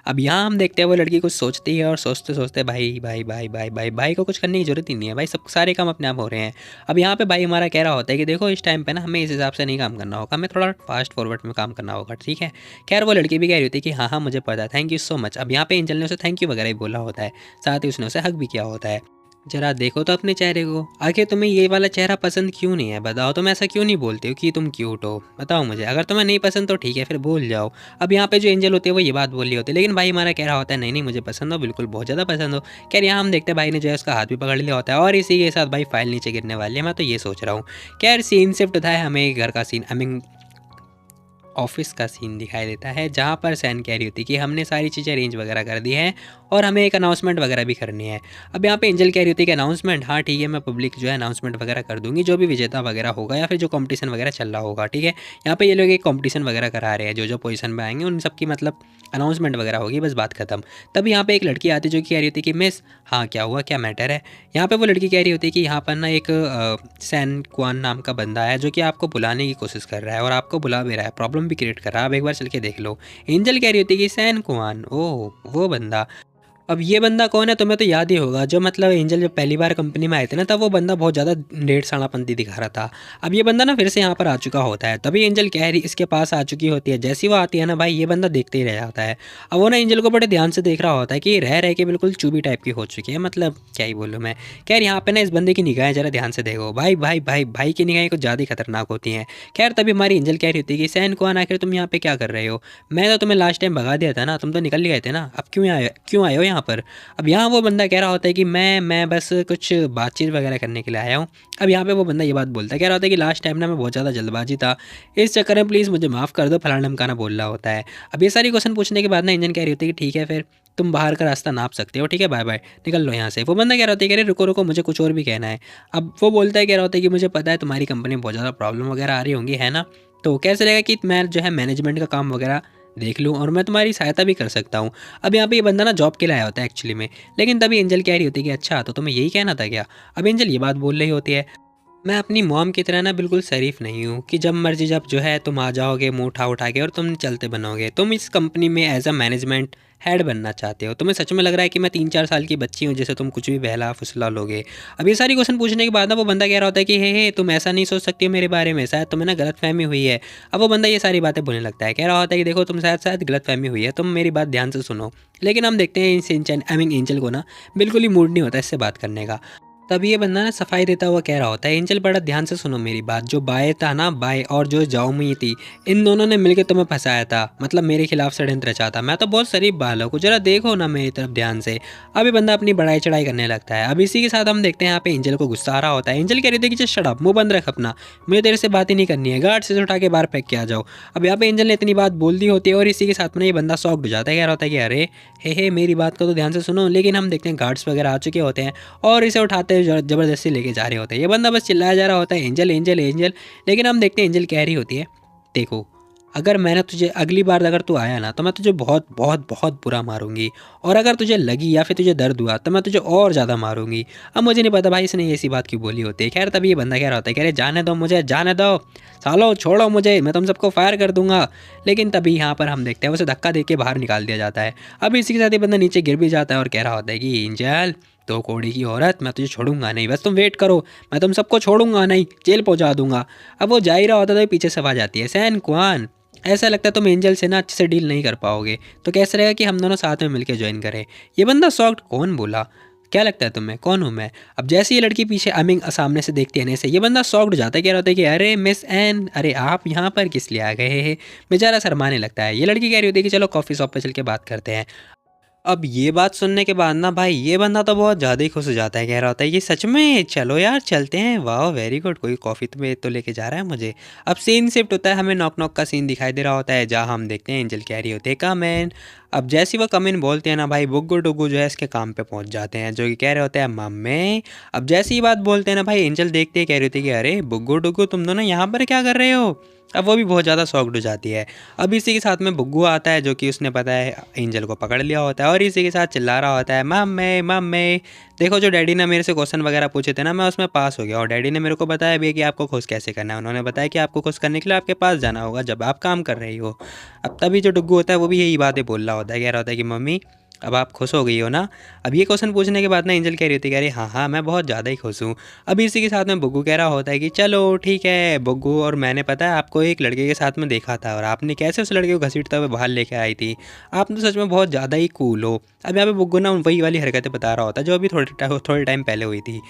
अब यहाँ हम देखते हैं वो लड़की कुछ सोचती है और सोचते सोचते भाई भाई भाई भाई भाई भाई को कुछ करने की जरूरत ही नहीं है भाई, सब सारे काम अपने आप हो रहे हैं। अब यहाँ पे भाई हमारा कह रहा होता है कि देखो इस टाइम पे ना हमें इस हिसाब से नहीं काम करना होगा, हमें थोड़ा फास्ट फॉरवर्ड में काम करना होगा, ठीक है। खैर वो लड़की भी कह रही होती है कि हाँ हाँ मुझे पता है, थैंक यू सो मच। अब यहाँ पे एंजल ने उसे थैंक यू वगैरह ही बोला होता है, साथ ही उसने उसे हक भी किया होता है। जरा देखो तो अपने चेहरे को, आखिर तुम्हें ये वाला चेहरा पसंद क्यों नहीं है, बताओ। तुम ऐसा क्यों नहीं बोलते हो कि तुम क्यूट हो, बताओ मुझे। अगर तुम्हें नहीं पसंद तो ठीक है फिर भूल जाओ। अब यहाँ पे जो एंजल होती है वो ये बात बोल रही होती है, लेकिन भाई हमारा कह रहा होता है नहीं नहीं मुझे पसंद हो, बिल्कुल बहुत ज़्यादा पसंद हो। खैर यहाँ हम देखते हैं भाई ने जो है उसका हाथ भी पकड़ लिया होता है और इसी के साथ भाई फाइल नीचे गिरने वाली है, मैं तो ये सोच रहा हूँ। खैर सीन शिफ्ट होता है, हमें घर का सीन आई मीन ऑफिस का सीन दिखाई देता है, जहाँ पर सैन कह रही होती है कि हमने सारी चीज़ें अरेंज वगैरह कर दी हैं और हमें एक अनाउंसमेंट वगैरह भी करनी है। अब यहाँ पे एंजल कह रही होती है कि अनाउंसमेंट, हाँ ठीक है मैं पब्लिक जो है अनाउंसमेंट वगैरह कर दूंगी, जो भी विजेता वगैरह होगा या फिर जो कंपटीशन वगैरह चल रहा होगा, ठीक है। यहाँ पे ये लोग एक कंपटीशन वगैरह करा रहे हैं, जो जो पोजीशन में आएंगे उन सबकी मतलब अनाउंसमेंट वगैरह होगी, बस बात खत्म। तब यहाँ पे एक लड़की आती है जो कि कह रही होती है कि मिस, हाँ क्या हुआ, क्या मैटर है। यहाँ पे वो लड़की कह रही होती है कि यहाँ पर ना एक सैन क्वान नाम का बंदा है जो कि आपको बुलाने की कोशिश कर रहा है और आपको बुला भी रहा है, प्रॉब्लम भी क्रिएट कर रहा है, आप एक बार चल के देख लो। एंजल कह रही होती है कि सैन कुआन, ओह वो बंदा। अब ये बंदा कौन है तुम्हें तो याद ही होगा, जो मतलब एंजल जब पहली बार कंपनी में आए थे ना तब वो बंदा बहुत ज़्यादा डेढ़ साड़ापंथी दिखा रहा था। अब ये बंदा ना फिर से यहाँ पर आ चुका होता है, तभी एंजल कह रही इसके पास आ चुकी होती है। जैसी वो आती है ना भाई ये बंदा देखते ही रह जाता है। अब वो ना एंजल को बड़े ध्यान से देख रहा होता है कि ये रह के बिल्कुल चूबी टाइप की हो चुकी है, मतलब क्या ही बोलूँ मैं। खैर यहाँ पे ना इस बंदे की निगाहें जरा ध्यान से देखो, भाई भाई भाई भाई की निगाहें कुछ ज़्यादा ही खतरनाक होती हैं। खैर तभी हमारी एंजल कह रही होती है कि सैन कौन, आखिर तुम यहाँ पे क्या कर रहे हो, मैं तो तुम्हें लास्ट टाइम भगा दिया था ना, तुम तो निकल गए थे ना, अब क्यों आए हो यहाँ पर। अब यहाँ वो बंदा कह रहा होता है कि मैं बस कुछ बातचीत वगैरह करने के लिए आया हूँ। अब यहाँ पे वो बंदा ये बात बोलता है, कह रहा होता है कि लास्ट टाइम ना मैं बहुत ज़्यादा जल्दबाजी था, इस चक्कर में प्लीज़ मुझे माफ़ कर दो, फलाना ढमकाना बोल रहा होता है। अब ये सारी क्वेश्चन पूछने के बाद ना इंजन कह रही होती है कि ठीक है फिर तुम बाहर का रास्ता नाप सकते हो, ठीक है बाय बाय, निकल लो यहाँ से। वो बंदा कह रहा होता है कि अरे रुको रुको मुझे कुछ और भी कहना है। अब वो बोलता है, कह रहा होता है कि मुझे पता है तुम्हारी कंपनी में बहुत ज़्यादा प्रॉब्लम वगैरह आ रही होंगी है ना, तो कैसे रहेगा कि मैं जो है मैनेजमेंट का काम वगैरह देख लूँ और मैं तुम्हारी सहायता भी कर सकता हूँ। अब यहाँ पे ये बंदा ना जॉब के लिए आया होता है एक्चुअली में, लेकिन तभी एंजल कह रही होती है कि अच्छा तो तुम्हें यही कहना था क्या। अब एंजल ये बात बोल रही होती है, मैं अपनी मॉम की तरह ना बिल्कुल शरीफ नहीं हूँ कि जब मर्जी जब जो है तुम आ जाओगे मुँह उठा के और तुम चलते बनोगे। तुम इस कंपनी में एज अ मैनेजमेंट हेड बनना चाहते हो, तुम्हें सच में लग रहा है कि मैं 3-4 साल की बच्ची हूँ जैसे तुम कुछ भी बहला फुसला लोगे। अब ये सारी क्वेश्चन पूछने के बाद ना वो बंदा कह रहा होता है कि हे तुम ऐसा नहीं सोच सकती हो मेरे बारे में, शायद तुम्हें ना गलतफहमी हुई है। अब वो बंदा ये सारी बातें बोलने लगता है, कह रहा होता है कि देखो तुम शायद गलतफहमी हुई है, तुम मेरी बात ध्यान से सुनो। लेकिन हम देखते हैं एंजल को ना बिल्कुल ही मूड नहीं होता इससे बात करने का। तब ये बंदा ना सफाई देता हुआ कह रहा होता है, एंजल बड़ा ध्यान से सुनो मेरी बात, जो बाय था ना बाय और जो जाओमी थी, इन दोनों ने मिलकर तुम्हें फंसाया था, मतलब मेरे खिलाफ षड्यंत्र रचा था। मैं तो बहुत शरीफ बालक हूँ, जरा देखो ना मेरी तरफ ध्यान से। अभी बंदा अपनी बढ़ाई चढ़ाई करने लगता है। अब इसी के साथ हम देखते हैं यहाँ पे एंजल को गुस्सा आ रहा होता है। एंजल कह रही थी कि शट अप, मुंह बंद रख अपना, मुझे तेरे से बात ही नहीं करनी है, गार्ड से उठा के बाहर फेंक के आ जाओ। अब यहाँ पे एंजल ने इतनी बात बोल दी होती है और इसी के साथ में ये बंदा शॉक्ड हो जाता है, कह रहा होता है कि अरे हे मेरी बात को तो ध्यान से सुनो। लेकिन हम देखते हैं गार्ड्स वगैरह आ चुके होते हैं और इसे उठाते हुए जबरदस्ती लेके जा रहे होते हैं। ये बंदा बस चिल्लाया जा रहा होता है एंजल एंजल एंजल। लेकिन हम देखते हैं एंजल कह रही होती है, देखो अगर मैंने तुझे अगली बार अगर तू आया ना तो मैं तुझे बहुत बहुत बहुत बुरा मारूंगी, और अगर तुझे लगी या फिर तुझे दर्द हुआ तो मैं तुझे और ज़्यादा मारूंगी। अब मुझे नहीं पता भाई इसने ऐसी बात क्यों बोली होती है। खैर तभी ये बंदा कह रहा होता है, कह रहे जाने दो मुझे, जाने दो सालो, छोड़ो मुझे, मैं तुम सबको फायर कर दूंगा। लेकिन तभी यहाँ पर हम देखते हैं उसे धक्का दे के बाहर निकाल दिया जाता है। अब इसी के साथ ये बंदा नीचे गिर भी जाता है और कह रहा होता है कि एंजल तो कोड़ी की औरत, मैं तुझे छोड़ूंगा नहीं, बस तुम वेट करो, मैं तुम सबको छोड़ूंगा नहीं, जेल पहुंचा दूंगा। अब वो जा ही रहा होता है तो पीछे से आवाज आती है, सैन क्वान, ऐसा लगता है तुम एंजल से ना अच्छे से डील नहीं कर पाओगे, तो कैसे रहेगा कि हम दोनों साथ में मिलकर ज्वाइन करें। ये बंदा सॉफ्ट, कौन बोला, क्या लगता है तुम्हें, कौन हूँ मैं। अब जैसे ये लड़की पीछे अमिंग सामने से देखती है ने से, ये बंदा सॉफ्ट जाता है, कह रहा होता है कि अरे मिस एन, अरे आप यहाँ पर किस लिए आ गए हैं। बेचारा शर्माने लगता है। ये लड़की कह रही होती है कि चलो कॉफ़ी शॉप पे चल के बात करते हैं। अब ये बात सुनने के बाद ना भाई ये बंदा तो बहुत ज़्यादा ही खुश हो जाता है, कह रहा होता है ये सच में, चलो यार चलते हैं, वाह वेरी गुड, कोई कॉफ़ी तो लेके जा रहा है मुझे। अब सीन शिफ्ट होता है, हमें नॉक नॉक का सीन दिखाई दे रहा होता है जहाँ हम देखते हैं एंजल कह रही होती है कम इन। अब जैसे ही वो कम इन बोलते हैं ना भाई, बुग्गू डुग्गू जो है इसके काम पे पहुंच जाते हैं, जो कि कह रहे होते हैं मम्मी। अब जैसे ही बात बोलते हैं ना भाई, एंजल देखते हैं, कह रही होती है कि अरे बुग्गू डुग्गू तुम दोनों यहाँ पर क्या कर रहे हो। अब वो भी बहुत ज़्यादा शॉक्ड हो जाती है। अब इसी के साथ में बुग्गू आता है, जो कि उसने पता है एंजल को पकड़ लिया होता है और इसी के साथ चिल्ला रहा होता है मम्मी मम्मी, देखो जो डैडी ने मेरे से क्वेश्चन वगैरह पूछे थे ना, मैं उसमें पास हो गया, और डैडी ने मेरे को बताया भी कि आपको खुश कैसे करना है। उन्होंने बताया कि आपको खुश करने के लिए आपके पास जाना होगा जब आप काम कर रही हो। अब तभी जो डुग्गू होता है वो भी यही बातें बोल रहा होता है, कह रहा होता है कि मम्मी अब आप खुश हो गई हो ना। अब ये क्वेश्चन पूछने के बाद ना एंजल कह रही होती है, कह रही हाँ मैं बहुत ज़्यादा ही खुश हूँ। अभी इसी के साथ में बुग्गू कह रहा होता है कि चलो ठीक है बुग्गू, और मैंने पता है आपको एक लड़के के साथ में देखा था और आपने कैसे उस लड़के को घसीटते हुए बाहर लेके आई थी, आप तो सच में बहुत ज़्यादा ही कूल हो। अब यहाँ पे बुग्गू ना वही वाली हरकतें बता रहा होता है जो अभी थोड़े टाइम पहले हुई थी।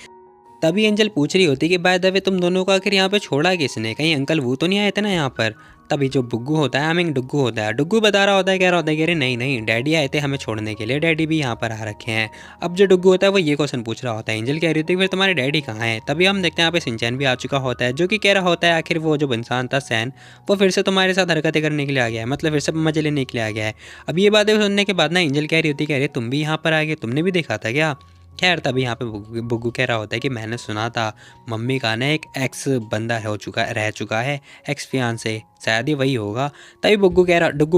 तभी एंजल पूछ रही होती कि बाय द वे तुम दोनों को आखिर यहाँ पे छोड़ा किसने, कहीं अंकल वो तो नहीं आए थे ना यहाँ पर। तभी जो बुग्गू होता है, आई मीन डुग्गू होता है, डुग्गू बता रहा होता है, कह रहा होता है कि अरे नहीं नहीं डैडी आए थे हमें छोड़ने के लिए, डैडी भी यहाँ पर आ रखे हैं। अब जो डुग्गू होता है वो ये क्वेश्चन पूछ रहा होता है, एंजल कह रही थी फिर तुम्हारे डैडी कहाँ हैं। तभी हम देखते हैं यहाँ पे सिंचैन भी आ चुका होता है, जो कि कह रहा होता है आखिर वो जो इंसान था सैन, वो फिर से तुम्हारे साथ हरकतें करने के लिए आ गया है, मतलब फिर से मजे लेने के लिए आ गया है। अब ये बातें सुनने के बाद ना एंजल कह रही होती है कि अरे तुम भी यहाँ पर आ गए, तुमने भी देखा था क्या। खैर तभी यहाँ पे बुग्गू कह रहा होता है कि मैंने सुना था मम्मी का ना एक एक्स बंदा रह चुका है, एक्स फियांसे, शायद ही वही होगा। तभी डुग्गू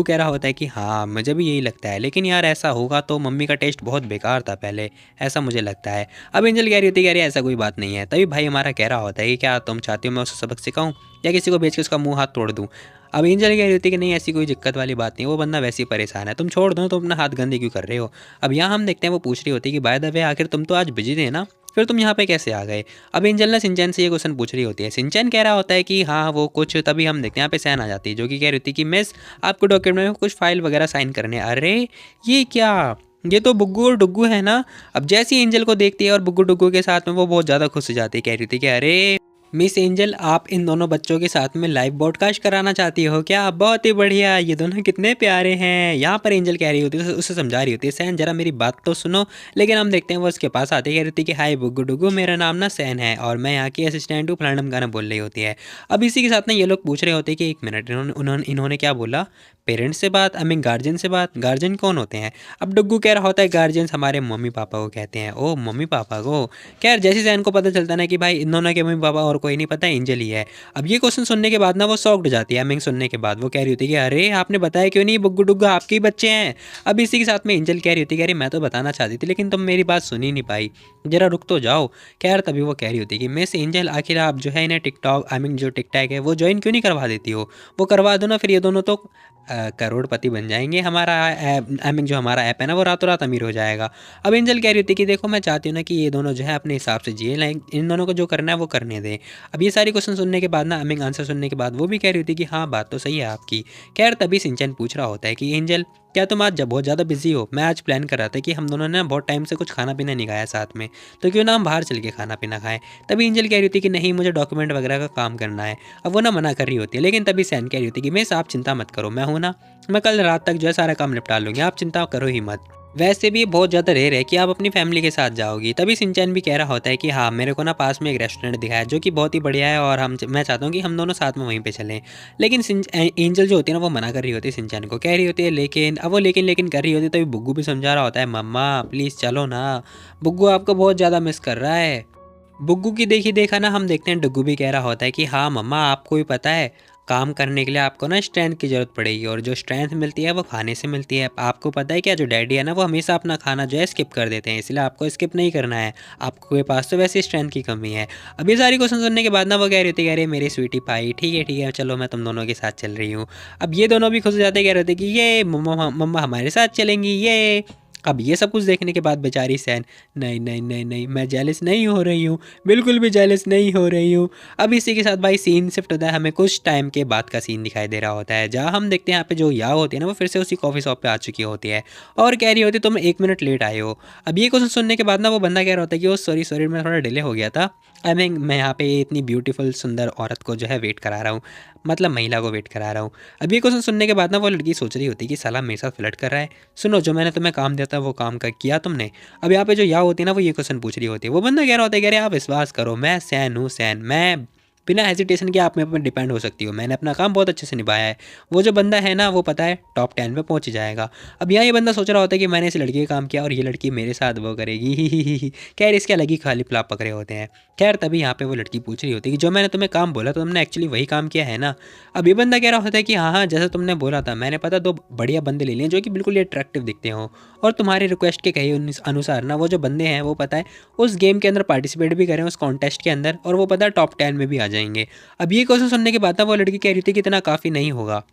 कह रहा होता है कि हाँ मुझे भी यही लगता है, लेकिन यार ऐसा होगा तो मम्मी का टेस्ट बहुत बेकार था पहले, ऐसा मुझे लगता है। अब एंजल कह रही होती है कि अरे ऐसा कोई बात नहीं है। तभी भाई हमारा कह रहा होता है कि क्या तुम चाहती हो मैं उसे सबक सिखाऊं या किसी को बेच के उसका मुँह हाथ तोड़ दूँ। अब एंजल कह रही होती है कि नहीं ऐसी कोई दिक्कत वाली बात नहीं, वो बंदा वैसे ही परेशान है, तुम छोड़ दो, तुम अपना हाथ गंदे क्यों कर रहे हो। अब यहाँ हम देखते हैं वो पूछ रही होती है कि बाय द वे आखिर तुम तो आज बिजी थे ना, फिर तुम यहाँ पे कैसे आ गए। अब एंजल ना सिंचैन से ये क्वेश्चन पूछ रही होती है, सिंचैन कह रहा होता है कि हाँ वो कुछ। तभी हम देखते हैं यहाँ पे सैन आ जाती है, जो कि कह रही थी कि मिस आपको डॉक्यूमेंट में कुछ फाइल वगैरह साइन करने। अरे ये क्या, ये तो बुग्गू और डुग्गू है ना। अब जैसी एंजल को देखती है और बुग्गू डुग्गू के साथ में वो बहुत ज़्यादा खुश हो जाती है, कह रही थी कि अरे मिस एंजल आप इन दोनों बच्चों के साथ में लाइव ब्रॉडकास्ट कराना चाहती हो क्या, बहुत ही बढ़िया, ये दोनों कितने प्यारे हैं। यहाँ पर एंजल कह रही होती है, उसे समझा रही होती है सैन जरा मेरी बात तो सुनो। लेकिन हम देखते हैं वो उसके पास आती है, कह रही थी कि हाय बुग्गू डुग्गू मेरा नाम ना सैन है और मैं यहाँ की असिस्टेंट हूँ, फलाना गाना बोल रही होती है। अब इसी के साथ ना ये लोग पूछ रहे होते हैं कि एक मिनट इन्होंने क्या बोला, पेरेंट्स से बात, आई मीन गार्जियन से बात, गार्जियन कौन होते हैं। अब डुग्गू कह रहा होता है गार्जियंस हमारे मम्मी पापा को कहते हैं। ओ मम्मी पापा को। खैर जैसे सैन को पता चलता ना कि भाई इन दोनों के मम्मी पापा और कोई नहीं पता एंजल ही है। अब ये क्वेश्चन सुनने के बाद ना वो शॉक्ड हो जाती है, आई सुनने के बाद वो कह रही होती है कि अरे आपने बताया क्यों नहीं, बुग्गू डुग्गू आपके ही बच्चे हैं। अब इसी के साथ में एंजल कह रही होती है कि अरे मैं तो बताना चाहती थी लेकिन तुम मेरी बात सुन ही नहीं पाई, जरा रुक तो जाओ। खैर तभी वो कह रही होती है कि मिस एंजल आखिर आप जो है इन्हें टिकटॉक, आई मीन जो टिकटॉक है वो ज्वाइन क्यों नहीं करवा देती हो, वो करवा दो ना, फिर ये दोनों तो करोड़पति बन जाएंगे, हमारा आई मीन जो हमारा ऐप है ना वो रातों रात अमीर हो जाएगा। अब एंजल कह रही होती है कि देखो मैं चाहती हूँ ना कि ये दोनों जो है अपने हिसाब से जिए, लाइक इन दोनों को जो करना है वो करने दें। अब ये सारी क्वेश्चन सुनने के बाद ना, आई मीन आंसर सुनने के बाद वो भी कह रही होती है कि हाँ बात तो सही है आपकी। खैर तभी सिंचन पूछ रहा होता है कि एंजल क्या तुम आज जब बहुत ज़्यादा बिजी हो? मैं आज प्लान कर रहा था कि हम दोनों ने बहुत टाइम से कुछ खाना पीना नहीं खाया साथ में, तो क्यों ना हम बाहर चल के खाना पीना खाएं। तभी एंजल कह रही होती है कि नहीं मुझे डॉक्यूमेंट वगैरह का काम करना है। अब वो ना मना कर रही होती है, लेकिन तभी सैन कह रही होती है कि मिस आप चिंता मत करो, मैं हूँ ना, मैं कल रात तक जो है सारा काम निपटा लूँगी, आप चिंता करो ही मत। वैसे भी बहुत ज़्यादा रेयर है कि आप अपनी फैमिली के साथ जाओगी। तभी सिंचैन भी कह रहा होता है कि हाँ मेरे को ना पास में एक रेस्टोरेंट दिखा है जो कि बहुत ही बढ़िया है, और मैं चाहता हूँ कि हम दोनों साथ में वहीं पे चलें। लेकिन एंजल जो होती है ना वो मना कर रही होती है सिंचैन को, कह रही होती है लेकिन, अब वो लेकिन कर रही होती है। तभी बुग्गू भी समझा रहा होता है, मम्मा प्लीज़ चलो ना, बुग्गू आपको बहुत ज़्यादा मिस कर रहा है। बुग्गू की देखी देखा ना हम देखते हैं डुग्गू भी कह रहा होता है कि हाँ मम्मा आपको भी पता है काम करने के लिए आपको ना स्ट्रेंथ की ज़रूरत पड़ेगी, और जो स्ट्रेंथ मिलती है वो खाने से मिलती है। आपको पता है क्या, जो डैडी है ना वो हमेशा अपना खाना जो है स्किप कर देते हैं, इसलिए आपको स्किप नहीं करना है, आपके पास तो वैसे स्ट्रेंथ की कमी है। अब ये सारी क्वेश्चन सुनने के बाद ना वो कह रही थी, कह रही मेरी स्वीटी पाई ठीक है चलो मैं तुम दोनों के साथ चल रही हूँ। अब ये दोनों भी खुश हो जाते, कह रहे थे कि ये मम्मा मम्मा हमारे साथ चलेंगी ये। अब ये सब कुछ देखने के बाद बेचारी सैन, नहीं नहीं नहीं नहीं मैं जेलस नहीं हो रही हूँ, बिल्कुल भी जेलस नहीं हो रही हूँ। अब इसी के साथ भाई सीन शिफ्ट होता है, हमें कुछ टाइम के बाद का सीन दिखाई दे रहा होता है, जहाँ हम देखते हैं यहाँ पे जो याओ होती है ना वो फिर से उसी कॉफ़ी शॉप पे आ चुकी होती है और कह रही होती है तुम 1 मिनट लेट आए हो। अब ये क्वेश्चन सुनने के बाद ना वो बंदा कह रहा होता है कि वो सॉरी मैं थोड़ा डिले हो गया था, आई मीन मैं यहाँ पे इतनी ब्यूटीफुल सुंदर औरत को जो है वेट करा रहा हूँ, मतलब महिला को वेट करा रहा हूँ। अब ये क्वेश्चन सुनने के बाद ना वो लड़की सोच रही होती है कि साला मेरे साथ फ्लर्ट कर रहा है। सुनो जो मैंने तुम्हें काम दिया था वो काम कर किया तुमने? अब यहाँ पे जो या होती है ना वो ये क्वेश्चन पूछ रही होती है। वो बंदा कह रहा होता है, कह रहे आप विश्वास करो मैं सैन हूँ सैन, मैं बिना हेजिटेशन के आप मेरे पर डिपेंड हो सकती हो, मैंने अपना काम बहुत अच्छे से निभाया है। वो जो बंदा है ना वो पता है टॉप 10 पे पहुंच जाएगा। अब यहाँ ये बंदा सोच रहा होता है कि मैंने इस लड़की का काम किया और ये लड़की मेरे साथ वो करेगी ही। खैर इसके अलग ही खाली प्लाप पकड़े होते हैं। खैर तभी यहाँ पे वो लड़की पूछ रही होती है कि जो मैंने तुम्हें काम बोला तो तुमने एक्चुअली वही काम किया है ना? अब ये बंदा कह रहा होता है कि हाँ जैसे तुमने बोला था, मैंने पता 2 बढ़िया बंदे ले लिए जो कि बिल्कुल ही अट्रैक्टिव दिखते हों, और तुम्हारे रिक्वेस्ट के कहे अनुसार ना वो जो बंदे हैं वो पता है उस गेम के अंदर पार्टिसिपेट भी करें, उस कॉन्टेस्ट के अंदर, और वो पता है टॉप 10 में भी आ जाएंगे। अब ये क्वेश्चन सुनने के बाद ना वो लड़की कह रही थी कि इतना काफ़ी नहीं होगा,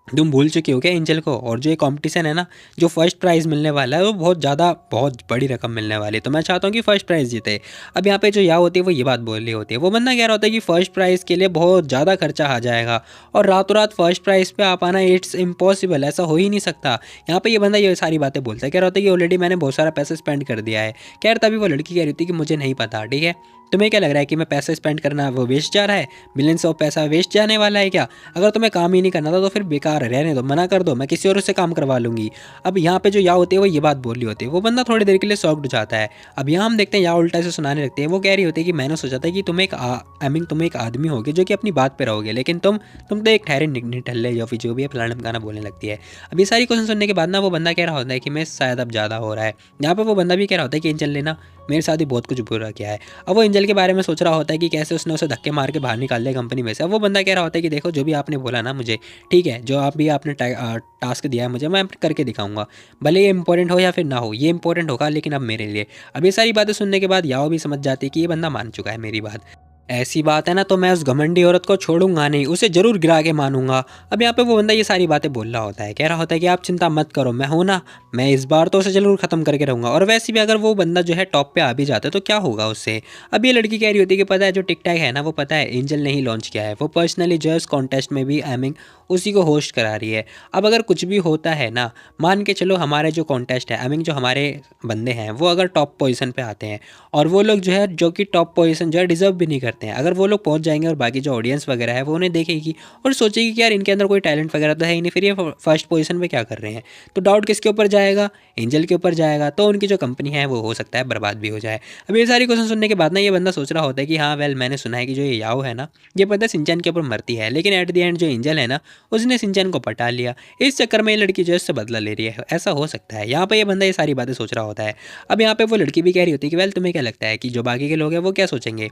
तुम भूल चुके हो क्या एंजल को, और जो ये कंपटीशन है ना जो फर्स्ट प्राइज़ मिलने वाला है वो बहुत बड़ी रकम मिलने वाली है, तो मैं चाहता हूँ कि फर्स्ट प्राइज़ जीते। अब यहाँ पे जो या होती है वो ये बात बोल रही होती है। वो बंदा कह रहा होता है कि फर्स्ट प्राइज़ के लिए बहुत ज़्यादा खर्चा आ जाएगा और रातों रात फर्स्ट प्राइज़ पे आ पाना इट्स इम्पॉसिबल, ऐसा हो ही नहीं सकता। यहाँ पे ये बंदा ये सारी बातें बोलता है, कह रहा होता है कि ऑलरेडी मैंने बहुत सारा पैसा स्पेंड कर दिया है। खैर तभी वो लड़की कह रही थी कि मुझे नहीं पता, ठीक है तुम्हें क्या लग रहा है कि मैं पैसा स्पेंड करना वो वेस्ट जा रहा है, मिलियंस ऑफ पैसा वेस्ट जाने वाला है क्या? अगर तुम्हें काम ही नहीं करना था तो फिर बेकार है, रहने दो, मना कर दो, मैं किसी और से काम करवा लूँगी। अब यहाँ पे जो या होती है वो ये बात बोल रही होती है। वो बंदा थोड़ी देर के लिए शॉक्ड हो जाता है। अब यहाँ हम देखते हैं या उल्टा से सुनाने लगते हैं। वो कह रही होती है कि मैंने सोचा था कि तुम एक आदमी होगे जो कि अपनी बात पे रहोगे, लेकिन तुम तो एक ठहरे निठल्ले या फिर जो भी है फलाना गाना बोलने लगती है। अब ये सारी क्वेश्चन सुनने के बाद ना वो बंदा कह रहा होता है कि मैं शायद अब ज़्यादा हो रहा है। यहाँ पे वो बंदा भी कह रहा होता है कि एंजल ने ना मेरे साथ ही बहुत कुछ बुरा किया है। अब वो एंजल के बारे में सोच रहा होता है कि कैसे उसने उसे धक्के मार के बाहर निकाल दिया कंपनी में से। अब वो बंदा कह रहा होता है कि देखो जो भी आपने बोला ना मुझे, ठीक है, जो आप भी आपने टास्क दिया है मुझे, मैं करके दिखाऊंगा, भले ये इंपॉर्टेंट हो या फिर ना हो, ये इंपॉर्टेंट होगा लेकिन अब मेरे लिए। अब ये सारी बातें सुनने के बाद याओ भी समझ जाती है कि ये बंदा मान चुका है मेरी बात। ऐसी बात है ना तो मैं उस घमंडी औरत को छोड़ूंगा नहीं, उसे जरूर गिरा के मानूंगा। अब यहाँ पे वो बंदा ये सारी बातें बोल रहा होता है, कह रहा होता है कि आप चिंता मत करो, मैं हूं ना, मैं इस बार तो उसे जरूर खत्म करके रहूंगा। और वैसे भी अगर वो बंदा जो है टॉप पे आ भी जाता है तो क्या होगा उससे? अब ये लड़की कह रही होती है कि पता है जो टिकटैक है ना वो पता है एंजल ने ही लॉन्च किया है, वो पर्सनली जो है उस कॉन्टेस्ट में भी आई मीन उसी को होस्ट करा रही है। अब अगर कुछ भी होता है ना, मान के चलो हमारे जो कॉन्टेस्ट है आई मीन जो हमारे बंदे हैं वो अगर टॉप पोजीशन पे आते हैं और वो लोग जो है जो कि टॉप पोजीशन जो है डिजर्व भी नहीं करते हैं, अगर वो लोग पहुंच जाएंगे और बाकी जो ऑडियंस वगैरह है वो उन्हें देखेगी और सोचेगी कि यार इनके अंदर कोई टैलेंट वगैरह तो है ही नहीं, फिर ये फर्स्ट पोजीशन पे क्या कर रहे हैं, तो डाउट किसके ऊपर जाएगा? एंजल के ऊपर जाएगा, तो उनकी जो कंपनी है वो हो सकता है बर्बाद भी हो जाए। अब ये सारी क्वेश्चन सुनने के बाद ना ये बंदा सोच रहा होता है कि हाँ वेल मैंने सुना है कि जो ये याओ है ना ये पता है सिंचैन के ऊपर मरती है, लेकिन एट द एंड जो एंजल है ना उसने सिंचैन को पटा लिया, इस चक्कर में ये लड़की जो है उससे बदला ले रही है, ऐसा हो सकता है। यहाँ पे ये बंदा ये सारी बातें सोच रहा होता है। अब यहाँ पे वो लड़की भी कह रही होती है कि वेल तुम्हें क्या लगता है कि जो बाकी के लोग हैं वो क्या सोचेंगे?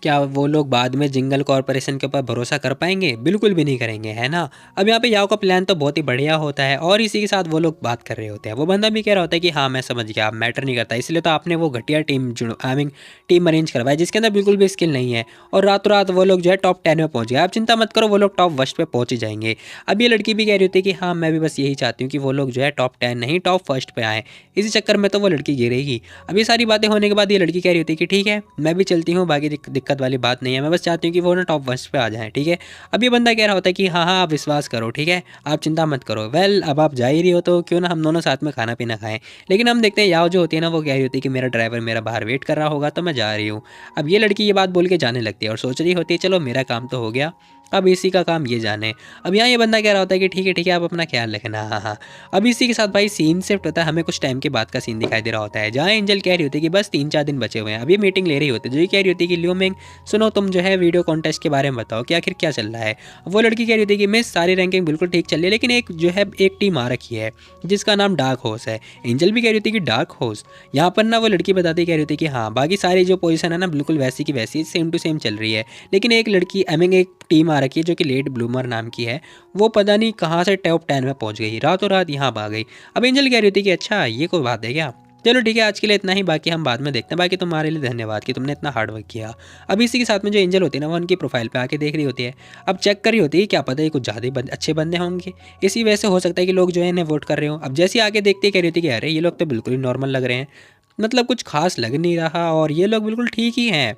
क्या वो लोग बाद में जिंगल कॉर्पोरेशन के ऊपर भरोसा कर पाएंगे? बिल्कुल भी नहीं करेंगे, है ना? अब यहाँ पे याओ का प्लान तो बहुत ही बढ़िया होता है और इसी के साथ वो लोग बात कर रहे होते हैं। वो बंदा भी कह रहा होता है कि हाँ मैं समझ गया, मैटर नहीं करता, इसलिए तो आपने वो घटिया team I mean team arrange करवाई जिसके अंदर बिल्कुल भी स्किल नहीं है, और रातों रात वो लोग जो है टॉप 10 में पहुंच गए। आप चिंता मत करो, वो लोग टॉप फर्स्ट पे पहुंच ही जाएंगे। अब ये लड़की भी कह रही होती है कि हाँ मैं भी बस यही चाहती हूँ कि वो लोग जो है टॉप 10 नहीं टॉप फर्स्ट पे आए, इसी चक्कर में तो वो लड़की गिरेगी। अब ये सारी बातें होने के बाद ये लड़की कह रही होती है कि ठीक है मैं भी चलती हूँ, बाकी दिक्कत वाली बात नहीं है, मैं बस चाहती हूँ कि वो ना टॉप फर्स्ट पे आ जाएं, ठीक है। अब ये बंदा कह रहा होता है कि हाँ हाँ आप विश्वास करो, ठीक है, आप चिंता मत करो। वेल अब आप जा ही रही हो तो क्यों ना हम दोनों साथ में खाना पीना खाएं। लेकिन हम देखते हैं याओ जो होती है ना वो कह रही होती है कि मेरा ड्राइवर मेरा बाहर वेट कर रहा होगा तो मैं जा रही हूँ। अब ये लड़की ये बात बोल के जाने लगती है और सोच रही होती है चलो मेरा काम तो हो गया, अब इसी का काम ये जाने। अब यहाँ ये बंदा कह रहा होता है कि ठीक है आप अपना ख्याल रखना, हाँ हाँ। अब इसी के साथ भाई सीन शिफ्ट होता है, हमें कुछ टाइम के बाद का सीन दिखाई दे रहा होता है जहाँ एंजल कह रही होती है कि बस 3-4 दिन बचे हुए हैं। अब ये मीटिंग ले रही होती है जो ये कह रही होती है कि लियो मिंग सुनो तुम जो है वीडियो कॉन्टेस्ट के बारे में बताओ कि आखिर क्या चल रहा है। वो लड़की कह रही होती है कि मिस सारी रैंकिंग बिल्कुल ठीक चल रही है, लेकिन एक जो है एक टीम आ रखी है जिसका नाम डार्क हॉर्स है। एंजल भी कह रही होती है कि डार्क हॉर्स, यहाँ पर ना वो लड़की बताती कह रही होती है कि हाँ बाकी सारी जो पोजीशन है ना बिल्कुल वैसी की वैसी सेम टू सेम चल रही है, लेकिन एक लड़की आई मीन एक टीम आ रखी है जो कि लेट ब्लूमर नाम की है, वो पता नहीं कहाँ से टॉप 10 में पहुंच गई, रातों रात यहाँ आ गई। अब एंजल कह रही थी कि अच्छा ये कोई बात है क्या, चलो ठीक है आज के लिए इतना ही, बाकी हम बाद में देखते हैं। बाकी तुम्हारे लिए धन्यवाद कि तुमने इतना हार्ड वर्क किया। अब इसी के साथ में जो एंजल होती है ना वो उनकी प्रोफाइल पे आके देख रही होती है। अब चेक कर रही होती है, क्या पता है कुछ ज़्यादा ही अच्छे बंदे होंगे, इसी वजह से हो सकता है कि लोग जो है इन्हें वोट कर रहे हो। अब जैसे आके देखते ही कह रही होती कि अरे ये लोग तो बिल्कुल ही नॉर्मल लग रहे हैं, मतलब कुछ खास लग नहीं रहा और ये लोग बिल्कुल ठीक ही हैं,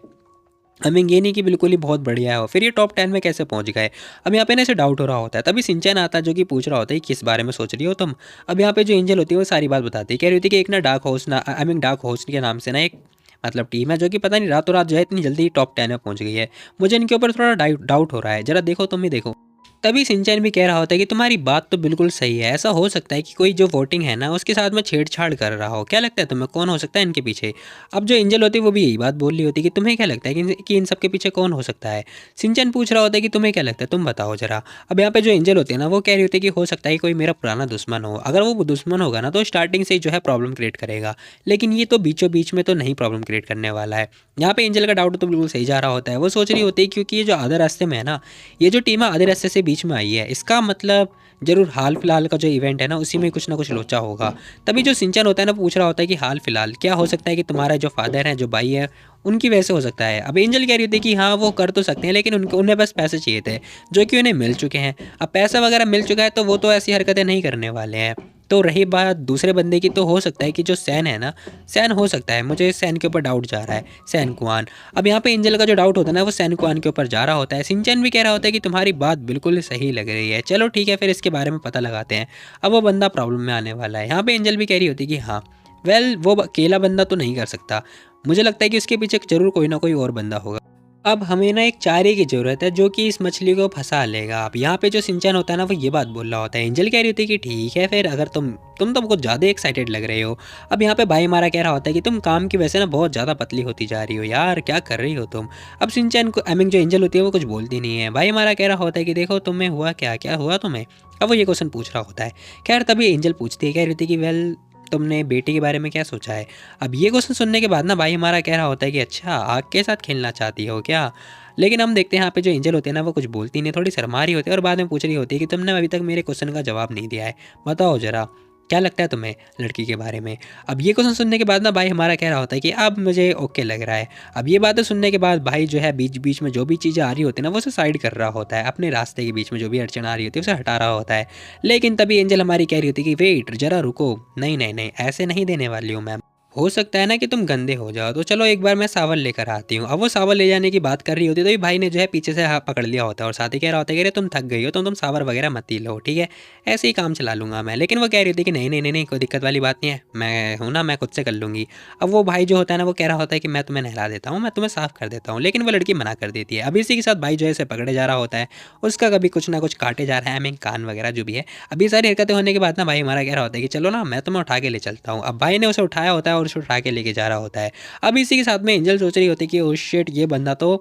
हमें ये नहीं कि बिल्कुल ही बहुत बढ़िया है, फिर ये टॉप 10 में कैसे पहुंच गए। अब यहाँ पे ना ऐसे डाउट हो रहा होता है, तभी सिंचन आता है जो कि पूछ रहा होता है किस बारे में सोच रही हो तुम। अब यहाँ पे जो एंजल होती है वो सारी बात बताती है, कह रही होती है कि एक ना डार्क हॉर्स ना आई मीन डार्क हॉर्स के नाम से ना एक मतलब टीम है जो कि पता नहीं रातों रात जो है इतनी जल्दी टॉप 10 में पहुंच गई है, मुझे इनके ऊपर थोड़ा डाउट हो रहा है, जरा देखो तुम ही देखो। तभी सिंचन भी कह रहा होता है कि तुम्हारी बात तो बिल्कुल सही है, ऐसा हो सकता है कि कोई जो वोटिंग है ना उसके साथ में छेड़छाड़ कर रहा हो, क्या लगता है तुम्हें कौन हो सकता है इनके पीछे। अब जो एंजल होती है वो भी यही बात बोल रही होती है कि तुम्हें क्या लगता है कि इन सब के पीछे कौन हो सकता है। सिंचन पूछ रहा होता है कि तुम्हें क्या लगता है तुम बताओ जरा। अब यहाँ पे जो एंजल होते हैं ना वो कह रही होती है कि हो सकता है कि कोई मेरा पुराना दुश्मन हो, अगर वो दुश्मन होगा ना तो स्टार्टिंग से ही जो है प्रॉब्लम क्रिएट करेगा, लेकिन ये तो बीचों बीच में तो नहीं प्रॉब्लम क्रिएट करने वाला है। यहाँ पे एंजल का डाउट तो बिल्कुल सही जा रहा होता है, वो सोच रही होती है क्योंकि ये जो आधे रास्ते में है ना, ये जो टीम है आधे रास्ते से बीच में आई है, इसका मतलब जरूर हाल फिलहाल का जो इवेंट है ना उसी में कुछ ना कुछ लोचा होगा। तभी जो सिंचन होता है ना पूछ रहा होता है कि हाल फिलहाल क्या हो सकता है कि तुम्हारा जो फादर है जो भाई है उनकी वजह से हो सकता है। अब एंजल कह रही थी कि हाँ वो कर तो सकते हैं, लेकिन उन्हें बस पैसे चाहिए थे जो कि उन्हें मिल चुके हैं। अब पैसा वगैरह मिल चुका है तो वो तो ऐसी हरकतें नहीं करने वाले हैं। तो रही बात दूसरे बंदे की, तो हो सकता है कि जो सैन है ना, सैन हो सकता है, मुझे सैन के ऊपर डाउट जा रहा है, सैन कुआन। अब यहाँ पे एंजल का जो डाउट होता है ना वो सैन कुआन के ऊपर जा रहा होता है। सिंचन भी कह रहा होता है कि तुम्हारी बात बिल्कुल सही लग रही है, चलो ठीक है फिर इसके बारे में पता लगाते हैं। अब वो बंदा प्रॉब्लम में आने वाला है। यहाँ पे एंजल भी कह रही होती है कि हाँ वेल वो अकेला बंदा तो नहीं कर सकता, मुझे लगता है कि उसके पीछे जरूर कोई ना कोई और बंदा होगा। अब हमें ना एक चारे की ज़रूरत है जो कि इस मछली को फंसा लेगा। अब यहाँ पे जो सिंचन होता है ना वो ये बात बोल रहा होता है। एंजल कह रही होती है कि ठीक है फिर, अगर तुम तो कुछ ज़्यादा एक्साइटेड लग रहे हो। अब यहाँ पे भाई हमारा कह रहा होता है कि तुम काम की वजह से ना बहुत ज़्यादा पतली होती जा रही हो यार, क्या कर रही हो तुम। अब सिंचन को आई मीन जो एंजल होती है वो कुछ बोलती नहीं है। भाई हमारा कह रहा होता है कि देखो तुम्हें हुआ क्या क्या हुआ तुम्हें। अब वो ये क्वेश्चन पूछ रहा होता है। खैर तभी एंजल पूछती है, कह रही थी कि वेल तुमने बेटी के बारे में क्या सोचा है। अब ये क्वेश्चन सुनने के बाद ना भाई हमारा कह रहा होता है कि अच्छा आग के साथ खेलना चाहती हो क्या। लेकिन हम देखते हैं यहाँ पे जो एंजल होते हैं ना वो कुछ बोलती नहीं, थोड़ी शर्मा रही होती है और बाद में पूछ रही होती है कि तुमने अभी तक मेरे क्वेश्चन का जवाब नहीं दिया है, बताओ जरा क्या लगता है तुम्हें लड़की के बारे में। अब ये क्वेश्चन सुनने के बाद ना भाई हमारा कह रहा होता है कि अब मुझे ओके लग रहा है। अब ये बातें सुनने के बाद भाई जो है बीच बीच में जो भी चीज़ें आ रही होती है ना वो उसे साइड कर रहा होता है, अपने रास्ते के बीच में जो भी अड़चन आ रही होती है उसे हटा रहा होता है। लेकिन तभी एंजल हमारी कह रही होती है कि वेट जरा रुको, नहीं नहीं नहीं ऐसे नहीं देने वाली हूँ मैम, हो सकता है ना कि तुम गंदे हो जाओ, तो चलो एक बार मैं सावन लेकर आती हूँ। अब वो सावन ले जाने की बात कर रही होती है तो भाई ने जो है पीछे से हाथ पकड़ लिया होता है और साथ ही कह रहा होता है कि अरे तुम थक गई हो तो तुम सावर वगैरह मत ही लो, ठीक है ऐसे ही काम चला लूँगा मैं। लेकिन वो कह रही थी कि नहीं नहीं नहीं नहीं कोई दिक्कत वाली बात नहीं है, मैं हूँ ना, मैं खुद से कर लूँगी। अब वो भाई जो होता है ना वो कह रहा होता है कि मैं तुम्हें नहला देता हूँ, मैं तुम्हें साफ कर देता हूँ, लेकिन वो लड़की मना कर देती है। अब इसी के साथ भाई जो है इसे पकड़े जा रहा होता है, उसका कभी कुछ ना कुछ काटे जा रहा है, हमें कान वगैरह जो भी है। अब ये सारी हरकतें होने के बाद ना भाई हमारा कह रहा होता है कि चलो ना मैं तुम्हें उठा के ले चलता हूँ। अब भाई ने उसे उठाया होता है और उसे उठा के लेके जा रहा होता है। अब इसी के साथ में एंजल सोच रही होती है कि ओह शिट ये बंदा तो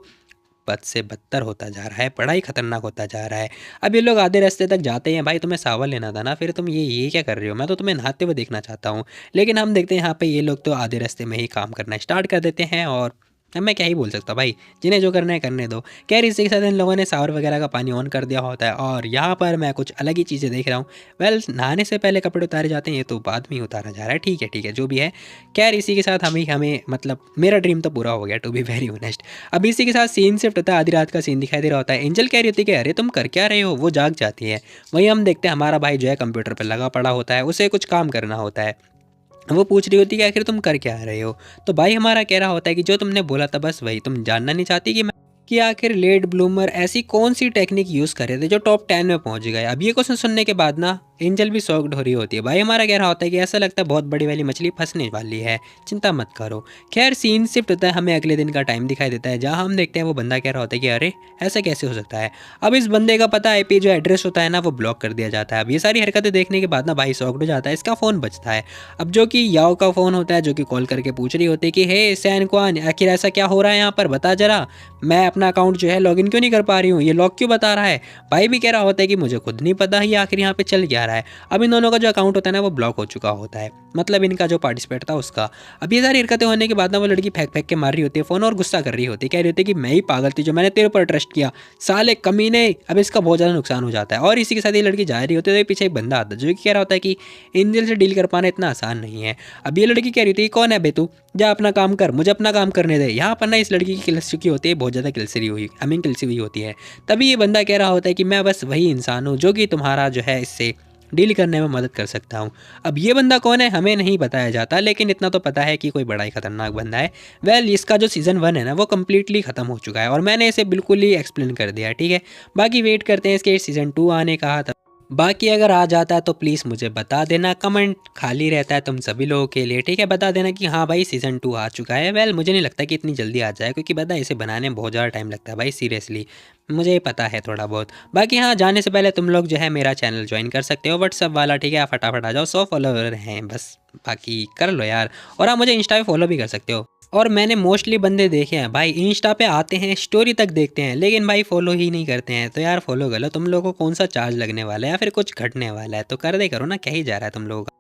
बद से बदतर होता जा रहा है, बड़ा ही खतरनाक होता जा रहा है। अब ये लोग आधे रास्ते तक जाते हैं, भाई तुम्हें सावन लेना था ना, फिर तुम ये क्या कर रहे हो, मैं तो तुम्हें नहाते हुए देखना चाहता हूँ। लेकिन हम देखते हैं यहाँ पे ये लोग तो आधे रास्ते में ही काम करना स्टार्ट कर देते हैं और अब मैं क्या ही बोल सकता हूँ भाई, जिन्हें जो करना है करने दो। खैर इसी के साथ इन लोगों ने शावर वगैरह का पानी ऑन कर दिया होता है और यहाँ पर मैं कुछ अलग ही चीज़ें देख रहा हूँ। वेल नहाने से पहले कपड़े उतारे जाते हैं, ये तो बाद में ही उतारा जा रहा है। ठीक है जो भी है। खैर इसी के साथ हमें मतलब मेरा ड्रीम तो पूरा हो गया टू बी वेरी ऑनेस्ट। अब इसी के साथ सीन शिफ्ट होता है, आधी रात का सीन दिखाई दे रहा होता है। एंजल कह रही होती है कि अरे तुम कर क्या रहे हो, वो जाग जाती है। वहीं हम देखते हैं हमारा भाई जो है कंप्यूटर पर लगा पड़ा होता है, उसे कुछ काम करना होता है। वो पूछ रही होती है कि आखिर तुम कर क्या रहे हो। तो भाई हमारा कह रहा होता है कि जो तुमने बोला था बस वही, तुम जानना नहीं चाहती कि आखिर लेट ब्लूमर ऐसी कौन सी टेक्निक यूज़ कर रहे थे जो टॉप 10 में पहुंच गए। अब ये क्वेश्चन सुनने के बाद ना एंजल भी शॉक्ड हो रही होती है। भाई हमारा कह रहा होता है कि ऐसा लगता है बहुत बड़ी वाली मछली फंसने वाली है, चिंता मत करो। खैर सीन शिफ्ट होता है, हमें अगले दिन का टाइम दिखाई देता है जहाँ हम देखते हैं वो बंदा कह रहा होता है कि अरे ऐसा कैसे हो सकता है। अब इस बंदे का पता आईपी जो एड्रेस होता है ना वो ब्लॉक कर दिया जाता है। अब ये सारी हरकतें देखने के बाद ना भाई शॉक्ड हो जाता है। इसका फ़ोन बजता है, अब जो कि याओ का फ़ोन होता है, जो कि कॉल करके पूछ रही होती है कि हे सैन क्वान, आखिर ऐसा क्या हो रहा है यहाँ पर, बता जरा, मैं अपना अकाउंट जो है लॉगिन क्यों नहीं कर पा रही हूँ, ये लॉक क्यों बता रहा है। भाई भी कह रहा होता है कि मुझे खुद नहीं पता ये आखिर यहाँ पे चल क्या रहा है। अब इन दोनों का जो अकाउंट होता है ना वो ब्लॉक हो चुका होता है, मतलब इनका जो पार्टिसिपेट था उसका। अब ये सारी हरकतें होने के बाद ना वो लड़की फेंक फेंक के मार रही होती है फ़ोन और गुस्सा कर रही होती है, कह रही होती है कि मैं ही पागल थी जो मैंने तेरे ऊपर ट्रस्ट किया, साले कमीने। अब इसका बहुत ज़्यादा नुकसान हो जाता है और इसी के साथ ये लड़की जा रही होती है तो पीछे एक बंदा आता है जो कि कह रहा होता है कि एंजल से डील कर पाना इतना आसान नहीं है। अब ये लड़की कह रही थी कौन है बे तू, जा अपना काम कर, मुझे अपना काम करने दे। यहाँ पर ना इस लड़की की किल्स चुकी होती है, बहुत ज़्यादा किलसरी हुई किलसी हुई होती है। तभी ये बंदा कह रहा होता है कि मैं बस वही इंसान हूँ जो कि तुम्हारा जो है इससे डील करने में मदद कर सकता हूँ। अब ये बंदा कौन है हमें नहीं बताया जाता, लेकिन इतना तो पता है कि कोई बड़ा ही खतरनाक बंदा है। वेल इसका जो सीज़न 1 है ना वो कम्प्लीटली ख़त्म हो चुका है और मैंने इसे बिल्कुल ही एक्सप्लेन कर दिया, ठीक है। बाकी वेट करते हैं इसके सीज़न 2 आने का। बाकी अगर आ जाता है तो प्लीज़ मुझे बता देना, कमेंट खाली रहता है तुम सभी लोगों के लिए, ठीक है। बता देना कि हाँ भाई सीज़न 2 आ चुका है। वेल मुझे नहीं लगता कि इतनी जल्दी आ जाए, क्योंकि पता है इसे बनाने में बहुत ज़्यादा टाइम लगता है भाई, सीरियसली मुझे पता है थोड़ा बहुत। बाकी हाँ जाने से पहले तुम लोग जो है मेरा चैनल ज्वाइन कर सकते हो व्हाट्सअप वाला, ठीक है। आप फटाफट आ जाओ, 100 फॉलोवर हैं बस, बाकी कर लो यार। और आप मुझे इंस्टा पे फॉलो भी कर सकते हो। और मैंने मोस्टली बंदे देखे हैं भाई इंस्टा पे आते हैं, स्टोरी तक देखते हैं, लेकिन भाई फॉलो ही नहीं करते हैं। तो यार फॉलो कर लो, तुम लोगों को कौन सा चार्ज लगने वाला है या फिर कुछ घटने वाला है तो कर दे करो ना, क्या ही जा रहा है तुम लोगों का।